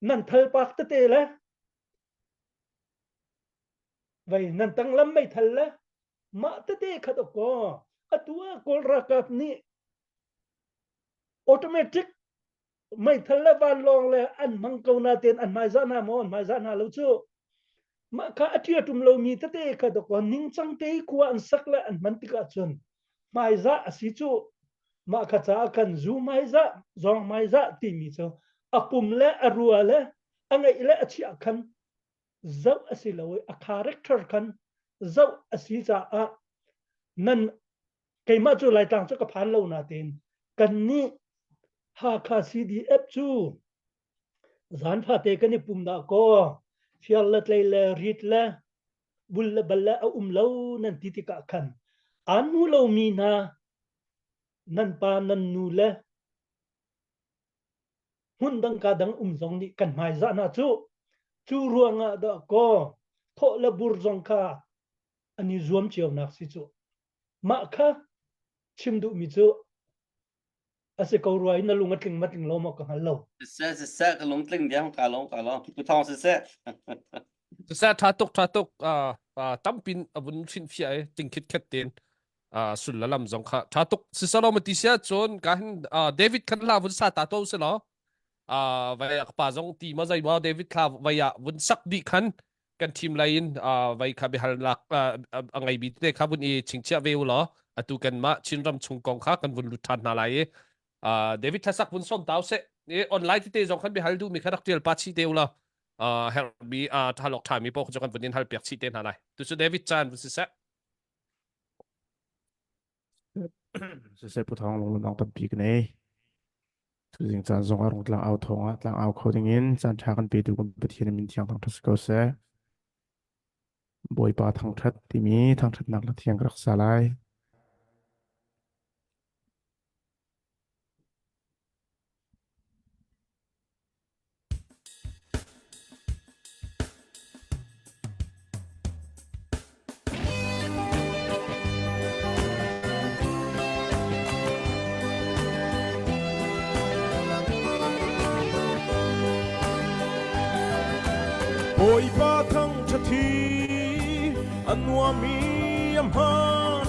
nan thal pak te le vậy nan tăng lâm mấy thal le ma te khat ko atua kol rakap ni automatic mấy thal le van long le an mang ko na ten an mai za na mon mai za na lo chu ma ka atia tum lo mi te khat ko ning chang te ku an sak le an man ti ka chun mai za asi chu ma kha cha kan zu mai za zong mai za ti mi chu apum le arua le angai le achia khan zau asi lo a character khan zau asi cha a nan kai ma chu lai tang chu ka phan lo na tin kan ni ha kha cdf chu zan pha te kan ni pum da ko fial le tlei le rit le bul le bal le a lo nan ti ti ka khan an nu lo mi na nan pa nan nu le hun dang ka dang zong ni kan mai za na chu ruanga da ko tho le bur zong ka ani zuam chiao nak si chu ma kha chim du mi chu ase ko ruai na lunga tling matling lo ma ka halo sẽ cái lúng tling đi không cả lông cứ thong sẽ sa tha tuk tam pin abun fin fi ai ting khit khat ten sul la lam zong kha tha tuk si sa lo ma ti sia chon kan David kan la vun sa ta to se lo vai pa zong ti ma zai ma David kha vai vun sak di khan kan team lain vai kha be hal lak angai bi te kha vun e chingchia veu lo atu kan ma chinram chung kong kha kan vun lu than na lai David tha sak vun som taw se e online te zong khan be hal du mi kha dak tel pa chi deu la help me tha lok thai mi po cho kan vun hal piak chi te na lai tu su David chan vun si sa sẽ phụ thong long long tập bị cái này tu ding chan zong arung tlang au thong a tlang au coding in chan tha kan pe tu kan pe thian min thiang thang thas ko se boi pa thang that ti mi thang that nak la thiang rak sa lai Ôi ba thăng thật thi anh hoa mi âm han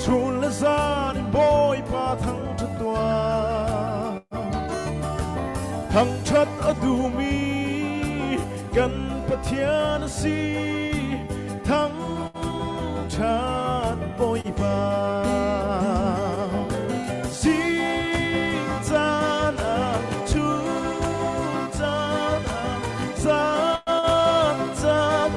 chun là ra nên bôi ba thăng thật toa thăng thật ở du mi gần bát thiên si thăng thật bôi ba xin gian à chu gian à gian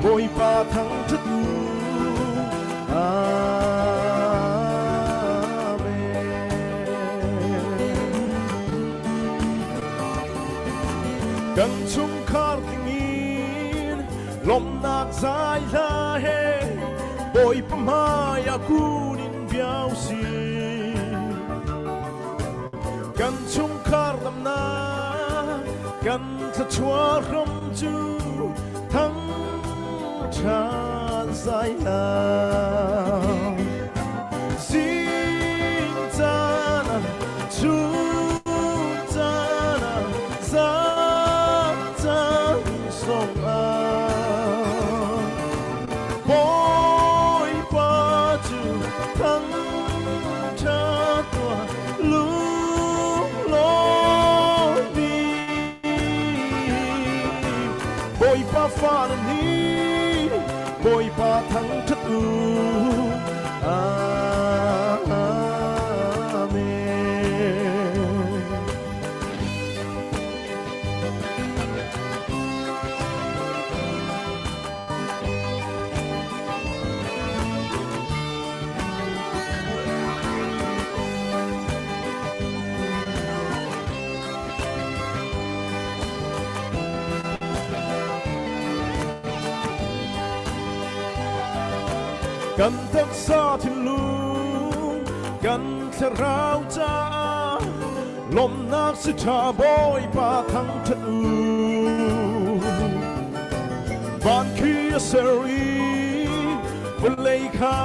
bôi ba thăng thất gần chung khar tình in lom nak zai la he bôi pa mai aku nin biao si gần chung khar lam na gần thất chua rom chu thăng chan sai la xin chan chu chan za chan song bôi pa chu thăng cha tua lu lo đi bôi pa pha ni bôi ba thăng thấtกันทักษะที่ลุงกันเธอเราจะ lom nak si cha boy pa thang thật u ban khi seri play kha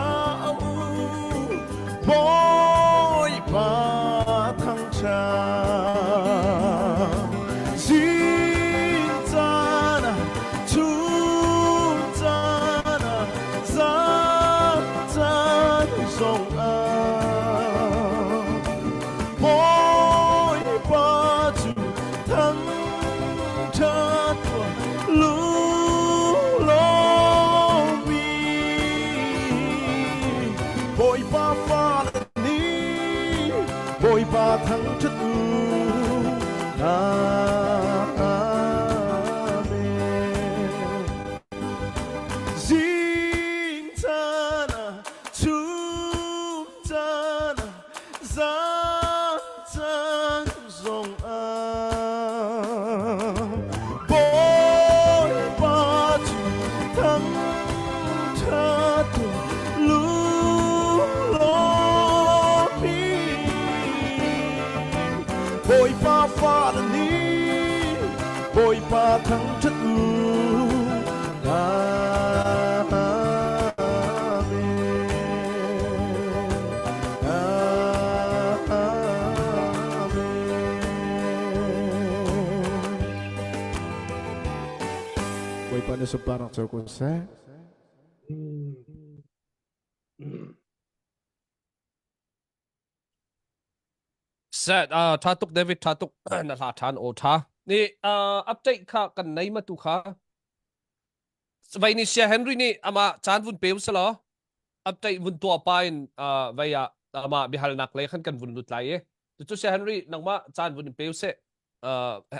boy pa thang cha sin chana chung chana za chan song a boy pa chu thang cha lu lo mi boy pa fa ni boy pa thang chất u amen zin chana chung chana za chan song a boy pa chu thang cha tu lu lo mi boy pa fa la ni boy pa thang chất u boy pa na sa parang ko sa set tha tuk David tha tuk na tha than o tha ni update kha kan nei ma tu kha vai ni sia Henry ni ama chan vun peu salo update vun to pain vai ya ama bihal nak le khan kan vun lut lai e tu sia Henry nang ma chan vun peu se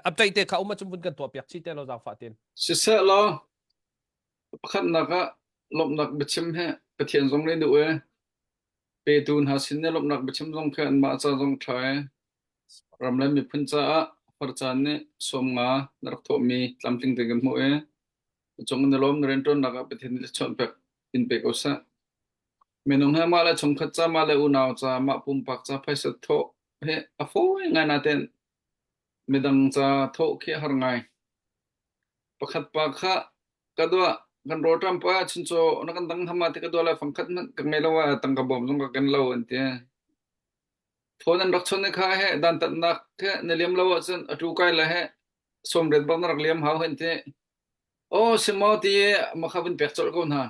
update te kha uma chum vun kan to piak chi te lo za fa tin si se lo pakhat naka lom nak bachim he pathian zong le du e pe tun ha sin ne lom nak bachim zong khan ma cha zong thai ram le mi phun cha par chan ne som nga narak tho mi tlamting te gam mo e chong ne lom ren ton naka pathian le chon pek in pe ko sa menong ha ma la chong khat cha ma le u naw cha ma pum pak cha phai sa tho he a fo nga na ten medang cha tho khe har ngai pakhat pa kha kadwa kan rotam pa chincho na kan dang hama te kadwa la phangkhat na kan mai lawa tang ka bom jong ka kan law ante phone an rak chon ne kha he dan tat nak ke ne lem lawa chen atu kai la he som red bang rak lem haw hente o simo ti ma kha bin pek chol ko na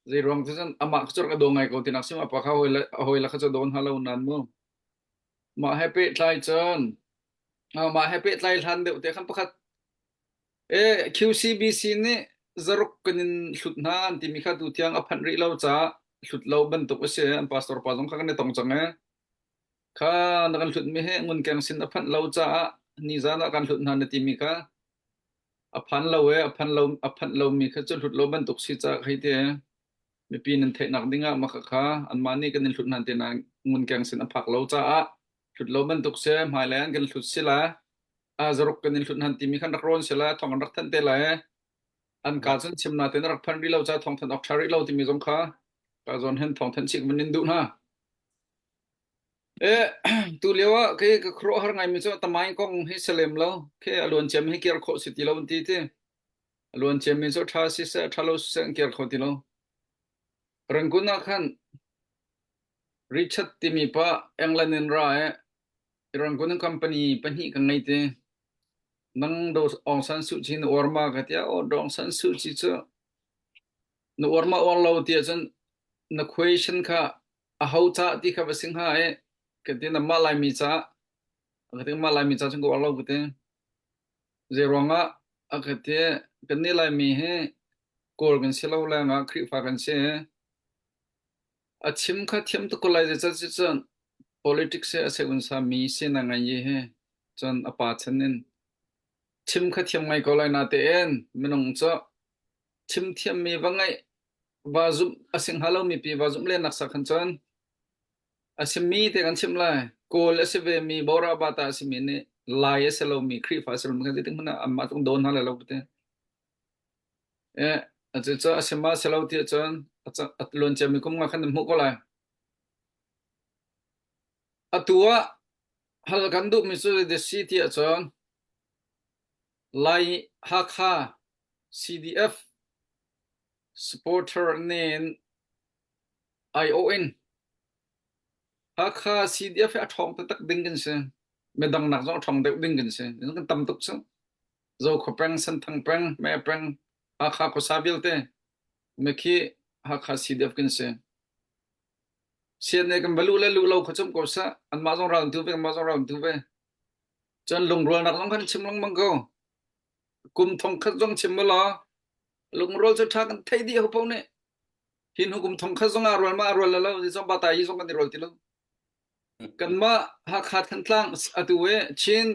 zai rong chen ama chor ka do ngai ko tinak sima pa kha hoi la kha cha don halo nan mo ma happy tlai chen ma happy tlai than de te khan pakhat QCBC ne zaruk kanin hlutna anti mi kha tu thiang a phan ri lo cha hlut lo ban tuk ase an pastor pa jong kha ne tong change kha na kan hlut mi he ngun kang sin a phan lo cha ni za na kan hlut na ne ti mi kha a phan lo mi kha chu hlut lo ban tuk si cha khai te mi pi nan the nak dinga ma kha an mani kan hlut nan te na ngun kang sin a phak lo cha hlut lo ban tuk se mailan kan hlut sila zaruk kanin hlut nan ti mi khan ron sila thong rak than te la an ka chen chimna te rak phan ri lo cha thong than ok thari lo ti mi jong kha ka zon hen thong than chik manin du na tu lewa ke ka khro har ngai mi cho tamai kong hi selem lo ke alon chem hi ker kho si ti lo ti te alon chem mi cho tha si se thalo se ker kho ti lo ranguna khan Richard ti mi pa england in ra ranguna company pani ka ngai te nang do ong san su chi no orma ka tia o dong san su chi cho no orma on lo ti chen na question kha a ho cha ti kha basing ha ke ti na malai mi cha ka ti malai mi cha chung ko lo ku te je ronga a ka ti kan ni lai mi he kol gan se lo la nga khri fa kan se a chim kha thiam to ko lai je cha chi chen politics se ase un sa mi se na ngai ye he chan apa chanin chim kha thiam ngai ko lai na te en menong cho chim thiam mi wangai wazum asing halo mi pi wazum le nak sa khan chan asim mi te kan chim lai kol ase ve mi bora bata asim ne lai ase lo mi khri fa sel mi ting mana amma tung don hala lo te ache cha asima selo ti chan acha atlon che mi kum nga khan mu ko lai atua hal kan du mi chu the city a chon lai hakha CDF supporter nen ION hakha CDF a thong tak ding kan se medang nak zo thong ding kan se nó kan tam tuk chu zo kho prang san thang prang me prang hakha ko sabil te me khi hakha CDF kan se xiên này kan balu le lu lo kho chum ko sa an ma zong raun tu ve ma zong raun tu ve chon lung rol nak long kan chim long mang ko kum thong khat zong chim lo lung rol cho tha kan thai di ho pau ne hin hukum thong khat zong a rol ma rol la lo zong ba ta yi zong kan rol ti lo kan ma ha khat kan tlang atu we chin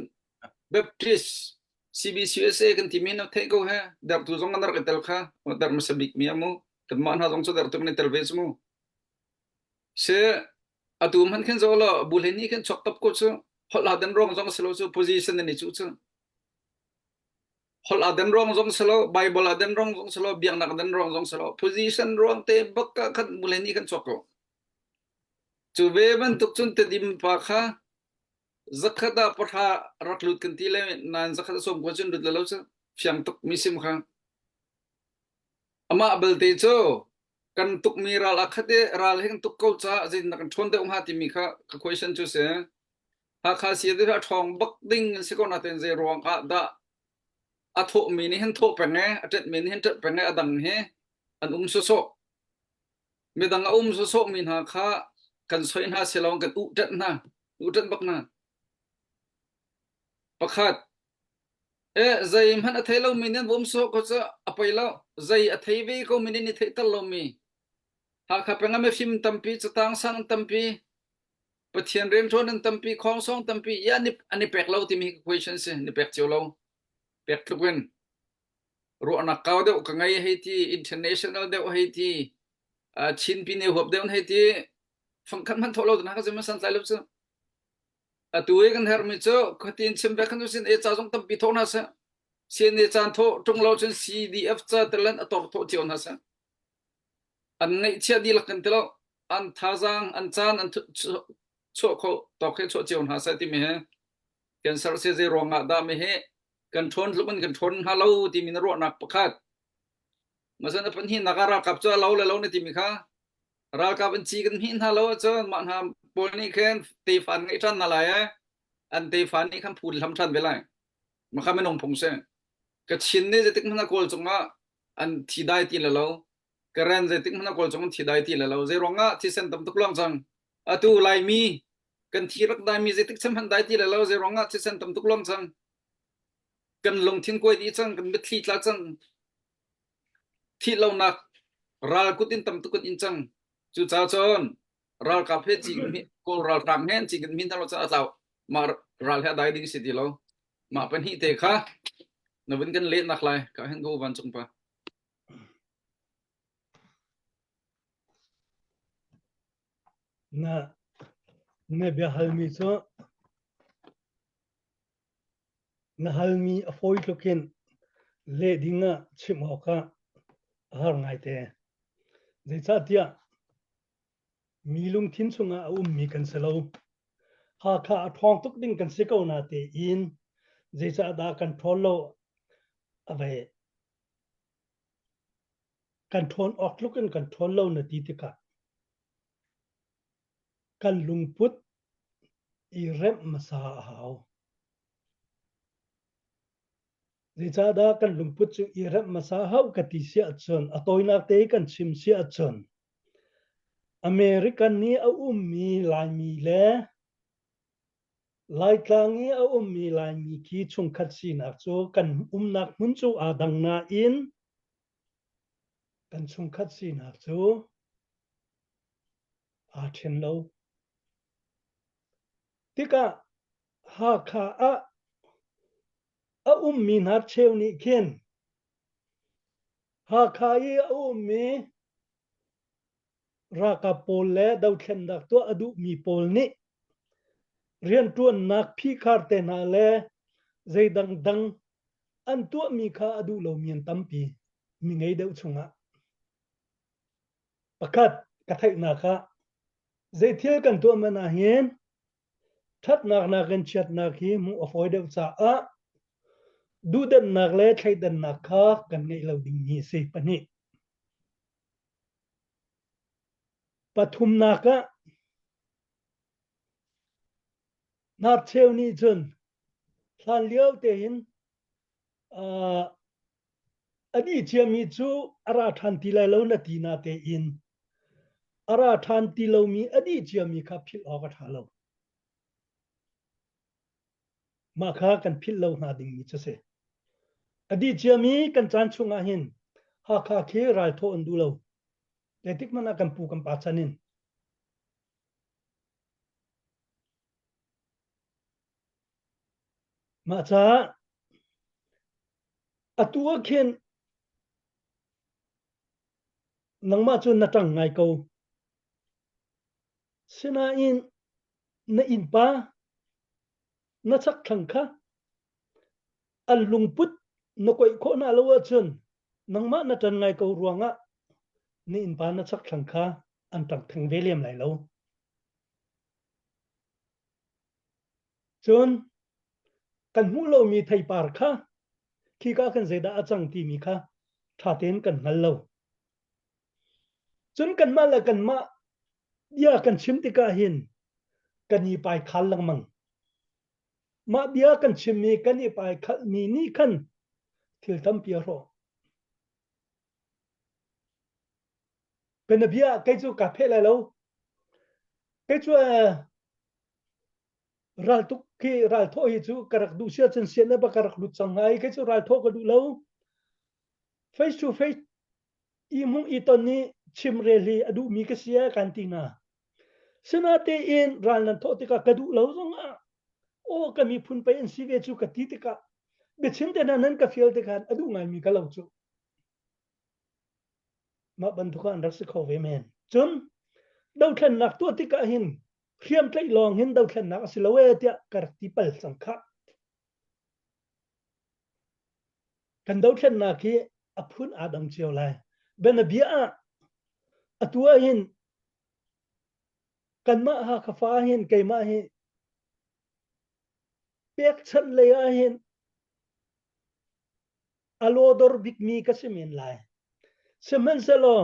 baptist CBCSA kan timin na thai ko ha dar tu zong kan tel kha dar masabik mi amu kan ma na zong cho dar tu ne tel ves mu se atu man khen zo lo buleni kan chok tap ko chu hol ha dan rong zong selo chu position ni chu chu hol aden rong zong selo bible aden rong zong selo biang nak aden rong zong selo position rong te bakka khat muleni kan choko chu ve ban tuk chun te dim pa kha zakhada patha ratlut kan ti le nan zakhada som ko chun dut lo cha fiang tuk misim kha ama bel te cho kan tuk mi ral akhate ral heng tuk ko cha jin nak thon de ha ti mi kha ka question chu se ha kha si de thong bak ding se ko na ten je rong ka da a tho mi ni hen tho pe nge a tet mi ni hen tet pe nge adang he an so so me dang a so so min ha kha kan soin ha selong kan u tet bak na pakhat e zai man a thelo mi nen so ko cha a pailo zai a thei ve ko mi ni thei tal lo mi ha kha pe nga me phim tampi chatang sang tampi pathian rem thon an tampi khong song tampi ya ni ani pek lo ti mi question se ni pek chilo pek thuken ro na kaw de ka ngai Haiti international de Haiti chin pi ne hop de Haiti phang khan man tholo na ka jema san lai lo chu atuwe kan her mi cho khatin chim be kan sin e cha jong tam pi thona sa sin e chan tho tung lo chen CDF cha telan ator tho chion ha sa an ngai chia di lakan telo an thazang an chan an cho kho to khe cho chion ha sa ti me he cancer se je ronga da me he kan thon luban kan thon halo ti min ro nak pakhat masan pan hi nagara kap cha lo ne ti mi kha ra ka ban chi kan hin halo cha man ha bol ni khen ti fan ngai than na lai an ti fan ni kham phul lam than ve lai ma kha menong phong se ka chin ne je tik na kol chunga an thi dai ti la lo ka ran je tik na kol chung thi dai ti la lo je ronga thi sen tam tuk long chang atu lai mi kan thi rak dai mi je tik cham han dai ti la lo je ronga thi sen tam tuk long chang kan long thin koi di chang kan mit thi tla chang thi lo nak ral kutin tam tu kun in chang chu cha chon ral ka phe chi ko ral tam hen chi kan min thalo cha taw ma ral ha dai ding si ti lo ma pan hi te kha na vin kan le nak lai ka hen go van chung pa na be halmi cho na halmi afoi loken le dinga chimoka har ngai te de cha tia milung thin chunga mi kan selo ha kha thong tuk ding kan se ko na te in je cha da control lo ave control ok look and control lo na ti tika kan lungput I rem masa hao je cha da kan lungput chu I rem masa hao ka ti sia chon atoina te kan chim sia chon American ni a mi lai mi le lai tlangi a mi lai mi ki chung khat si na chu kan nak mun chu adang na in kan chung khat si na chu a chen lo tika ha kha a mi na cheu ni ken ha kha I a mi ra ka pol le dau khen dak to adu mi pol ni rian tuan nak phi khar te na le zai dang an tu mi kha adu lo mian tampi mi ngei deu chunga pakat ka thai na kha zai thiel kan tu mana hian thắt nạc nạc gần chặt nạc hi mu avoid được sa a du den nạc le thay den nạc kha kan ngay lâu đình hi se pani pathum naka nạp treo ni chun than liao te hin adi chiami chu ara than ti lai lo na ti na te in ara than ti lo mi adi chiami kha phil oga thalo ma kha kan phil lo na ding mi chase adi chiami kan chan chunga hin ha kha khe ral tho an du lo letik mana kan pu kan pa chanin ma cha atua khen nangma chu na tang ngai ko sina in na in pa na chak thang kha al lungput no koi kho na lo chun nangma na tan ngai ko ruanga ni in pa na chak thang kha an tak thang veliam lai lo chun kan mu lo mi thai par kha khi ka kan zeda achang ti mi kha tha ten kan ngal lo chun kan ma la kan ma dia kan chim ti ka hin kan ni pai khal lang mang ma dia kan chim mi kan ni pai khal mi ni khan thil tam pi ro pen bia kai chu ka phe la lo kai chu ral tu ki ral tho hi chu karak du sia chen sian na ba karak lu chang ai kai chu ral tho ka du lo face to face i mung i ton ni chim re li adu mi ka sia kan ti na sina te in ral nan tho ti ka du lo zong a o ka mi phun pe in si ve chu ka ti ti ka be chim te na nan ka fiel te khan adu ngai mi ka lo chu ma ban thu kan rak se kho ve men chun dau thlan nak tu ti ka hin khiam tlai long hin dau thlan nak asilowe tia kar ti pal sang kha kan dau thlan nak hi aphun adam chiao lai ben bia atua hin kan ma ha kha fa hin kai ma hi pek chan le a hin alodor big mi ka semen lai semen selo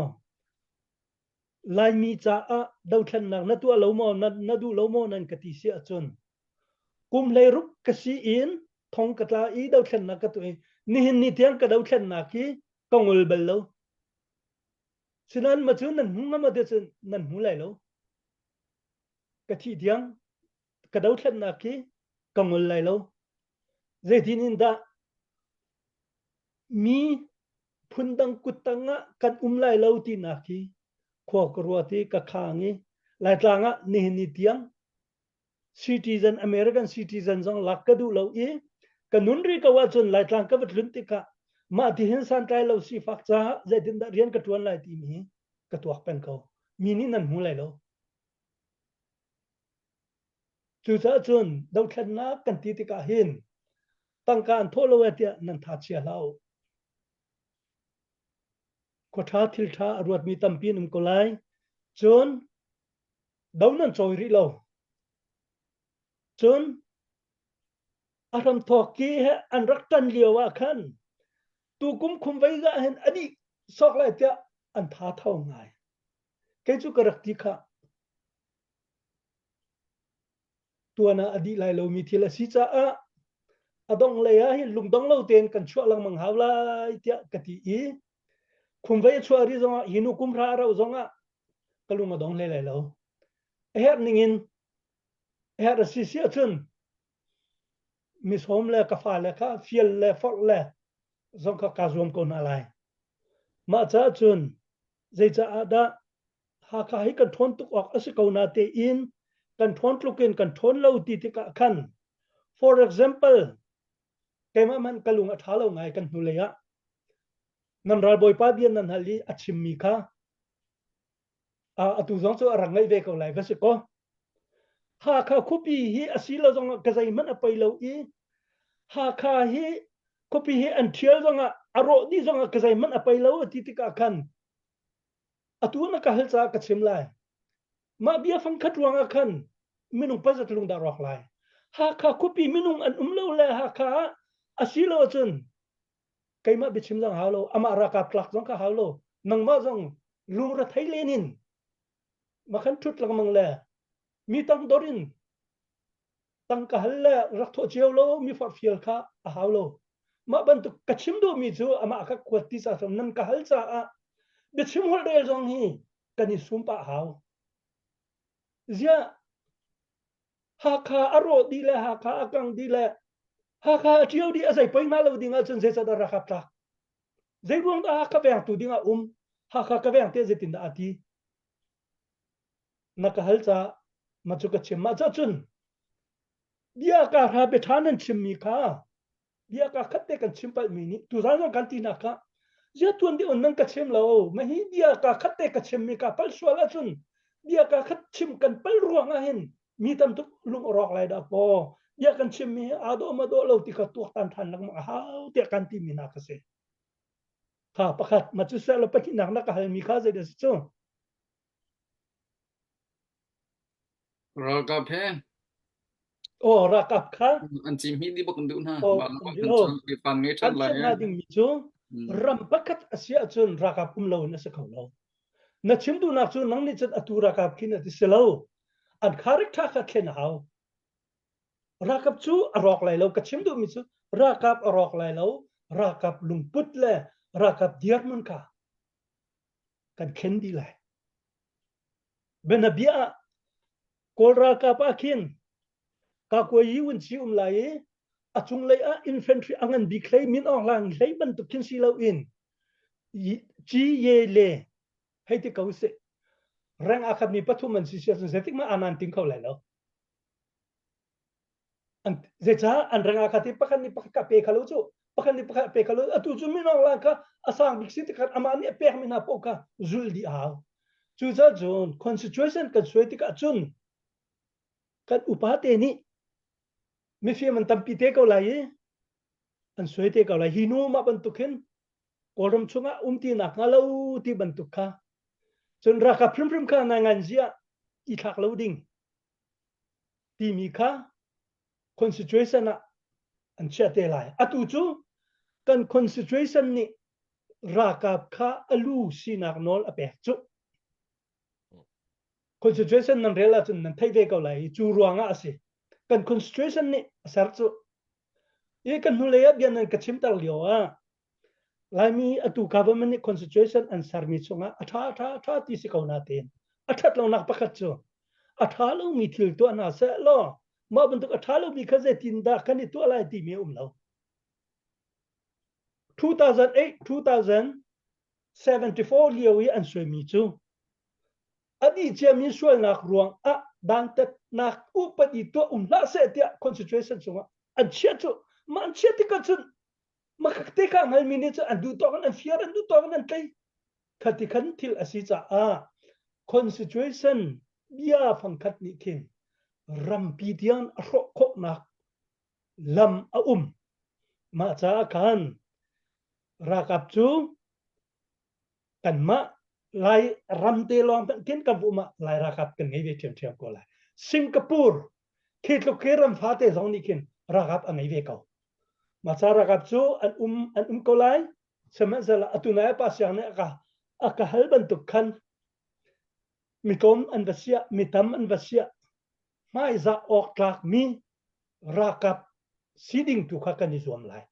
lai mi cha a dau thlan nak na tu lo mo na du lo mo nan ka ti sia chun kum le ruk ka si in thong ka tla i dau thlan nak ka tu ni hin ni tiang ka dau thlan nak ki kongul bel lo sinan ma chun nan hunga ma de chun nan hu lai lo ka thi tiang ka dau thlan nak ki kongul lai lo ze tin in da mi phundang kutanga kan lai lo ti na ki kho kruati ka khangi lai tlanga ni tiang citizen American citizen jong lakka du lo i kanunri ka wa chun lai tlang ka batlun ti ka ma ti hin san trai lo si fak cha ze din da rian ka tuan lai ti mi ka tuak pen ko mi ni nan hu lai lo chu cha chun dau thlan na kan ti ti ka hin tang kan tholo wa tia nan tha chia lao ko tha thil tha ruat mi tam pin ko lai chun dau nan choi ri lo chun aram thok ki he an rak tan liawa khan tu kum khum vai ga hen ani sok lai tia an tha thau ngai ke chu karak ti kha tuana adi lai lo mi thila si cha a adong le ya hi lung dong lo ten kan chua lang mang haw lai tia ka ti i khum vai chua ri zonga hinu kum ra ra zonga kalung adong le lai lo her ningin her si si chun mis hom le ka fa le ka fiel le fok le zong ka zoom ko na lai ma cha chun zai cha ada ha ka hi kan thon tuk ok asi ko na te in kan thon tlukin kan thon lo ti ti ka khan for example kema man kalung athalo ngai kan hu le ya nan ral boy pa bian nan hali achim mi kha atu zong chu arangai ve ko lai vase ko ha kha khupi hi asila zong ka zai man apai lo i ha kha hi khupi hi an thial zong aro ni zong ka zai man apai lo ti ti ka khan atu na ka hal cha ka chim lai ma bia phang khat ruang a khan minung pazat lung da rock lai ha kha kupi minung an lo le ha kha asilo chun kaima bichim jang halo ama raka plak jong ka halo nang ma jong lung ra thai lenin makhan thut lang mang le mi tang dorin tang ka halle rak tho cheu lo mi for fiel kha a halo ma ban tu kachim do mi chu ama ka kwati sa sam nan ka hal cha a bichim hol re jong hi kani sumpa haw zia ha kha aro di le ha kha akang di le ha kha chiu di asai pai ma lo dinga chun se sa da rakap ta zai ruang da ka bang tu dinga ha kha ka bang te zetin da ati na ka hal cha ma chu ka chim ma cha chun dia ka ha be thanan chim mi kha dia ka khatte kan chim pal mi ni tu za no kan ti na ka zia tuan di on nang ka chim lo ma hi dia ka khatte ka chim mi ka pal swala chun dia ka khat chim kan pal ruang a hen mi tam tu lung rok lai da po dia kan chim mi ado ma do lo ti ka tu tan than lang ma ha te kan ti mi na ka se ha pakhat ma chu sa lo pa ki nak na ka hal mi kha ze de chu Rakap he o ra kap kha an chim hi di bok du na o ba di kan lo chon ki pan nge chat an la chen na ding mi chu ram pakat asia chun ra kap lo na sa khau lo na chim du na chu nang ni chat atu ra kap kin ati se lo an kharik tha kha khen hau ra kap chu arok lai lo ka chim du mi chu ra kap arok lai lo ra kap lung put le ra kap diar mun ka kan khen di lai benabia kol ra kap akin ka ko yiun chi lai achung lai a infantry angan bi klei min ong lang lei ban tu kin si lo in chi ye le hei ti kau se rang akhat ni pathu man si sia zetik ma anan ting khau lai lo an ze cha an rang akhat ti pakhan ni pakha pe khalo chu pakhan ni pakha pe khalo atu chu min ong lang ka asang bi si ti khat amani pe mi na po ka zul di aw chu cha zon concentration kan sweti ka chun kan upate ni mi fi man tam pi te ko lai an sweti ka lai hinu ma ban tu khin koram chunga ti nak ngalo ti ban tu kha chun ra ka prim kha na ngan zia I thak lo ding ti mi kha concentration na an che te lai atu chu kan concentration ni ra ka kha alu sinak nol a pe chu concentration nan rela chun nan thai ve ko lai chu ruanga ase kan concentration ni sar chu e kan nu le ya bian nan ka chim tar lio a lai mi atu government ni concentration an sar mi chunga atha ti si ko na ten athat lo nak pakhat chu atha lo mi thil to na se lo ma ban tu atha lo mi khaze tin da kan ni to lai ti mi lo 2008 2074 liawi an soi mi chu adi che mi sual nak ruang a dan tat nak upadi to la se tia concentration chunga an che chu man che ti ka chun makakte ka ngal minute an du to kan fiar an du to kan kai khati khan thil asi cha a concentration bia phang khat ni kin ram pi tian a ro kho nak lam a ma cha kan ra kap chu kan ma lai ram te long kin ka bu ma lai ra kap kan ngai ve thiam ko lai Singapore khit lo keram fa te zong ni kin ra kap a ngai ve ko Masara kapsu an kolai semazala atuna pa siang ne ka halban tukhan mikom an vasia mitam an vasia mai za ok tlak mi rakap siding tu kha kan izom lai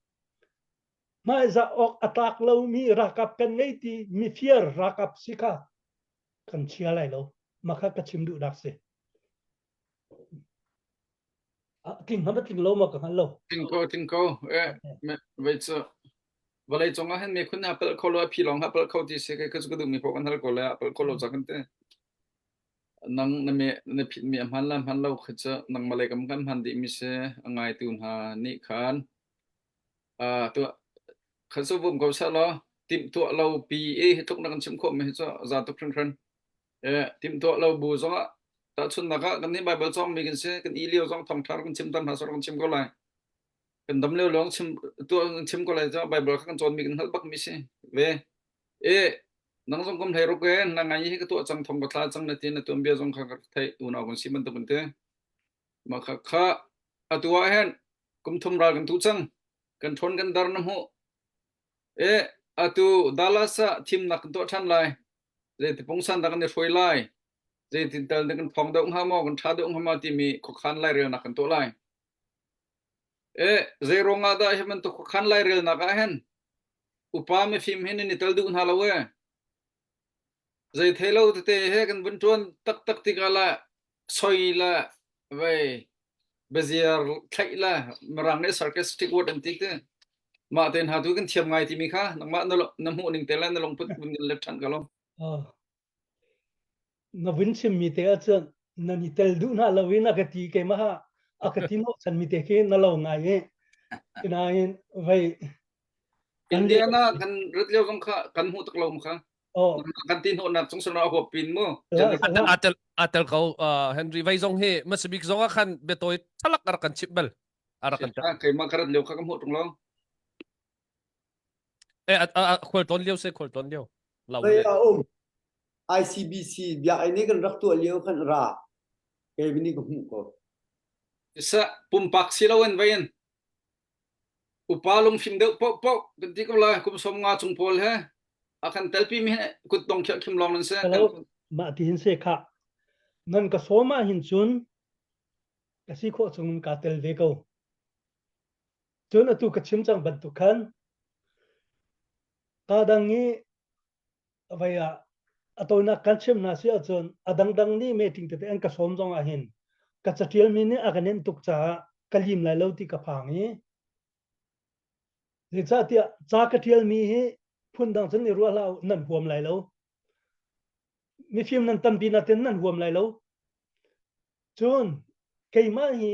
mai za ok atak lo mi rakap kan nei ti mi fier rakap sika kan chia lai lo makha ka chimdu dak se king hamat king lo ma ka lo Tinko vậy chứ vậy là trong anh mấyคนAppleเขาเลยพี่ลอง Appleเขาที่สิ่งที่เขาดูมีพวกกันทั้งคนเลย Appleเขารู้จักกันเต้นังนั่นมีผิดมีอันละเราคือจะนังมาเลยกำกันพันดิมิเสอังไงตุนหานิคันตัวขันสู้บุ้มเขาเสร็จแล้วทีมตัวเราปีทุกนักชิมขมไม่ใช่จะทุกครั้งทีมตัวเราบูซะแต่ชุนนักกันนี่ใบเบอร์ซองมีกันเสกันอีเลียวซองทองทาร์กันชิมตันหาสองกันชิมก็เลยกันดำเลี้ยวลองชิมตัวชิมก็เลยจะใบเบอร์กันจนมีกันฮัลบักมิเสนังซองกำไทยรู้กันนังไงที่ตัวจังทองกระทาจังนาทีนตัวเบียจังขังไทยอุณหภูมิสิมันตัวเป็นเต้ mà khá atua hen kum thum ra kan tu chang kan thon kan dar nam ho atu dalasa thim nak to than lai je ti pongsan da kan thoi lai je ti dal kan phong dong ha mo kan tha dong ha ma ti mi kho khan lai rel nak kan to lai je ronga da hemen to kho khan lai rel nak a hen upa me phim hen ni tal du na lawe je thelo te he kan bun tuan tak tak ti kala soi la ve bezier khai la marang ne sarcastic word an ti te ma ten ha tu kan thiam ngai ti mi kha nang ma na mu ning te la na long put bun left than ka lo na vin sim mi te achon na ni tel du na lawina ka ti ke ma ha akatino san mi te ke na lo ngai e kinain vai Indiana kan rit leo jong kha kan hu tak lo kha kan tin ho na chung sona ho pin mo atel kau Henry vai zong he masbik zong khan betoi thalak ar kan chipbel ar kan ta kai ma karat leo kha kam ho tung lo khol ton leo lau Vậy ICBC bia ai này kan rak tu leo kan ra ke bini ko hu ko sa pumpak silawen vayen upalong phim deu pok pok kan ti ko la kum som nga chung pol he akan telpi mi kut tong kya kim long nan se ma ti hin se kha nan ka soma hin chun ka si kho chung ka tel ve ko chun atu ka chim chang ban tu khan ka dangi vaya atona kan chim na sia chun adang dang ni meeting te an ka som jong a hin ka chatial mi ni aganen tuk cha kalim lai lo ti ka phangi ni cha tia cha ka tial mi hi phun dang chen ni ru la nan huam lai lo mi phim nan tam pi na ten nan huam lai lo chun keima hi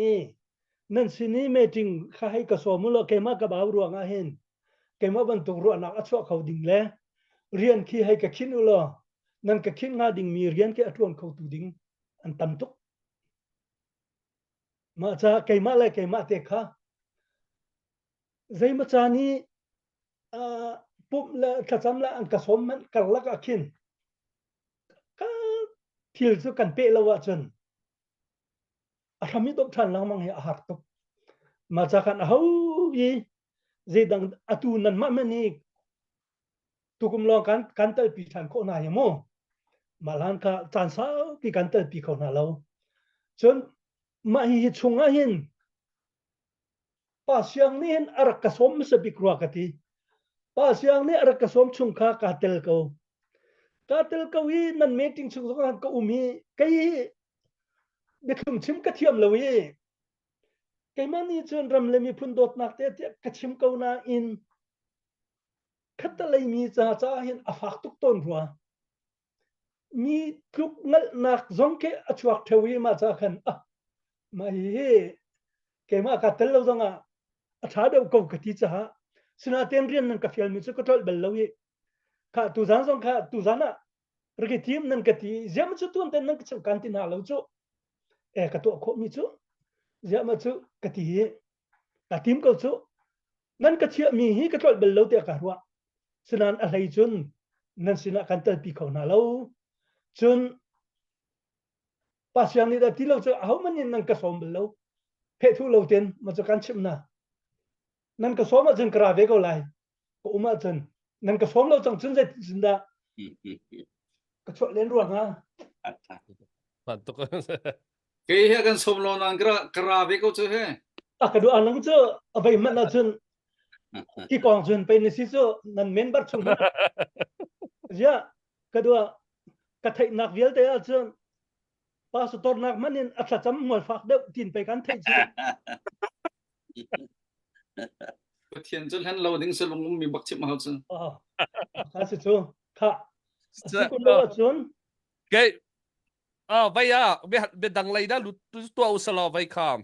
nan sini meeting kha hai ka som lo keima ka ba ru nga hin keima ban tu ru na achwa khau ding le rian khi hai ka khin ulo nan ka khin nga ding mi rian ke atron khau tu ding an tam tuk ma cha keima le keima te kha zai ma cha ni pup la thacham la an ka som man kar la ka khin ka thil chu kan pe lo wa chen a thami top than lang mang he a har tok ma cha kan ho yi zai dang atu nan ma mani tukum lo kan tel pi than ko na yamo malan ka chan sao pi kan tel pi ko na lo chon ma hi chunga hin pa siang ni hin ar ka som se bi kruwa ka ti pa siang ni ar ka som chung kha ka tel ko wi nan meeting chung kan ko umi kai be khum chim ka thiam lo wi kai mani chon ram le mi phun dot nak te ka chim ko na in khata lai mi cha hin afak tuk ton ruwa mi kluk ngal nak zong ke achuak thewi ma cha khan ma hi ke ma ka tel lo zonga atha do ko ka ti cha sina ten rian nan ka fial mi chu ko tol bel lo wi ka tu zan zong ka tu zana rike tim nan ka ti zam chu tun ten nan ka chu kan ti na lo chu ka to kho mi chu zam chu ka ti ka tim ko chu nan ka chia mi hi ka tol bel lo te ka ruwa sinan a lai chun nan sina kan tel pi ko na lo chun pa siang ni da ti lo chu how many nan ka som bel lo phe thu lo ten ma chu kan chim na nan ka som a chen kra ve ko lai ko uma chen nan ka som lo chang chun zai sin da ka chwa len ruang ha man to ke he kan som lo nan kra ve ko chu he ka du anang chu abai man na chun ki kong chun pe ni si chu nan member chung ja ka du ka thai nak vial te a chun pa su tor nak manin a tha cham mol fak de tin pe kan thai chu thian chul han lo ding se lung mi bak chim ha chu ka si chu kha si ko lo chun ke vai be dang lai da lu tu au sala vai kham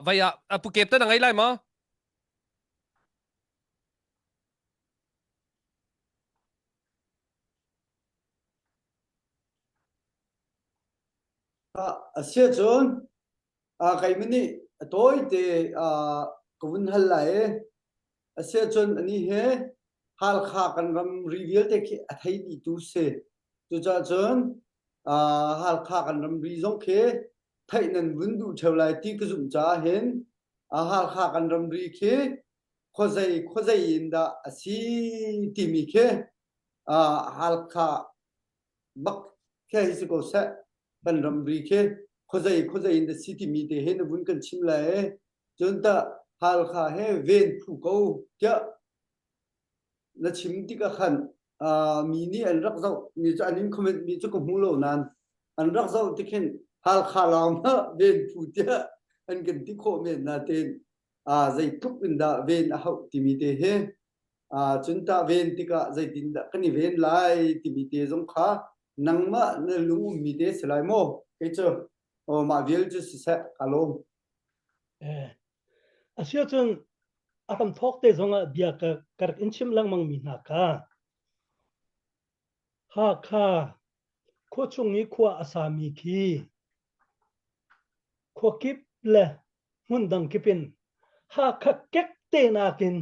vai Phuket ta ngai lai ma sia chon kai mini toy te kun hal lai sia chon ani he hal kha kan ram reveal te ki athai ni tu se tu cha chon hal kha kan ram ri jong ke khai nan vun du cheu lai ti ka zum cha hen a hal kha kan ram ri khe khozai in da asi ti mi khe a hal kha bak khe hi ko sa kan ram ri khe khozai in da si ti mi te hen vun kan chim lai chon ta hal kha he ven phu ko kya na chim ti ka khan mi ni an rak zau mi cha anin comment mi chu ko mu lo nan an rak zau ti khen hal kha lam ven phu tia an kan ti kho me na ten zai tup in da ven a hau ti mi te he chun ta ven ti ka zai tin da kani ven lai ti mi te zong kha nang ma na lung mi te selai mo ke cho ma vil chu sa kalom asia chun akan thok te zonga bia ka kar inchim lang mang mi na ka ha kha ko chung ni khwa asami ki ko kip le mun dang kipin ha kha kek te na kin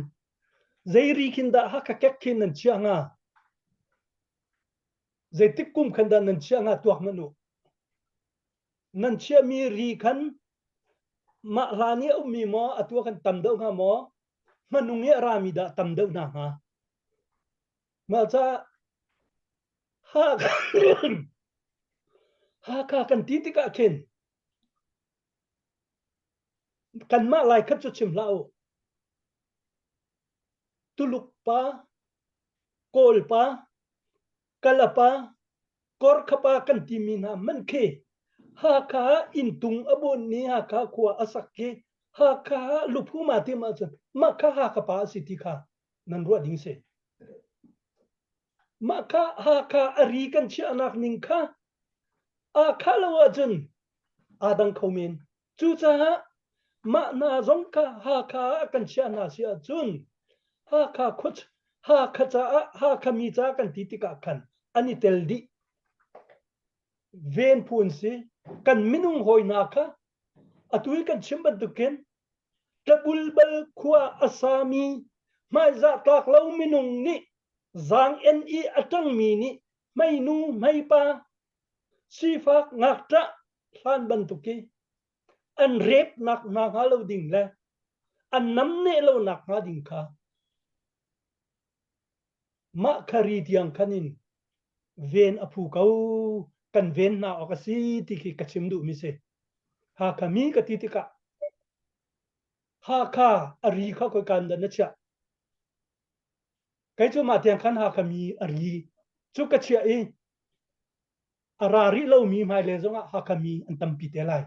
zairi kin da ha kha kek kin nan chianga zai tikum khan da nan chianga tuak manu nan chia mi ri khan ma lani mi mo atua kan tam deuh nga mo manungi rami da tam deuh na ha ma cha ha ha ka kan ti ti ka ken kan ma lai khat chu chim lao tuluk pa kol pa kalapa kor khapa kan ti mi na man khe ha ka in tung abon ni ha ka khwa asak ke ha ka lupu ma ti ma cha ma ka ha ka pa si ti kha nan ro ding se ma ka ha ka ari kan chi anak ning kha a kha lawa chun adang khomen chu cha ma na zong ka ha ka kan chi ana sia chun ha ka khuch ha kha cha ha kha mi cha kan ti ti ka khan ani tel di ven phun si kan minung hoi na kha atui kan chimba duken tabul bal khwa asami mai za tak lau minung ni zang en i atang mi ni mai nu mai pa sifak ngakta hlan ban tuki an rep nak na halo ding la an nam ne lo nak ha ding kha ma khari tiang khanin ven aphu kau kan ven na okasi ti ki kachim du mi se ha kami ka ti ti ka ha kha ari kha ko kan da na cha kai chu ma tiang khan ha kami ari chu ka chia e arari lo mi mai le zonga ha kami an tam pi te lai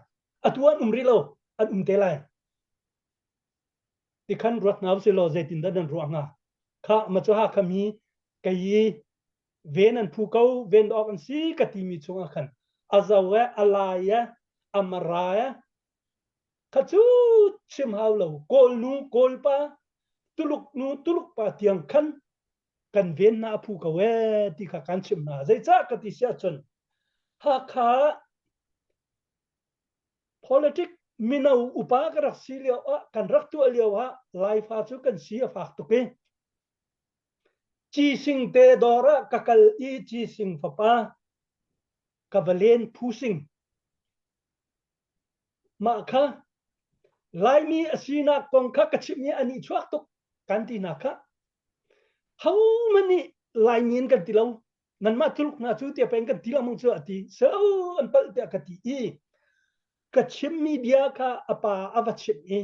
atuan umri lo an te lai ti khan rot naw se lo zetin da dan ruanga kha ma chu ha kami kai ven an phu kau ven ok an si ka ti mi chunga khan azawa alaya amaraya kachu chim haulo kol nu kol pa tuluk nu tuluk pa tiang khan kan ven na phu ka we ti ka kan chim na zai cha ka ti sia chun ha kha politic minau upa ka rak si leo kan rak tu leo ha life ha chu kan si fa tu ke chi sing te dora kakal i chi sing fa pa kavalen phu sing ma kha lai mi asina kong kha ka chim ni ani chuak tuk kan ti na kha how many lai min kan ti lo nan ma tuluk na chu te pen kan ti la mong chu ati so an pal te ka ti i ka chim mi dia kha apa ava chim ni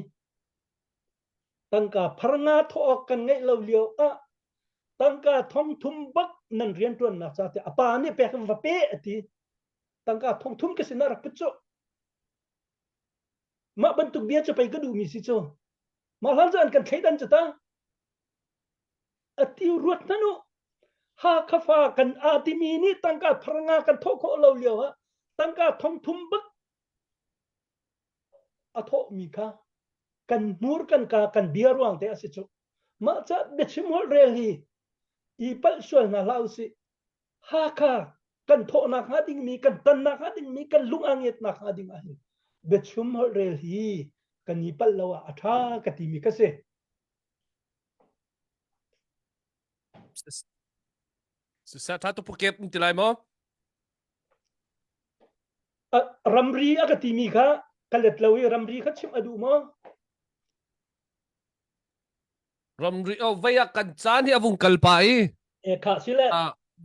tangka pharanga tho kan ngai lo lio tangka thong thum bak nan rian tuan na cha te apa ni pe kan va pe ati tangka thong thum ke sina rak pucho ma bentuk dia capai ke du misi cho malah jan kan khaidan chata ati ruat nanu ha khafa kan atimi ni tangka pharanga kan thoko lo lio ha tangka thong thum bak atho mi kha kan nur kan ka kan biaruang te asicho ma cha de chimol rel hi I pal sual na lau si ha kha kan tho na ha ding mi kan tan na ha ding mi kan lung anget na ha ding ahin be chimol rel hi kan ni pal lawa atha ka ti mi ka se sa ta tu pukep ni tilai mo ramri agati mi kha kalet lawi ramri kha chim adu mo ramri vaya kan chan hi avung kalpai e kha sile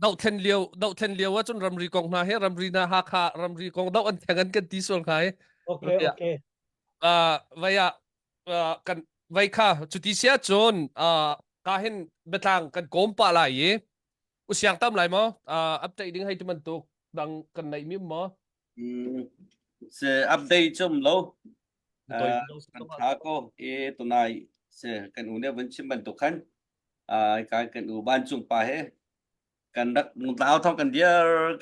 dau then lieu wa chun ramri kong na he ramri na ha kha ramri kong dau an thangan kan ti sol khai okay okay vaya kan vai kha chuti sia chun kahin betang kan kom pa lai ye usiang tam lai mo update ding hai tuman tuk dang kan nai mi mo se update chum lo Doi kan tha ko e tunai se kan une vẫn chim ban tuk khan cái kan u ban chung pa he kan dak mung tao thong kan dia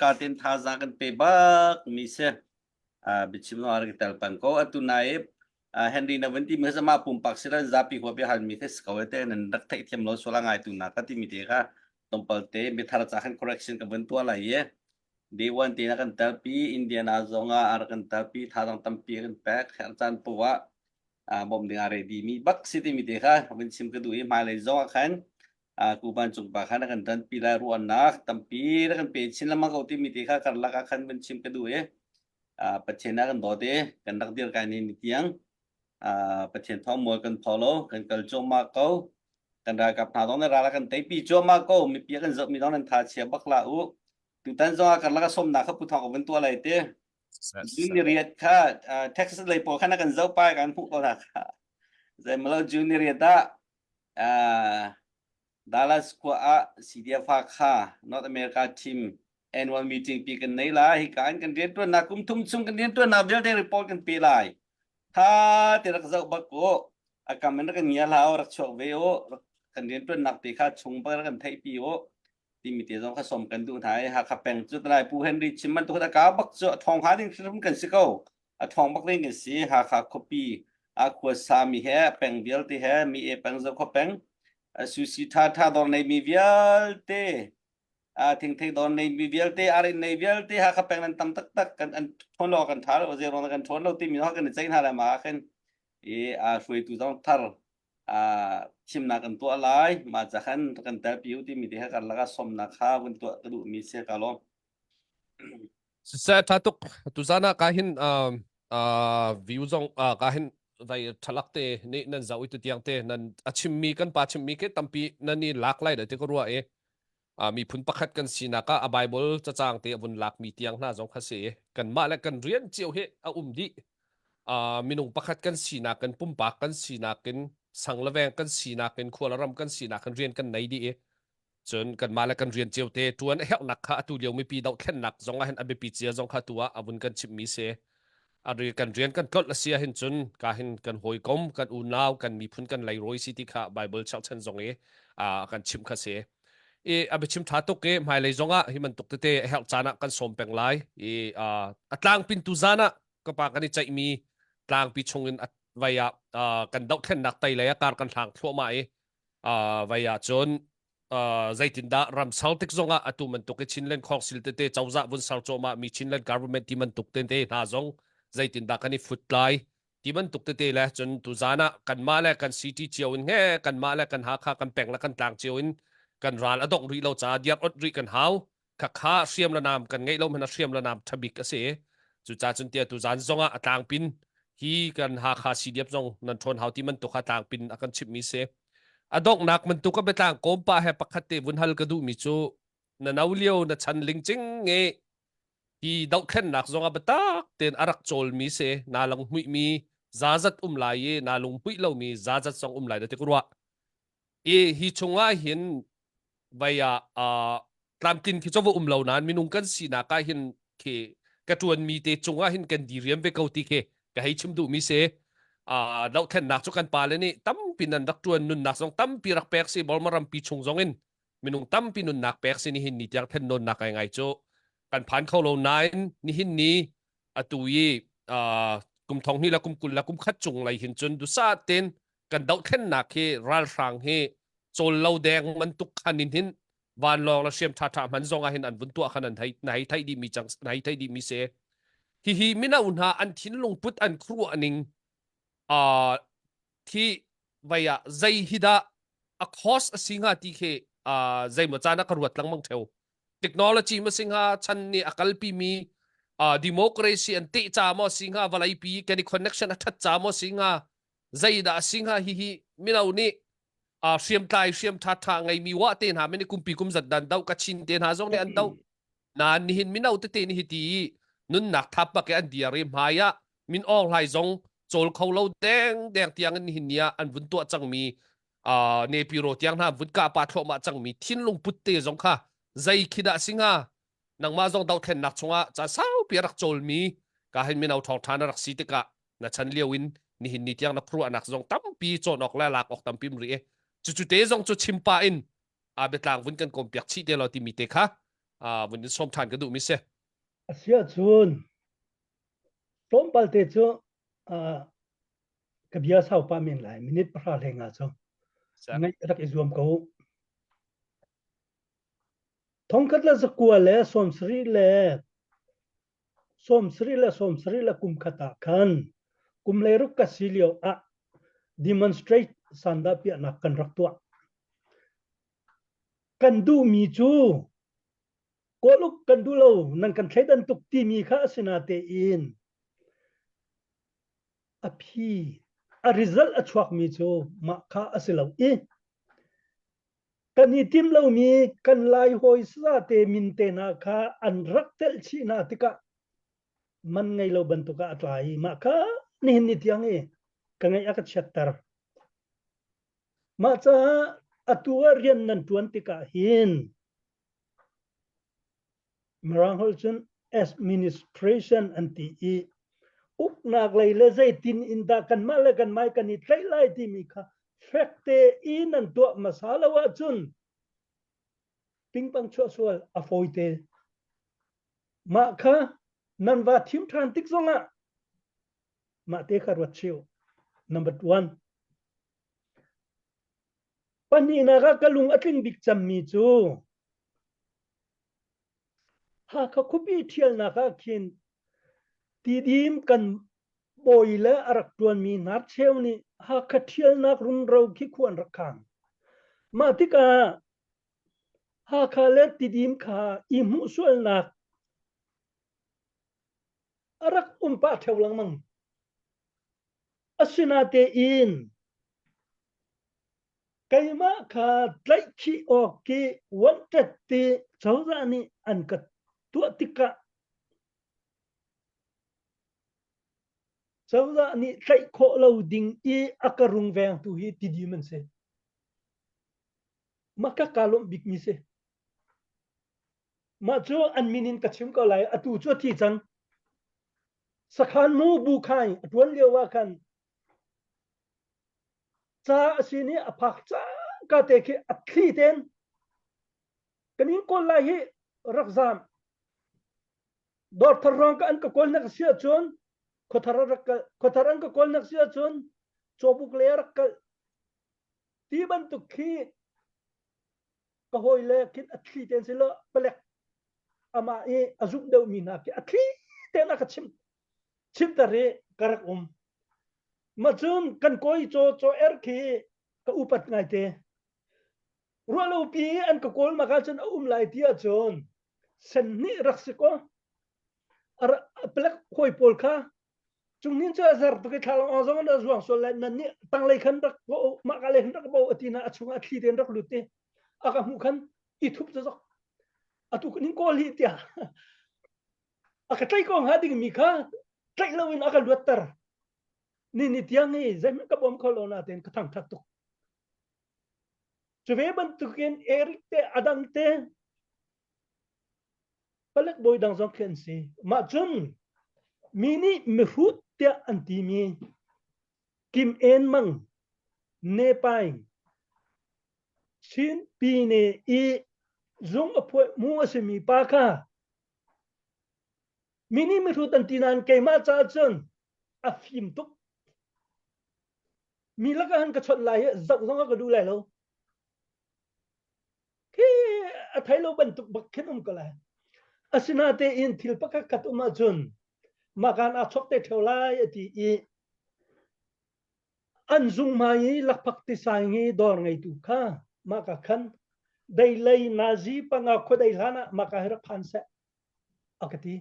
ka tin tha za kan pe bak mi se bichim no ar kital pan ko atunai Henry na vẫn tìm ra mà bùng bạc sẽ là giá bị hoa bị hàn mi thế sầu thế nên đặc thay thêm lo số là ngày tu na cái tìm thế cả tổng bảo tế bị thara chắc hành correction cái vấn tua lại ye day one thế na kan tapi Indian azonga ar kan tapi thadang tampi kan pack chan puwa bom ding are di mi bak city mi thế cả vẫn sim cái đuôi mai lại zonga khan kuban chung pa khan kan tan pi la ruan nak tampi kan pe chin lama ko ti mi thế cả kan la ka khan vẫn sim cái đuôi pachena kan do te kan dak dir kan ni tiang pachen thong mo kan tholo kan kal cho ma ko kan ra kap na dong na ra kan te pi cho ma ko mi pi kan zo mi dong nan tha che bak la u tu tan zo kan la ka som na kha pu thong ko ben tua lai te junior kha Texas lai po khan kan zo pa kan pu ko na kha zai malo junior da Dallas ko CDF kha North America team annual meeting pi kan nei la hi kan rian tu na kum thum chung kan rian tu na vel te report kan pi laiถ้าเตะรักษาบักโกอาการมันก็เงียลาวรักชกเวโอกันเรียนตัวนักตีข้าชงไปกันไทยปีโอที่มีเตียงข้าสมกันดูไทยหากขับแปลงจุดไรปูเฮนริชิมันตัวตะกาบักเจาะทองหาดิ้งขึ้นกันสิเก้าทองบักเล่นกันสิหากขับคปีขวดสามีแฮแปลงเดียวที่แฮมีแปลงเจ้าข้อแปลงสุสิท่าตอนในมีเวียลเตทิ้งตอนในมีเวียลเตอะไรในเวียลเตหากแปลงนั้นตั้มตักกันอันทนรอกันท้าเราจะรอกันทนเราตีมีน้อยกันใจน่าละมาขึ้นช่วยตัวต้องทาร์ชิมนักกันตัวอะไรมาจากขันกันแต่ผิวที่มีที่ให้กันแล้วก็สมนักข้าวกันตัวกระดูกมีเสียกันล้อม sa tatuk tuzana kahin view zong kahin vai thalak te ni nan zawi tu tiang te nan achim mi kan pa chim mi ke tampi nani lak lai da te ko ruwa mi phun pakhat kan sinaka a bible cha chang te bun lak mi tiang na zong khase kan ma la kan rian chiu he a umdi minung pakhat kan sina kan pumpa kan sina kan sanglaweng kan sina kan kholaram kan sina kan rian kan nei di chun kan ma la kan rian chiu te tuan hek nak kha tu leu mi pi dau khen nak zong a hen abe pi chia zong kha tua abun kan chim mi se ari kan rian kan kot la sia hin chun ka hin kan hoi kom kan u naw kan mi phun kan lai roi city kha bible chal chen zong kan chim kha se abe chim tha to ke mai lai zonga hi man tuk te hel chana kan som peng lai atlang pin tu zana ka pa kan chai mi tlang pi chungin vaya kan dau khen nak tai lai kar kan thang thlo mai vaya chon zaitin da ram saltik zonga atu man tuk chinlen khok sil te chawza bun sal choma mi chinlen government ti man tuk te na zong zaitin da kani futlai ti man tuk te la chon tu zana kan ma la kan city chiawin nge kan ma la kan ha kha kan peng la kan tlang chiawin kan ral adong ri lo cha diak ot ri kan haw kha kha siam la nam kan ngei lo man siam la nam thabik ase chu cha chun tia tu zan zonga atang pin hi kan ha kha si diap zong nan thon haw ti man to kha tang pin akan chip mi se adok nak man tu ka betang kom pa he pakhate bun hal ka du mi chu na nawlio na chan ling ching nge hi dau khen nak zonga batak ten arak chol mi se na lang hui mi zazat lai ye na lung hui lo mi zazat song lai da te kurwa hi chunga hin vaya tlamtin ki chowo lo nan minung kan sina ka hin ke katuan mi te chunga hin kan diriam ve kauti ke ka hai chim du mi se dau khen nak chu kan pa le ni tam pinan dak tuan nun nak song tam pi rak pek si bol maram pi chung zongin minung tam pinun nak pek si ni hin ni tiang then non nak ai ngai chu kan phan khau lo nine ni hin ni atui kum thong ni la kum kul la kum khat chung lai hin chun du sa ten kan dau khen nak he ral rang he chol lo deng man tuk khanin hin van long la siam tha man zonga hin an bun tua khanan nai thai di mi chang nai thai di mi se hi mina unha an thin lung put an khru aning thi vaya zai hida a cost asinga ti khe zai ma chana karwat lang mang theu technology ma singa chan ni akal pi mi democracy an ti cha mo singa valai pi ke ni connection a that cha mo singa zaida singa hi minau ni siam tai siam tha tha ngai mi wa ten ha meni kumpi kum zat dan dau ka chin ten ha zong ni an dau na ni hin minau te te ni hi ti nun nak thap ba ke an diari maya min ong lai zong chol khâu lo deng deng tiang an hin nia an vun to chang mi ne piro tiang na vun ka pa thlo ma chang mi thin lung put te zong kha zai khida singa nang ma zong dau then nak chunga cha sau pi rak chol mi ka hin minau thong thana rak si te ka na chan liawin ni hin ni tiang na pru anak zong tam pi chon ok la lak ok tam pim ri e chu te zong chu chimpa in betlang vun kan kom piak chi te lo ti mi te kha vun som than ka du mi se asia chun tom pal te chu ka bia sau pa min lai minute pra le nga chu ngai rak izum ko thong khat la zakua le som sri le kum khata khan kum le ru ka silio a demonstrate sanda pia na kan rak tua kan du mi chu ko luk kan du lo nan kan thaidan tuk ti mi kha sina te in a phi a result a chuak mi chu ma kha asilo i kan ni tim lo mi kan lai hoi sa te min te na kha an rak tel chi na tika man ngai lo ban tu ka atlai ma kha ni tiang e ka ngai ak chattar ma cha atua rian nan tuan tika hin marang hol chun administration anti e uk nak lai le zai tin inda kan ma le kan mai kan ni tlai lai ti mi kha fakte in an to masala wa chun ping pang chua sual a foite ma kha nan va thim than tik zonga ma te kharwat chiu number 1 pani na ga kalung atling bik cham mi chu ha kha khupi thial na kha khin ti dim kan boile arak tuan mi nar cheu ni ha kha thial nak run ro khi khuan rakhang ma tika ha kha le ti dim kha i mu sual nak arak pa theu lang mang asina te in kaima kha tlai khi o ki wanted ti chawza ni an ka tu tika chawza ni tlai kho lo ding i akarung veng tu hi ti di man se maka kalom bik mi se ma chu an minin ka chim ko lai atu chu thi chang sakhan mu bu khai atwan lewa kan cha asini aphak cha ka te ki athli ten kanin ko lai hi rakzam dor tharong ka an ka kol nak sia chon kotharan ka kol nak sia chon chobuk ler ka ti ban tu khi ka hoi le kin athli ten silo pelek ama e azuk deu mina ki athli ten ka chim tare karak machun kan koi cho er khi ka upat ngai te rualo pi an ka kol ma ka chen lai tia chon sen ni raksiko ar plek khoi pol kha chungnin cha zar to ke thalang ozong na zuang so la nan ni tang lai khan rak bo ma ka le khan rak bo atina achunga thli den rak lute aka mu khan I thup cho atu nin ko li tia aka tai ko ha ding mi kha tai lawin aka luatar ni tiang ni zai ka bom kholona ten ka thang that tu chwe ban tu ken erik te adang te palak boy dang zong khen si ma chun mini mihut te anti mi kim en mang ne pai sin pi ne I zong apoi mu asemi pa kha mini mihut anti nan ke ma cha chun a phim tuk mi la ka han ka chot lai zak zong ka du lai lo ki a thai lo ban tuk bak khenum ka lai asina te in thil pa ka katuma chun ma kan a chok te theu lai ati I anzung mai lakpak ti sai ngi dor ngai tu kha ma ka khan dai lai nazi panga khodai lana ma ka hera phan se akati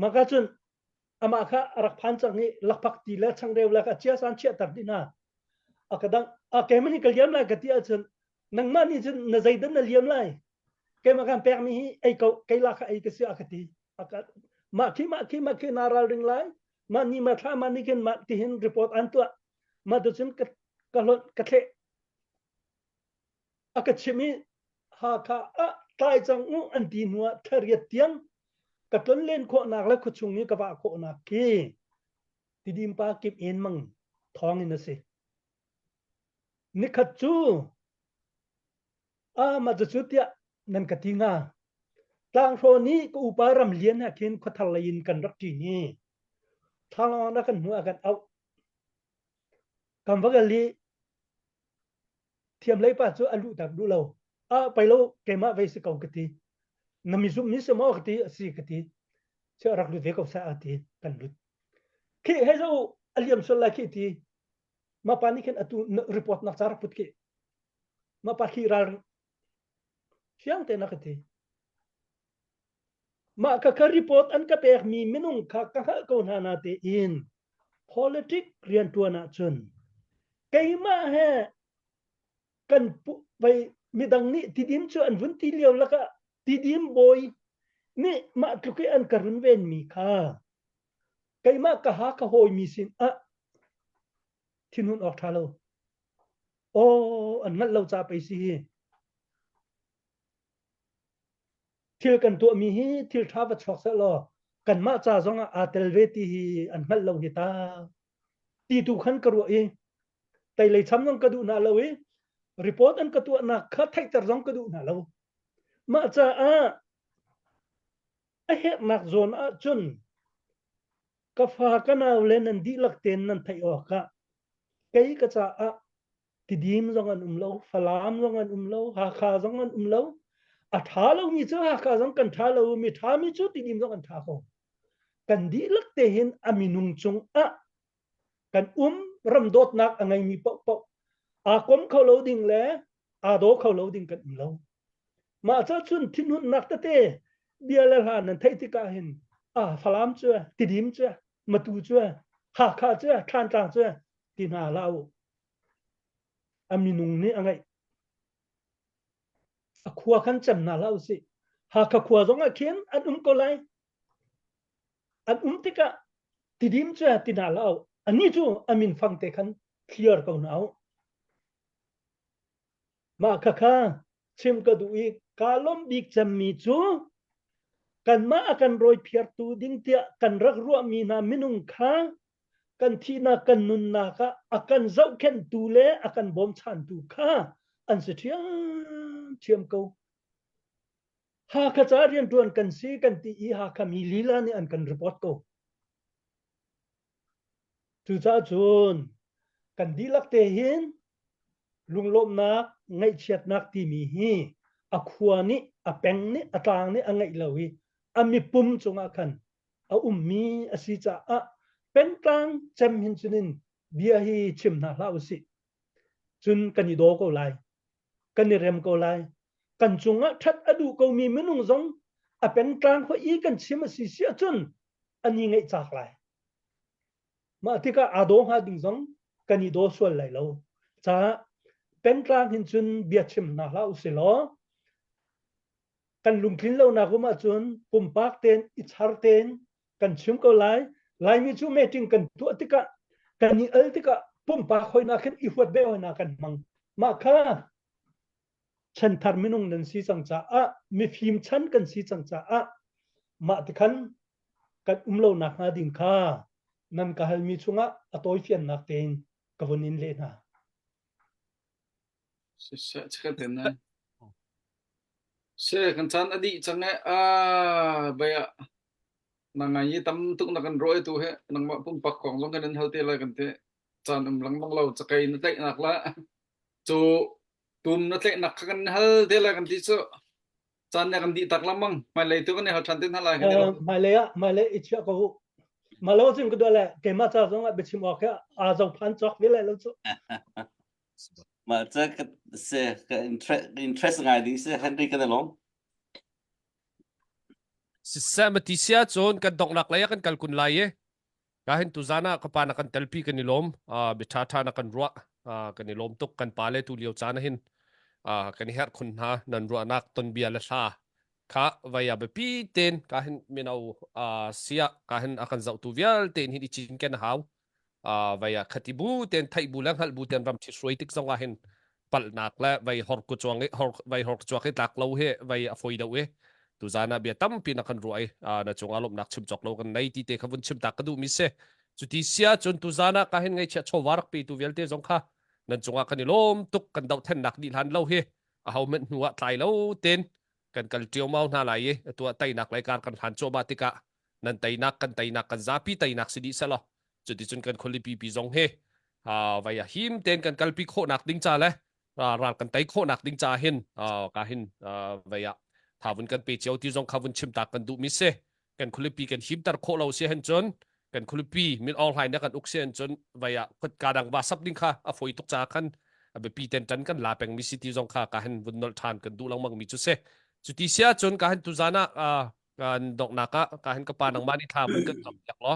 maka chun ama kha arak phan chang ni lakpak ti la chang rew la ka chia san chia tar dina akadang akemani kalyam la gati achun nang mani chun na zaidan na liam lai ke makan pek mi hi ai ko kai la kha ai ke si akati akat ma ki naral ring lai ma ni ma tha ma ni ken ma ti hin report an tu ma du chun ka lo ka the akachimi ha kha a tai chang u an ti nuwa thariat tiang ka ton len kho nak la khu chung ni ka ba kho nak ki ti dim pa kip en mang thong in se ni khat chu ma chu tia nan ka tinga tang ro ni ko upa ram lian ha ken kho thal in kan rak ti ni thang na kan nu akan au kam ba gali thiam lai pa chu alu tak du lo pai lo ke ma ve se kau ka ti nami zu mi se mo ka ti si ka ti che rak lu ve ko sa ati kan lu ki he zo aliam sol la ki ti ma pa ni ken atu report nak char put ki ma pa khi ral siang te na ka ti ma ka report an ka pek mi minung kha ka ko na na te in politics rian tu na chun kai ma he kan vai midang ni tidim chu an vun ti liaw la ka tidim boy ni ma tu ke an karun ven mi kha kai ma ka ha ka hoi mi sin thinun ok thalo an ngal lo cha pai si thil kan tu mi hi thil tha va chok sa lo kan ma cha zonga atel ve ti hi an ngal lo hi ta ti tu khan karu e tai lei cham nong ka du na lo e report an ka tu na kha thai tar zong ka du na lo ma cha a he nak zon chun ka fa ka na len an di lak ten nan thai o ka kai ka cha ti dim zong an lo falam zong an lo ha kha zong an lo tha lo mi chu ha kha zong kan tha lo mi tha mi chu ti dim zong an tha ko kan di lak te hin aminung chung kan ram dot nak angai mi po kom khau lo ding le do khau lo ding kan lo ma cha chun thin hun nak ta te bia la ha nan thai ti ka hin falam chu ti dim chu ma tu chu ha kha chu than tang chu ti na lao aminung ni angai khua khan cham na lao si ha kha khua zong khen an ko lai an ti ka ti dim chu ti na lao ani chu amin phang te khan clear ko nau ma kha chim ka du I kalom big cham mi chu kan ma akan roi phiar tu ding tia kan rak ru mi na minung kha kan thi na kan nun na ka akan zau khen tu le akan bom chan tu kha an se thiam ko ha kha cha rian tuan kan si kan ti I ha kha mi lila ni an kan report ko tu cha chun kan dilak te hin lunglom na ngai chiat nak ti mi hi akhua ni apeng ni atang ni angai lawi ami pum chunga khan mi asi cha pentang chem hin chunin bia hi chim na lau si chun kani do ko lai kani rem ko lai kan chunga that adu ko mi minung zong pentang ko I kan chim si si chun ani ngai chak lai ma tika ado ha ding zong kani do sual lai lo cha pentang hin chun bia chim na lau si lo kan lungkin lo na ko ma chun pumpak ten ichar ten kan chim ko lai mi chu meeting kan tu tika kani al tika pumpa khoi na khen I huat be na kan mang ma kha chan thar minung nan si chang cha mi phim chan kan si chang cha ma tikhan kan lo na ha ding kha nan ka hal mi chunga atoi fian nak ten ka vonin le na se ten na se kan chan adi change baya nangai tam tuk na kan roi tu he nang ma pum pak kong jong kan halte la kan te chan lang bang lo chakai na tai nak la chu tum na tle nak kan hal de la kan ti chu chan na kan di tak lamang mai lai tu kan ha than ten hala mai le ichya ko ma lo chim ko dole ke ma cha zong be chim ok zo phan chok ve le lo chu mà这个是个 interesting idea 是很对个的龙 Sistematisia chon kan dok nak laya kan kalkun laye. Kahin tu zana kapana kan telpi kan nilom bitata na kan ruak kan nilom tuk kan pale tu liu chana hin kan her kun ha nan ruak nak ton bia la sa ka vaya bepi ten kahin minau sia kahin akan zau tu vial ten hin ichin ken haw vaya khatibu ten thai bulang hal bu ten ram chi soi tik zonga hin pal nak la vai hor ku chuang vai hor chuak tak lo he vai afoi do we tu zana bia tam pin akan ruai na chung alom nak chim chok lo kan nei ti te khavun chim tak du mi se chuti sia chun tu zana kahin ngai cha chowarak pi tu velte zong kha nan chunga kan lom tuk kan dau then nak dil han lo he a hau men nuwa tlai lo ten kan kal tio mau na lai e tu tai nak lai kar kan han cho ba tika nan tai nak kan zapi tai nak sidi salo chuti chun kan kholi pi pi zong he vaya him ten kan kal pi kho nak ding cha le ra kan tai kho nak ding cha hin ka hin vaya thawun kan pe cheu ti zong khavun chim tak kan du mi se kan kholi pi kan him tar kho lo se hen chon kan khulupi min all hai na kan uksen chon vaya kut kadang ba sap ding kha a foi tuk cha khan abe pi ten tan kan la peng mi city zong kha ka han vun nol than kan du lang mang mi chu se chu ti sia chon ka han tu zana kan dok na ka han ka pa nang mani tha mun kan kam yak lo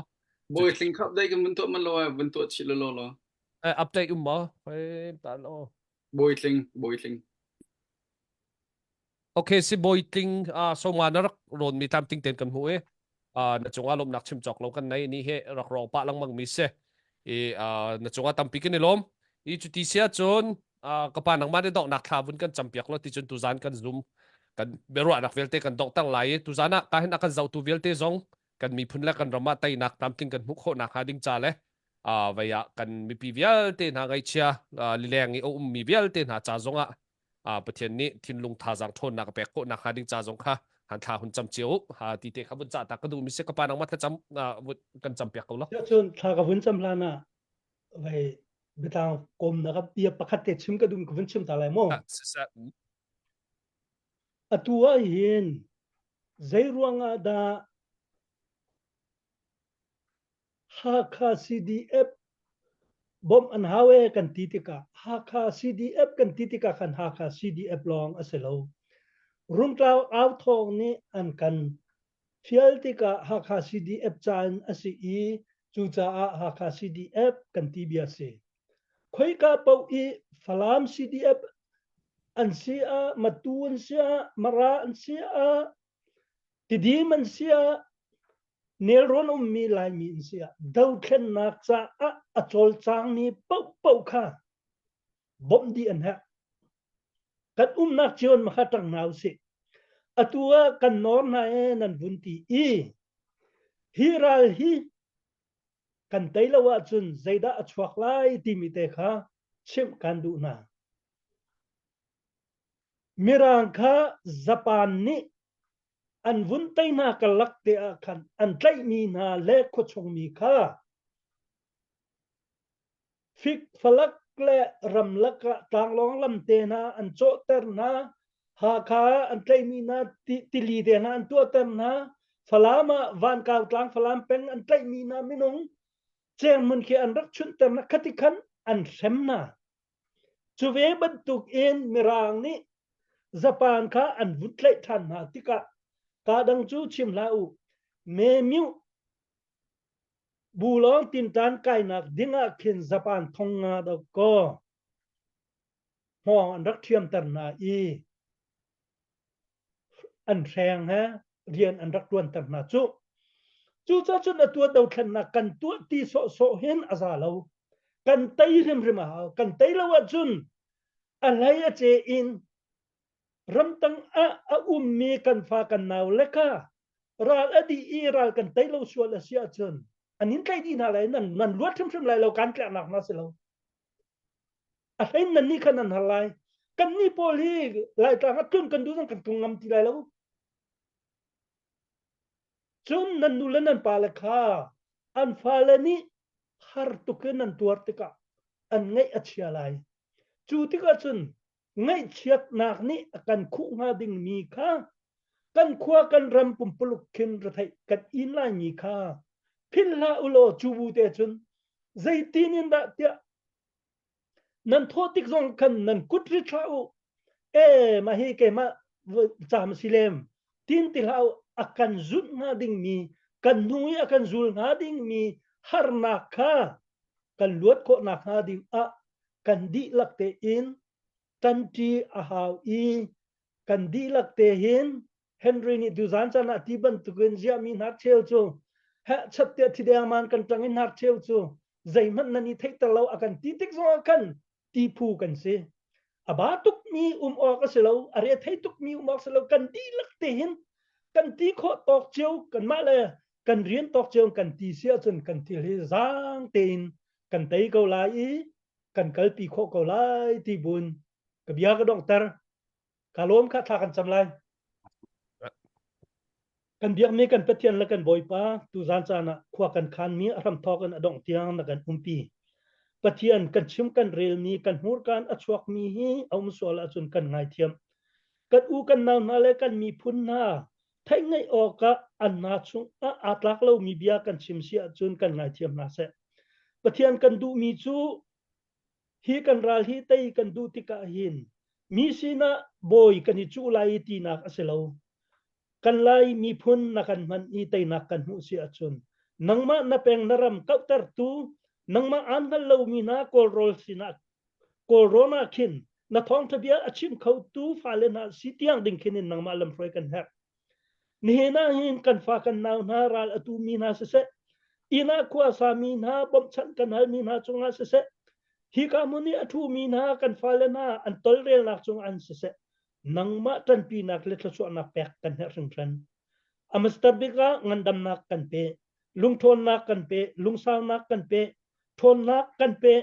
Boy tling khap dai kan bentuk man lo bentuk chi lo lo. update mo ta lo Boy tling. okay si boy ting so ma na ron mi tam ting ten kan hu e na chunga lom nak chim chok lo kan nei ni he rak ro pa lang mang mi se na chunga tampi ken lom I chu ti sia chon ka pa nang ma de dok nak thavun kan champiak lo ti chun tu zan kan zoom kan beru anak velte kan dok tang lai tu zana ka hin akan zau tu velte zong kan mi phun la kan rama tai nak tam ting kan muk ho nak hading cha le vaya kan mi pi velte na ngai chia li leng I o mi velte na cha zonga pathian ni thin lung tha jang thon nak pek ko nak hading cha zong kha han tha hun cham chiu ti te khabun cha ta ka du mi se ka pa nang ma tha cham kan champiak ko lo chun tha ka vun cham lana vai betang kom na ka pia pakhat te chim ka dum ka vun chim ta lai mo atua hin zai ruanga da ha kha CDF bom an hawe kan titika ha kha CDF kan titika kan ha kha CDF long aselo rum tlaw aw thong ni an kan fial tika ha kha CDF chan asi I chu cha ha kha CDF kan tibia se khoi ka pau I falam CDF an sia matun sia mara an sia tidim an sia nelron mi lai mi sia dau khen nak cha a chol chang ni pau kha bom di an ha kat nak chion ma khatang nau se atua kan nor na nan vunti I hiral hi kan tailawa chun zaida achwak lai timite kha chim kan du na mirang kha Japan ni an vun tai na kalak te khan an tlai mi na le kho chong mi kha fik falak le ramlak tang long lam te na an cho ter na ha kha an tlai mi na ti li de na an to ter na falama van kaw tlang falam peng an tlai mi na minung chen mun khi an rak chun ter na khatikhan an sem na chuwe bantuk in mirang ni Japan kha an vun tlai than na tika ka dang chu chim lau me miu bulong tin tan kai nak dinga khin Japan thonga da ko hong an rak thiam tar na I an reng ha rian an rak tuan tar na chu cha chun a tua dau khan na kan tu ti so hen aza lo kan tai rim ma kan tai lawa chun alai a che in ramtang a ummi kan fa kan naw leka ral adi I ral kan tai lo sual asia chun anin kai di na lai nan luat thim lai lo kan tla nak na se lo a hen nan ni kan nan halai kan ni poli lai ta ngatun kan du kan tungam ti lai lo chun nan nu lan pa la kha an fa la ni har tu ken nan tuar tika an ngai achia lai chu tika chun ngai chiat nak ni kan khu nga ding mi kha kan khwa kan ram pum puluk khin ra thai kan in la ni kha phin la ulo chu bu te chun zaitin in da tia nan tho tik zong kan nan kut ri thau ma hi ke ma cham silem tin ti lau akan zut nga ding mi kan nui akan zul nga ding mi har na kha kan luat ko na nga ding a kan di lak te in tan ti a hau i kan di lak te hin Henry ni du zan chan a ti ban tu gen zia mi na cheu chu ha chat te thi de man kan tang in na cheu chu zai man na ni thei ta lo akan ti tik zo kan ti phu kan se aba tuk mi o ka selo are thei tuk mi ok selo kan di lak te hin kan ti kho tok cheu kan ma le kan rian tok cheu kan ti sia chun kan ti le zang tein kan tei ko lai i kan kal pi kho ko lai ti bun ka bia ka dong tar ka lom kha tha kan cham lai kan biak me kan pathian la kan boi pa tu zan chana khwa kan khan mi aram thok an adong tiang na kan umpi pathian kan chim kan rel mi kan hur kan achuak mi hi aum sol achun kan ngai thiam kan u kan naw na le kan mi phun na thai ngai o ka an na chung a atlak lo mi bia kan chim si achun kan ngai thiam na se pathian kan du mi chu hi kan ral hi tei kan du tika hin mi sina boy kan hi chu lai ti nak aselo kan lai mi phun na kan man i tei nak kan hu si achun nangma na peng naram kautar tu nangma an hal lo mi na kol rol sina corona khin na thong thabia achim khau tu falena sitiang ding khinin nangma lam froi kan hak ni na hin kan fa kan naw na ral atu mi na se ina kwa sa mi na bom chan kan hal mi na chunga se hi ka muni athu mi na kan falena an tol rel nak chung an se nangma tan pi nak le thso na pek kan her ring tran amastar bika ngandam nak kan pe lungthon nak kan pe lungsang nak kan pe thon nak kan pe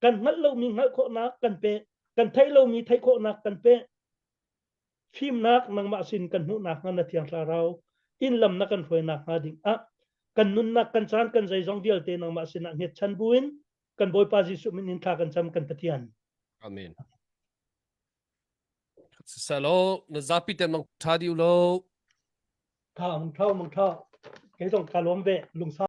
kan ngal lo mi ngal kho nak kan pe kan thai lo mi thai kho nak kan pe phim nak nang ma sin kan hu nak na thiang tla rau in lam na kan phoi nak ha ding a kan nun nak kan chan kan zai jong dial te nang ma sin nge chan buin kan boy pa ji su min in tha kan cham kan pathian amen salo na zapi tem nang thadi lo ka mong thau ke jong ka lom ve lung sa